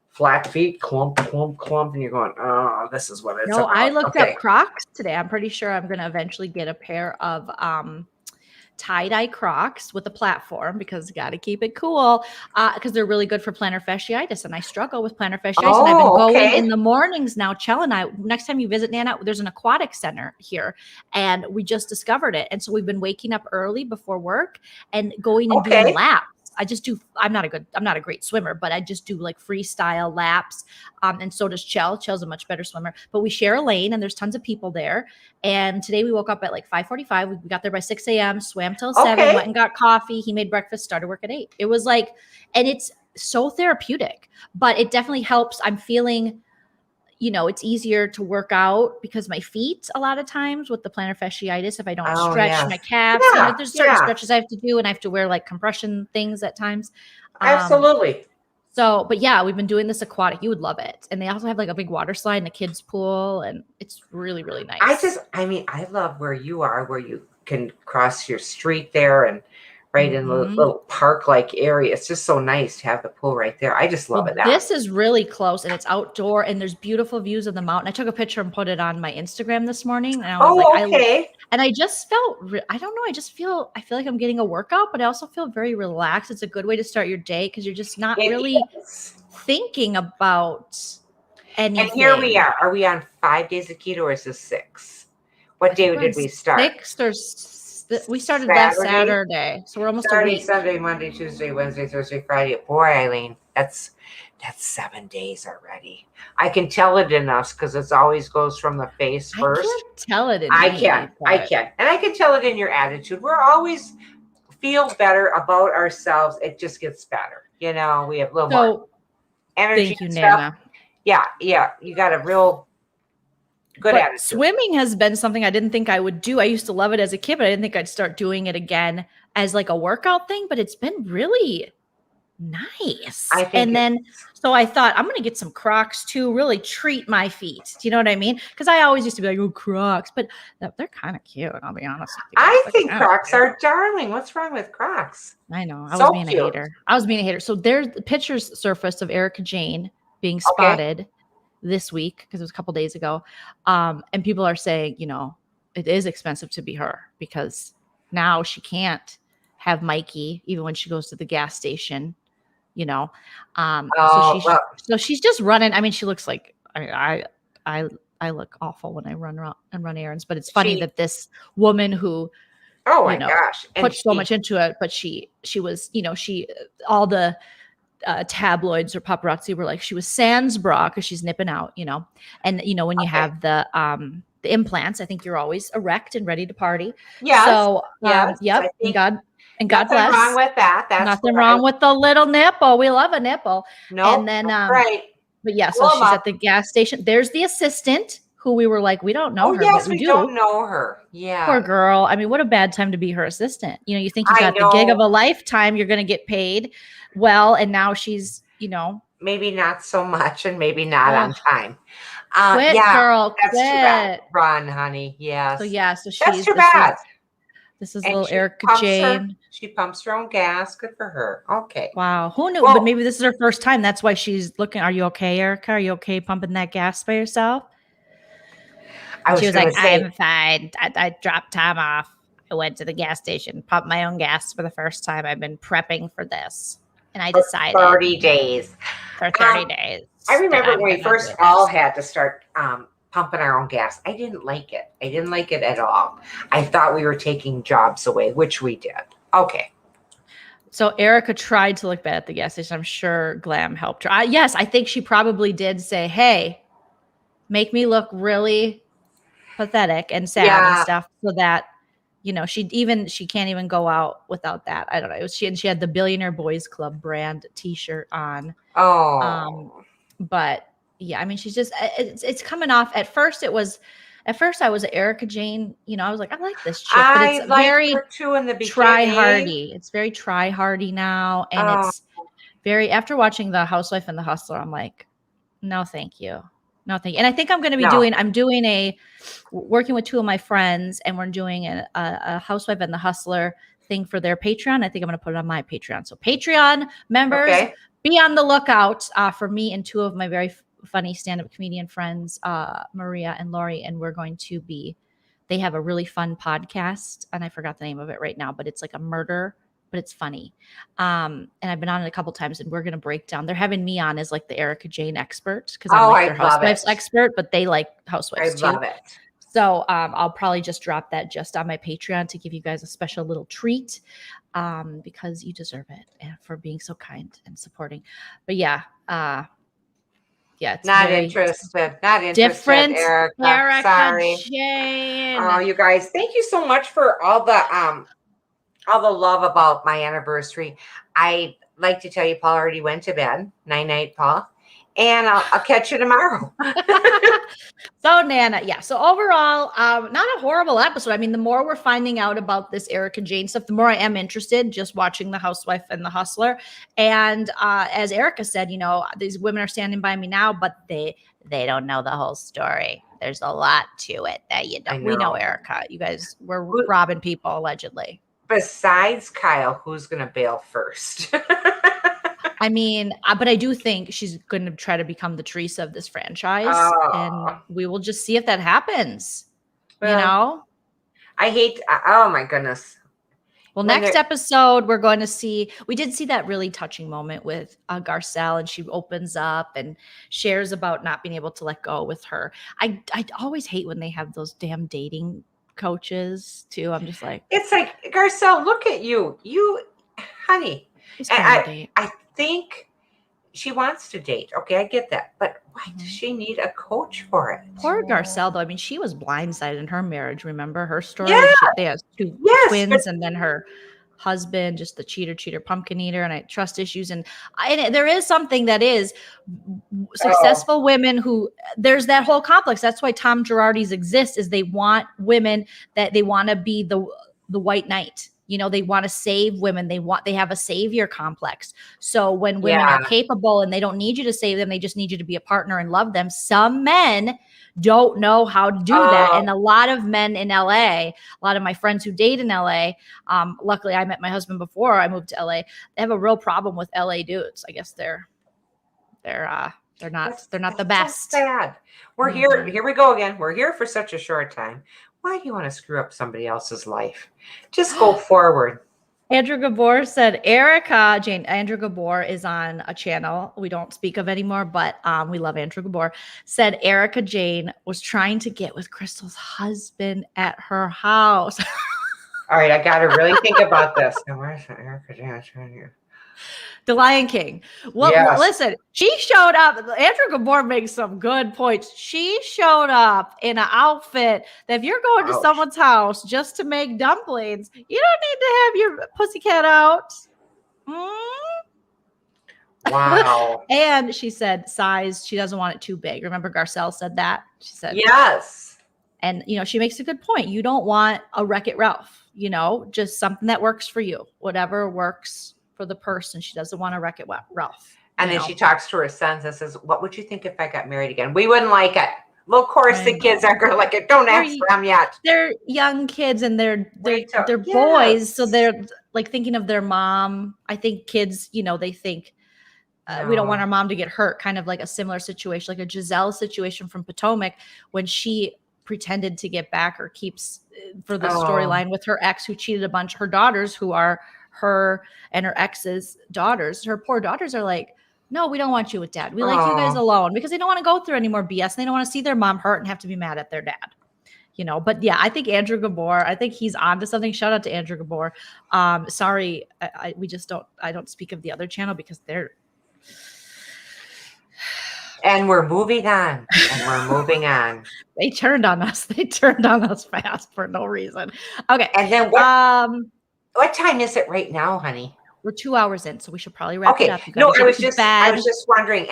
flat feet, clump, clump, clump, and you're going, oh, this is what it's No, about. I looked up Crocs today. I'm pretty sure I'm going to eventually get a pair of tie-dye Crocs with a platform because got to keep it cool because they're really good for plantar fasciitis. And I struggle with plantar fasciitis. And I've been going in the mornings now. Chell and I, next time you visit Nana, there's an aquatic center here and we just discovered it. And so we've been waking up early before work and going and doing laps. I'm not a great swimmer, but I just do like freestyle laps. And so does Chell. Chell's a much better swimmer, but we share a lane and there's tons of people there. And today we woke up at like 5:45. We got there by 6 a.m., swam till 7, went and got coffee. He made breakfast, started work at 8. It was like, and it's so therapeutic, but it definitely helps. I'm feeling, it's easier to work out because my feet a lot of times with the plantar fasciitis, if I don't stretch my calves, there's certain stretches I have to do and I have to wear like compression things at times. Absolutely. So, but yeah, we've been doing this aquatic. You would love it. And they also have like a big water slide in the kids pool and it's really, really nice. I love where you are, where you can cross your street there and right in the little park-like area. It's just so nice to have the pool right there. I just love it. This is really close and it's outdoor and there's beautiful views of the mountain. I took a picture and put it on my Instagram this morning. And I was and I just felt, I don't know. I feel like I'm getting a workout, but I also feel very relaxed. It's a good way to start your day because you're just not really thinking about anything. And here we are. Are we on 5 days of keto or is this 6? What day did we start? 6th or we started last Saturday. So we're almost a Saturday, week. Sunday, Monday, Tuesday, Wednesday, Thursday, Friday. Boy, Eileen, that's 7 days already. I can tell it in us because it always goes from the face first. I can't tell it in I me, can. And I can tell it in your attitude. We're always feel better about ourselves. It just gets better. We have a little more energy. Thank you, and stuff. Nana. Yeah. You got a real good attitude. Swimming has been something I didn't think I would do. I used to love it as a kid, but I didn't think I'd start doing it again as like a workout thing, but it's been really nice. I think so I thought I'm going to get some Crocs too, really treat my feet. Do you know what I mean? Because I always used to be like, oh, Crocs, but they're kind of cute. I'll be honest with you. I think Crocs are darling. What's wrong with Crocs? I know. I was being a hater. So there's the pictures surfaced of Erica Jane being spotted this week because it was a couple days ago. And people are saying, it is expensive to be her because now she can't have Mikey even when she goes to the gas station. So she's just running. I mean, she looks like I look awful when I run errands, but it's funny that this woman who gosh, put so much into it, but she was all the tabloids or paparazzi were like she was sans bra because she's nipping out, and when you have the implants, I think you're always erect and ready to party. Yeah. So yep. And God bless. Nothing wrong with that. That's nothing wrong with the little nipple. We love a nipple. No. And then right. But yeah, so she's at the gas station. There's the assistant who we were like, we don't know her. Yes, but we don't know her. Yeah. Poor girl. I mean, what a bad time to be her assistant. You think you got the gig of a lifetime, you're gonna get paid well, and now she's, maybe not so much and maybe not on time. Quit, girl. That's quit. too bad. Run, honey. Yes. So she's that's too bad. This is little Erica Jane. She pumps her own gas. Good for her. Okay. Wow. Who knew? But maybe this is her first time. That's why she's looking. Are you okay, Erica? Are you okay pumping that gas by yourself? She was like, I'm fine. I dropped time off. I went to the gas station, pumped my own gas for the first time. I've been prepping for this. And I decided 30 days. For 30 days. I remember when we first all had to start pumping our own gas. I didn't like it. I didn't like it at all. I thought we were taking jobs away, which we did. Okay. So Erica tried to look bad at the gas station. I'm sure Glam helped her. Yes, I think she probably did say, hey, make me look really pathetic and sad and stuff so that, she can't even go out without that. I don't know. She had the Billionaire Boys Club brand t-shirt on. Oh. But yeah, I mean, she's just, it's coming off. At first I was Erica Jane, I was like, I like this chick, but it's very try-hardy. It's very try-hardy now. And it's very, after watching The Housewife and The Hustler, I'm like, no, thank you. No, thank you. And I think I'm going to be working with two of my friends, and we're doing a Housewife and The Hustler thing for their Patreon. I think I'm going to put it on my Patreon. So Patreon members, be on the lookout for me and two of my very funny stand-up comedian friends, Maria and Lori, and they have a really fun podcast, and I forgot the name of it right now, but it's like a murder, but it's funny. And I've been on it a couple times, and we're going to break down. They're having me on as like the Erica Jane expert because I'm like their Housewives expert, but they like Housewives too. I love it. So I'll probably just drop that just on my Patreon to give you guys a special little treat because you deserve it and for being so kind and supporting. But it's not interested. Different, Erica. Sorry. Jane. Oh, you guys, thank you so much for all the love about my anniversary. I like to tell you, Paul already went to bed. Night, Paul. And I'll catch you tomorrow. So Nana, so overall, not a horrible episode. I mean, the more we're finding out about this Erica Jane stuff, the more I am interested just watching The Housewife and The Hustler. And as Erica said, these women are standing by me now, but they don't know the whole story. There's a lot to it that you don't. We know Erica. You guys were robbing people allegedly. Besides Kyle, who's going to bail first? I mean, but I do think she's going to try to become the Teresa of this franchise, and we will just see if that happens. Well, I hate. Oh my goodness. Well, next episode we're going to see. We did see that really touching moment with Garcelle, and she opens up and shares about not being able to let go with her. I always hate when they have those damn dating coaches too. I'm just like, It's like, Garcelle, look at you. Honey. just And go on a date. I think she wants to date. Okay, I get that. But why does Mhm. she need a coach for it? Poor Garcelle, though. I mean, she was blindsided in her marriage. Remember her story? Yeah. They have two Yes, twins, but- and then her husband, just the cheater, pumpkin eater, and I trust issues. And there is something that is successful women who there's that whole complex. That's why Tom Girardi's exist. Is they want women that they want to be the white knight. You know, they want to save women. They have a savior complex. So when women are Yeah. capable and they don't need you to save them, they just need you to be a partner and love them. Some men don't know how to do that. Oh. And a lot of men in LA, a lot of my friends who date in LA, luckily I met my husband before I moved to LA. They have a real problem with LA dudes. I guess they're not the best. So sad. We're Mhm. here we go again. We're here for such a short time. Why do you want to screw up somebody else's life? Just go forward. Andrew Gabor said Andrew Gabor is on a channel we don't speak of anymore, but we love Andrew Gabor. Said Erica Jane was trying to get with Crystal's husband at her house. All right, I got to really think about this. Now, where's Erica Jane? The Lion King. Well, Yes. listen, she showed up. Andrew Gabor makes some good points. She showed up in an outfit that if you're going to Ouch. someone's house just to make dumplings, you don't need to have your pussycat out. Wow. And she said size, she doesn't want it too big. Remember Garcelle said that? She said, Yes. and she makes a good point. You don't want a Wreck-It Ralph, just something that works for you, whatever works for the person. She doesn't want to Wreck-It Ralph. And then she talks to her sons and says, "What would you think if I got married again? We wouldn't like it." Well, of course, the kids aren't going to like it. Don't ask them yet. They're young kids and they're Wait till- boys, Yes. so they're like thinking of their mom. I think kids, they think we don't want our mom to get hurt. Kind of like a similar situation, like a Giselle situation from Potomac when she pretended to get back or keeps for the storyline with her ex who cheated a bunch. Her daughters, who are her and her ex's daughters, her poor daughters are like, no, we don't want you with dad. We like you guys alone, because they don't want to go through any more BS. And they don't want to see their mom hurt and have to be mad at their dad. But yeah, I think Andrew Gabor, I think he's onto something. Shout out to Andrew Gabor. Sorry, I don't speak of the other channel because they're. And we're moving on. They turned on us. They turned on us fast for no reason. Okay. And then what time is it right now, honey? We're 2 hours in, so we should probably wrap it up. No, I was just wondering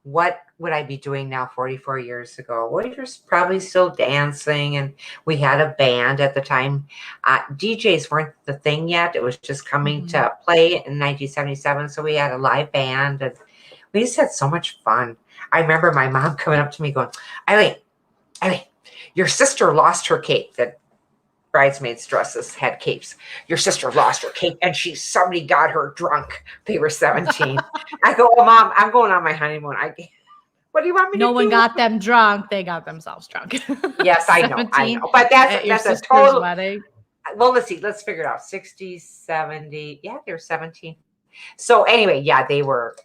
what would I be doing now 44 years ago? We were probably still dancing, and we had a band at the time. DJs weren't the thing yet. It was just coming to play in 1977. So we had a live band, and we just had so much fun. I remember my mom coming up to me going, Eileen, your sister lost her cape. That bridesmaids' dresses had capes. Your sister lost her cape, and somebody got her drunk. They were 17. I go, oh, Mom, I'm going on my honeymoon. What do you want me to do? No one got them drunk. They got themselves drunk. Yes, I know. But that's a total wedding. Well, let's see. Let's figure it out. 60, 70. Yeah, they were 17. So anyway, yeah, they were.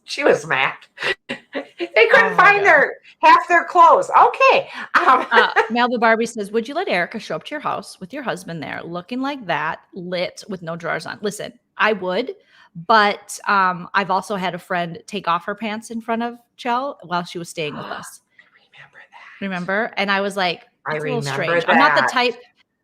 She was mad. They couldn't find half their clothes. Okay. Malibu Barbie says, would you let Erica show up to your house with your husband there looking like that, lit with no drawers on? Listen, I would, but I've also had a friend take off her pants in front of Chell while she was staying with us. Remember? And I was like, that's a little strange. I'm not the type.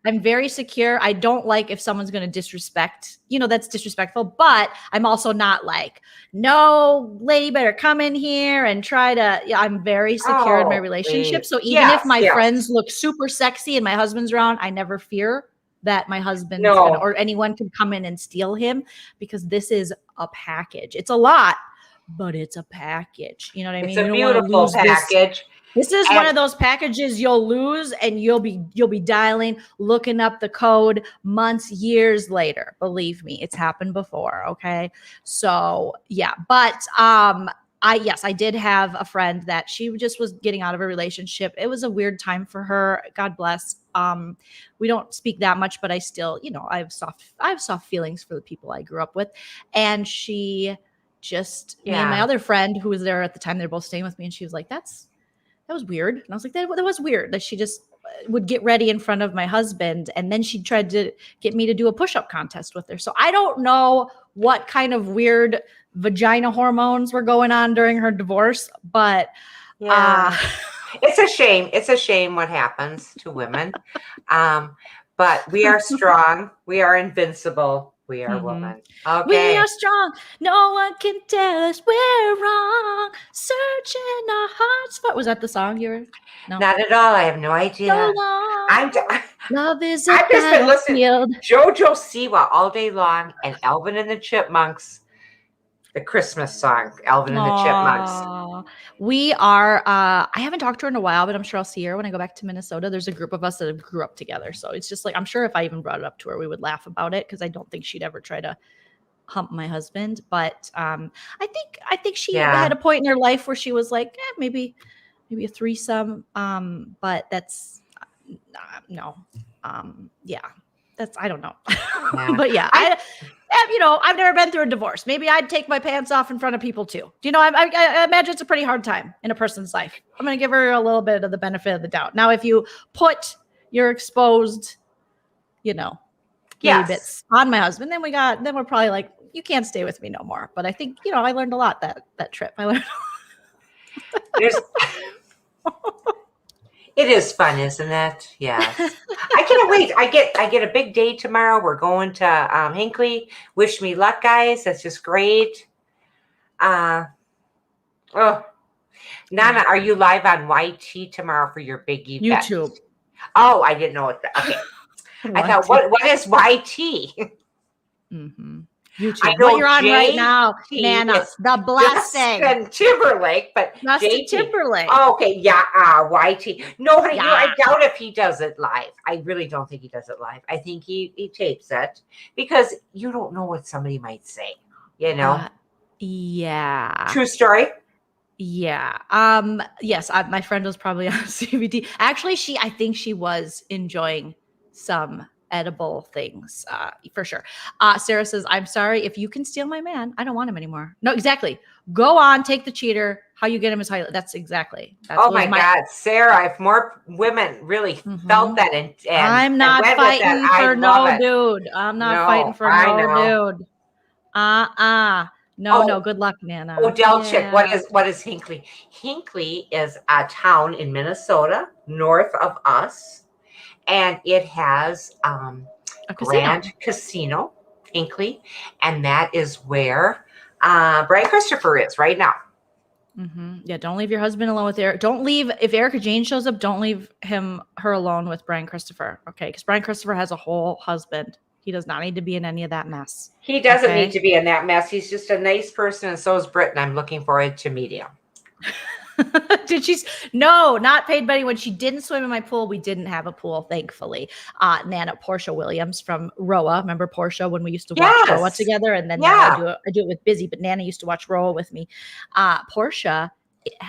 I'm very secure. I don't like if someone's going to disrespect, that's disrespectful, but I'm also not like, no, lady better come in here and try to, I'm very secure in my relationship. So even if my friends look super sexy and my husband's around, I never fear that my husband or anyone can come in and steal him, because this is a package. It's a lot, but it's a package. You know what I mean? It's a beautiful package. This is one of those packages you'll lose, and you'll be dialing, looking up the code months, years later. Believe me, it's happened before. Okay. So yeah, but I did have a friend that she just was getting out of a relationship. It was a weird time for her. God bless. We don't speak that much, but I still, I have soft feelings for the people I grew up with. And she just, me and my other friend who was there at the time, they're both staying with me, and she was like, that was weird. And I was like, that was weird. That she just, would get ready in front of my husband, and then she tried to get me to do a push-up contest with her. So I don't know what kind of weird vagina hormones were going on during her divorce, but Yeah. It's a shame. It's a shame what happens to women. But we are strong. We are invincible. We are women. Okay. we are strong. No one can tell us we're wrong. Searching our hearts for. Was that the song you were? No. Not at all. I have no idea. So long. Love is a I've just been listening battlefield. JoJo Siwa all day long and Alvin and the Chipmunks. The Christmas song, Alvin and the Chipmunks. Aw. We are, I haven't talked to her in a while, but I'm sure I'll see her when I go back to Minnesota. There's a group of us that have grew up together. So it's just like, I'm sure if I even brought it up to her, we would laugh about it because I don't think she'd ever try to hump my husband. But I think she had a point in her life where she was like, maybe a threesome. But that's no. That's, I don't know. Yeah. But yeah, I've never been through a divorce. Maybe I'd take my pants off in front of people too. I imagine it's a pretty hard time in a person's life. I'm going to give her a little bit of the benefit of the doubt. Now, if you put your exposed, bits on my husband, then we're probably like, you can't stay with me no more. But I think, I learned a lot that trip. I learned. It is fun, isn't it? Yes. I can't wait. I get a big day tomorrow. We're going to Hinckley. Wish me luck, guys. That's just great. Nana, are you live on YT tomorrow for your big event? YouTube. Oh, I didn't know it. Okay. I thought, what is YT? Mm-hmm. YouTube. I know What you're on right now, JT Nana. is The blessing. Justin Timberlake, but Justin JT. Timberlake. Oh, okay, yeah, YT. No, honey, Yeah. I doubt if he does it live. I really don't think he does it live. I think he tapes it because you don't know what somebody might say. Yeah. True story. Yeah. Yes, my friend was probably on CBD. Actually, I think she was enjoying some edible things, for sure. Sarah says, I'm sorry if you can steal my man. I don't want him anymore. No, exactly. Go on, take the cheater. How you get him is how that's Oh my God, Sarah, if more women really felt that and I'm not went with fighting that, for I no love it. dude. I'm not No, fighting for I no know. dude. No, good luck, Nana. Odell Chick, what is Hinckley? Hinckley is a town in Minnesota, north of us. And it has A Grand Casino, Hinckley, and that is where Brian Christopher is right now. Yeah, don't leave your husband alone with Eric. Don't leave if Erica Jane shows up. Don't leave her alone with Brian Christopher. Okay, because Brian Christopher has a whole husband. He does not need to be in any of that mess. He doesn't need to be in that mess. He's just a nice person, and so is Britton. I'm looking forward to meet him. Did she? No, not paid by anyone. She didn't swim in my pool. We didn't have a pool, thankfully. Nana, Portia Williams from Roa. Remember Portia when we used to watch Roa together? And then now I do it with Busy, but Nana used to watch Roa with me. Portia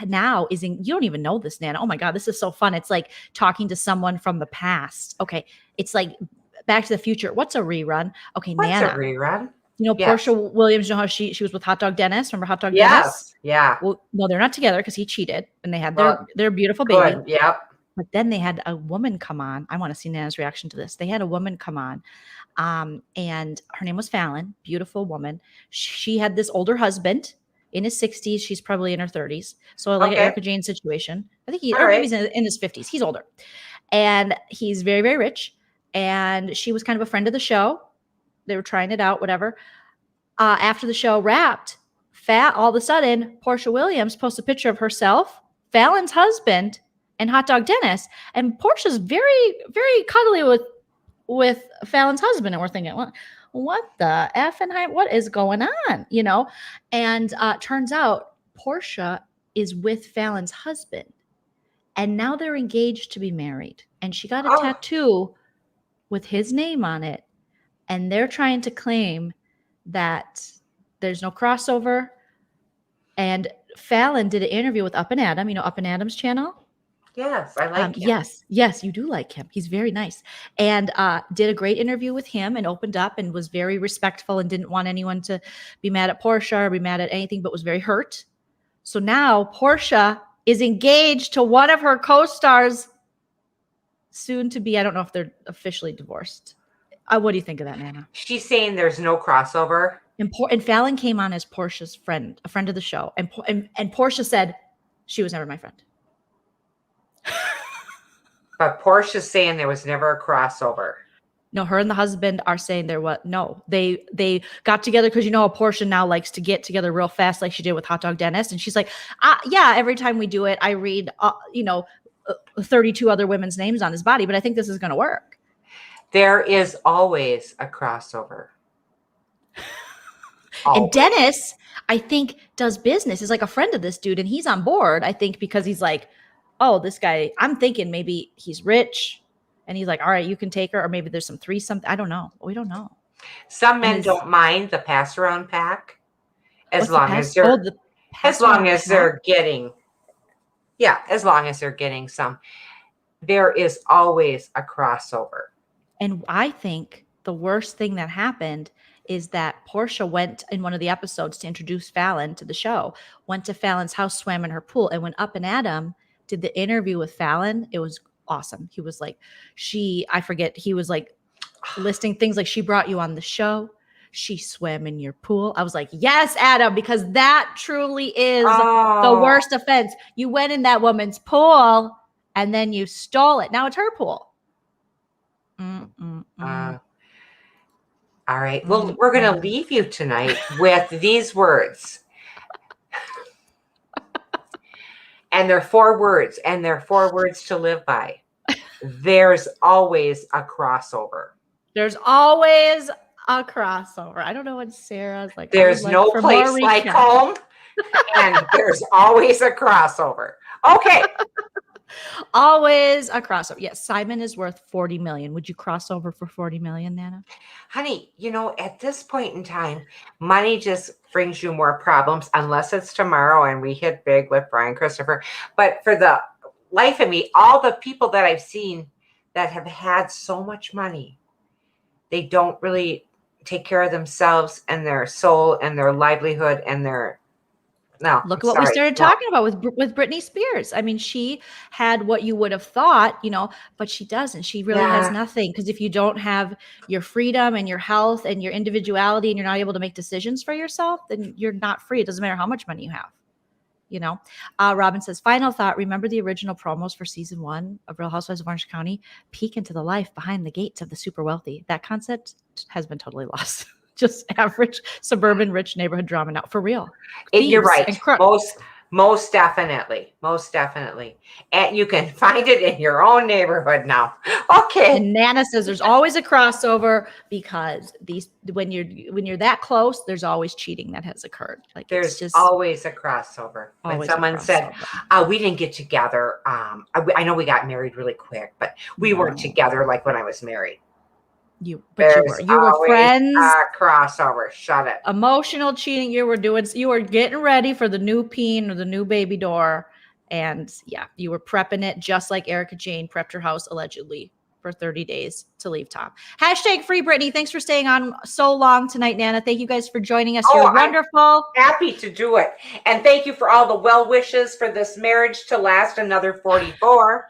now is in, you don't even know this, Nana. Oh my God, this is so fun. It's like talking to someone from the past. Okay. It's like Back to the Future. What's a rerun? Okay, What's Nana. a rerun? Portia Williams, how she was with Hot Dog Dennis. Remember Hot Dog Dennis? Yes. Yeah. Well, no, they're not together because he cheated and they had their beautiful baby. Good. Yep. But then they had a woman come on. I want to see Nana's reaction to this. They had a woman come on, and her name was Fallon, beautiful woman. She had this older husband in his 60s. She's probably in her 30s. So like an Erica Jane situation. I think maybe he's in his 50s. He's older. And he's very, very rich. And she was kind of a friend of the show. They were trying it out, whatever. After the show wrapped, all of a sudden, Portia Williams posts a picture of herself, Fallon's husband, and Hot Dog Dennis. And Portia's very, very cuddly with Fallon's husband. And we're thinking, what the F and what is going on? And turns out Portia is with Fallon's husband. And now they're engaged to be married. And she got a tattoo with his name on it. And they're trying to claim that there's no crossover. And Fallon did an interview with Up and Adam, Up and Adam's channel. Yes, I like him. Yes, you do like him. He's very nice. And did a great interview with him and opened up and was very respectful and didn't want anyone to be mad at Portia or be mad at anything, but was very hurt. So now Portia is engaged to one of her co-stars' soon to be. I don't know if they're officially divorced. What do you think of that, Nana? She's saying there's no crossover. And Fallon came on as Portia's friend, a friend of the show, and Portia said she was never my friend. But Portia's saying there was never a crossover. No, her and the husband are saying there was no. They got together because Portia now likes to get together real fast, like she did with Hot Dog Dennis, and she's like, yeah. Every time we do it, I read 32 other women's names on his body, but I think this is going to work. There is always a crossover. And Dennis, I think, does business. Is like a friend of this dude, and he's on board. I think because he's like, oh, this guy. I'm thinking maybe he's rich. And he's like, all right, you can take her. Or maybe there's some threesome. I don't know. We don't know. Some men don't mind the pass around pack as long as they're getting some. There is always a crossover. And I think the worst thing that happened is that Portia went in one of the episodes to introduce Fallon to the show, went to Fallon's house, swam in her pool, and when Up and Adam did the interview with Fallon, it was awesome. He was like, he was like listing things like, she brought you on the show. She swam in your pool. I was like, yes, Adam, because that truly is the worst offense. You went in that woman's pool and then you stole it. Now it's her pool. All right. Well, we're going to leave you tonight with these words. And they're 4 words, and they're 4 words to live by. There's always a crossover. There's always a crossover. I don't know what Sarah's like. There's no place like home, and there's always a crossover. Okay. Always a crossover. Yes, Simon is worth $40 million. Would you cross over for $40 million, Nana? Honey, at this point in time, money just brings you more problems unless it's tomorrow and we hit big with Brian Christopher. But for the life of me, all the people that I've seen that have had so much money, they don't really take care of themselves and their soul and their livelihood and their Look at what we started talking about with Britney Spears. I mean, she had what you would have thought, but she doesn't. She really has nothing. Because if you don't have your freedom and your health and your individuality and you're not able to make decisions for yourself, then you're not free. It doesn't matter how much money you have. Robin says, final thought, remember the original promos for season 1 of Real Housewives of Orange County? Peek into the life behind the gates of the super wealthy. That concept has been totally lost. Just average suburban rich neighborhood drama now, for real. You're right. Most definitely. And you can find it in your own neighborhood now. Okay. And Nana says there's always a crossover because when you're that close, there's always cheating that has occurred. Like there's just always a crossover. When someone said, we didn't get together. I know we got married really quick, but we weren't together like when I was married. You were friends. Crossover. Shut it. Emotional cheating. You were getting ready for the new peen or the new baby door. And you were prepping it just like Erica Jane prepped her house allegedly for 30 days to leave Tom. # free Britney. Thanks for staying on so long tonight, Nana. Thank you guys for joining us. You're wonderful. I'm happy to do it. And thank you for all the well wishes for this marriage to last another 44.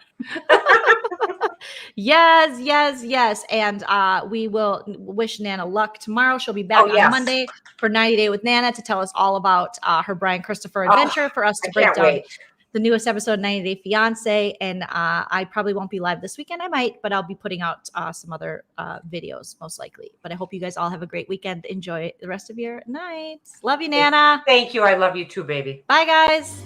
Yes. And we will wish Nana luck tomorrow. She'll be back on Monday for 90 Day with Nana to tell us all about her Brian Christopher adventure for us to break down the newest episode, 90 Day Fiance. And I probably won't be live this weekend. I might, but I'll be putting out some other videos most likely. But I hope you guys all have a great weekend. Enjoy the rest of your night. Love you, Nana. Thank you. I love you too, baby. Bye, guys.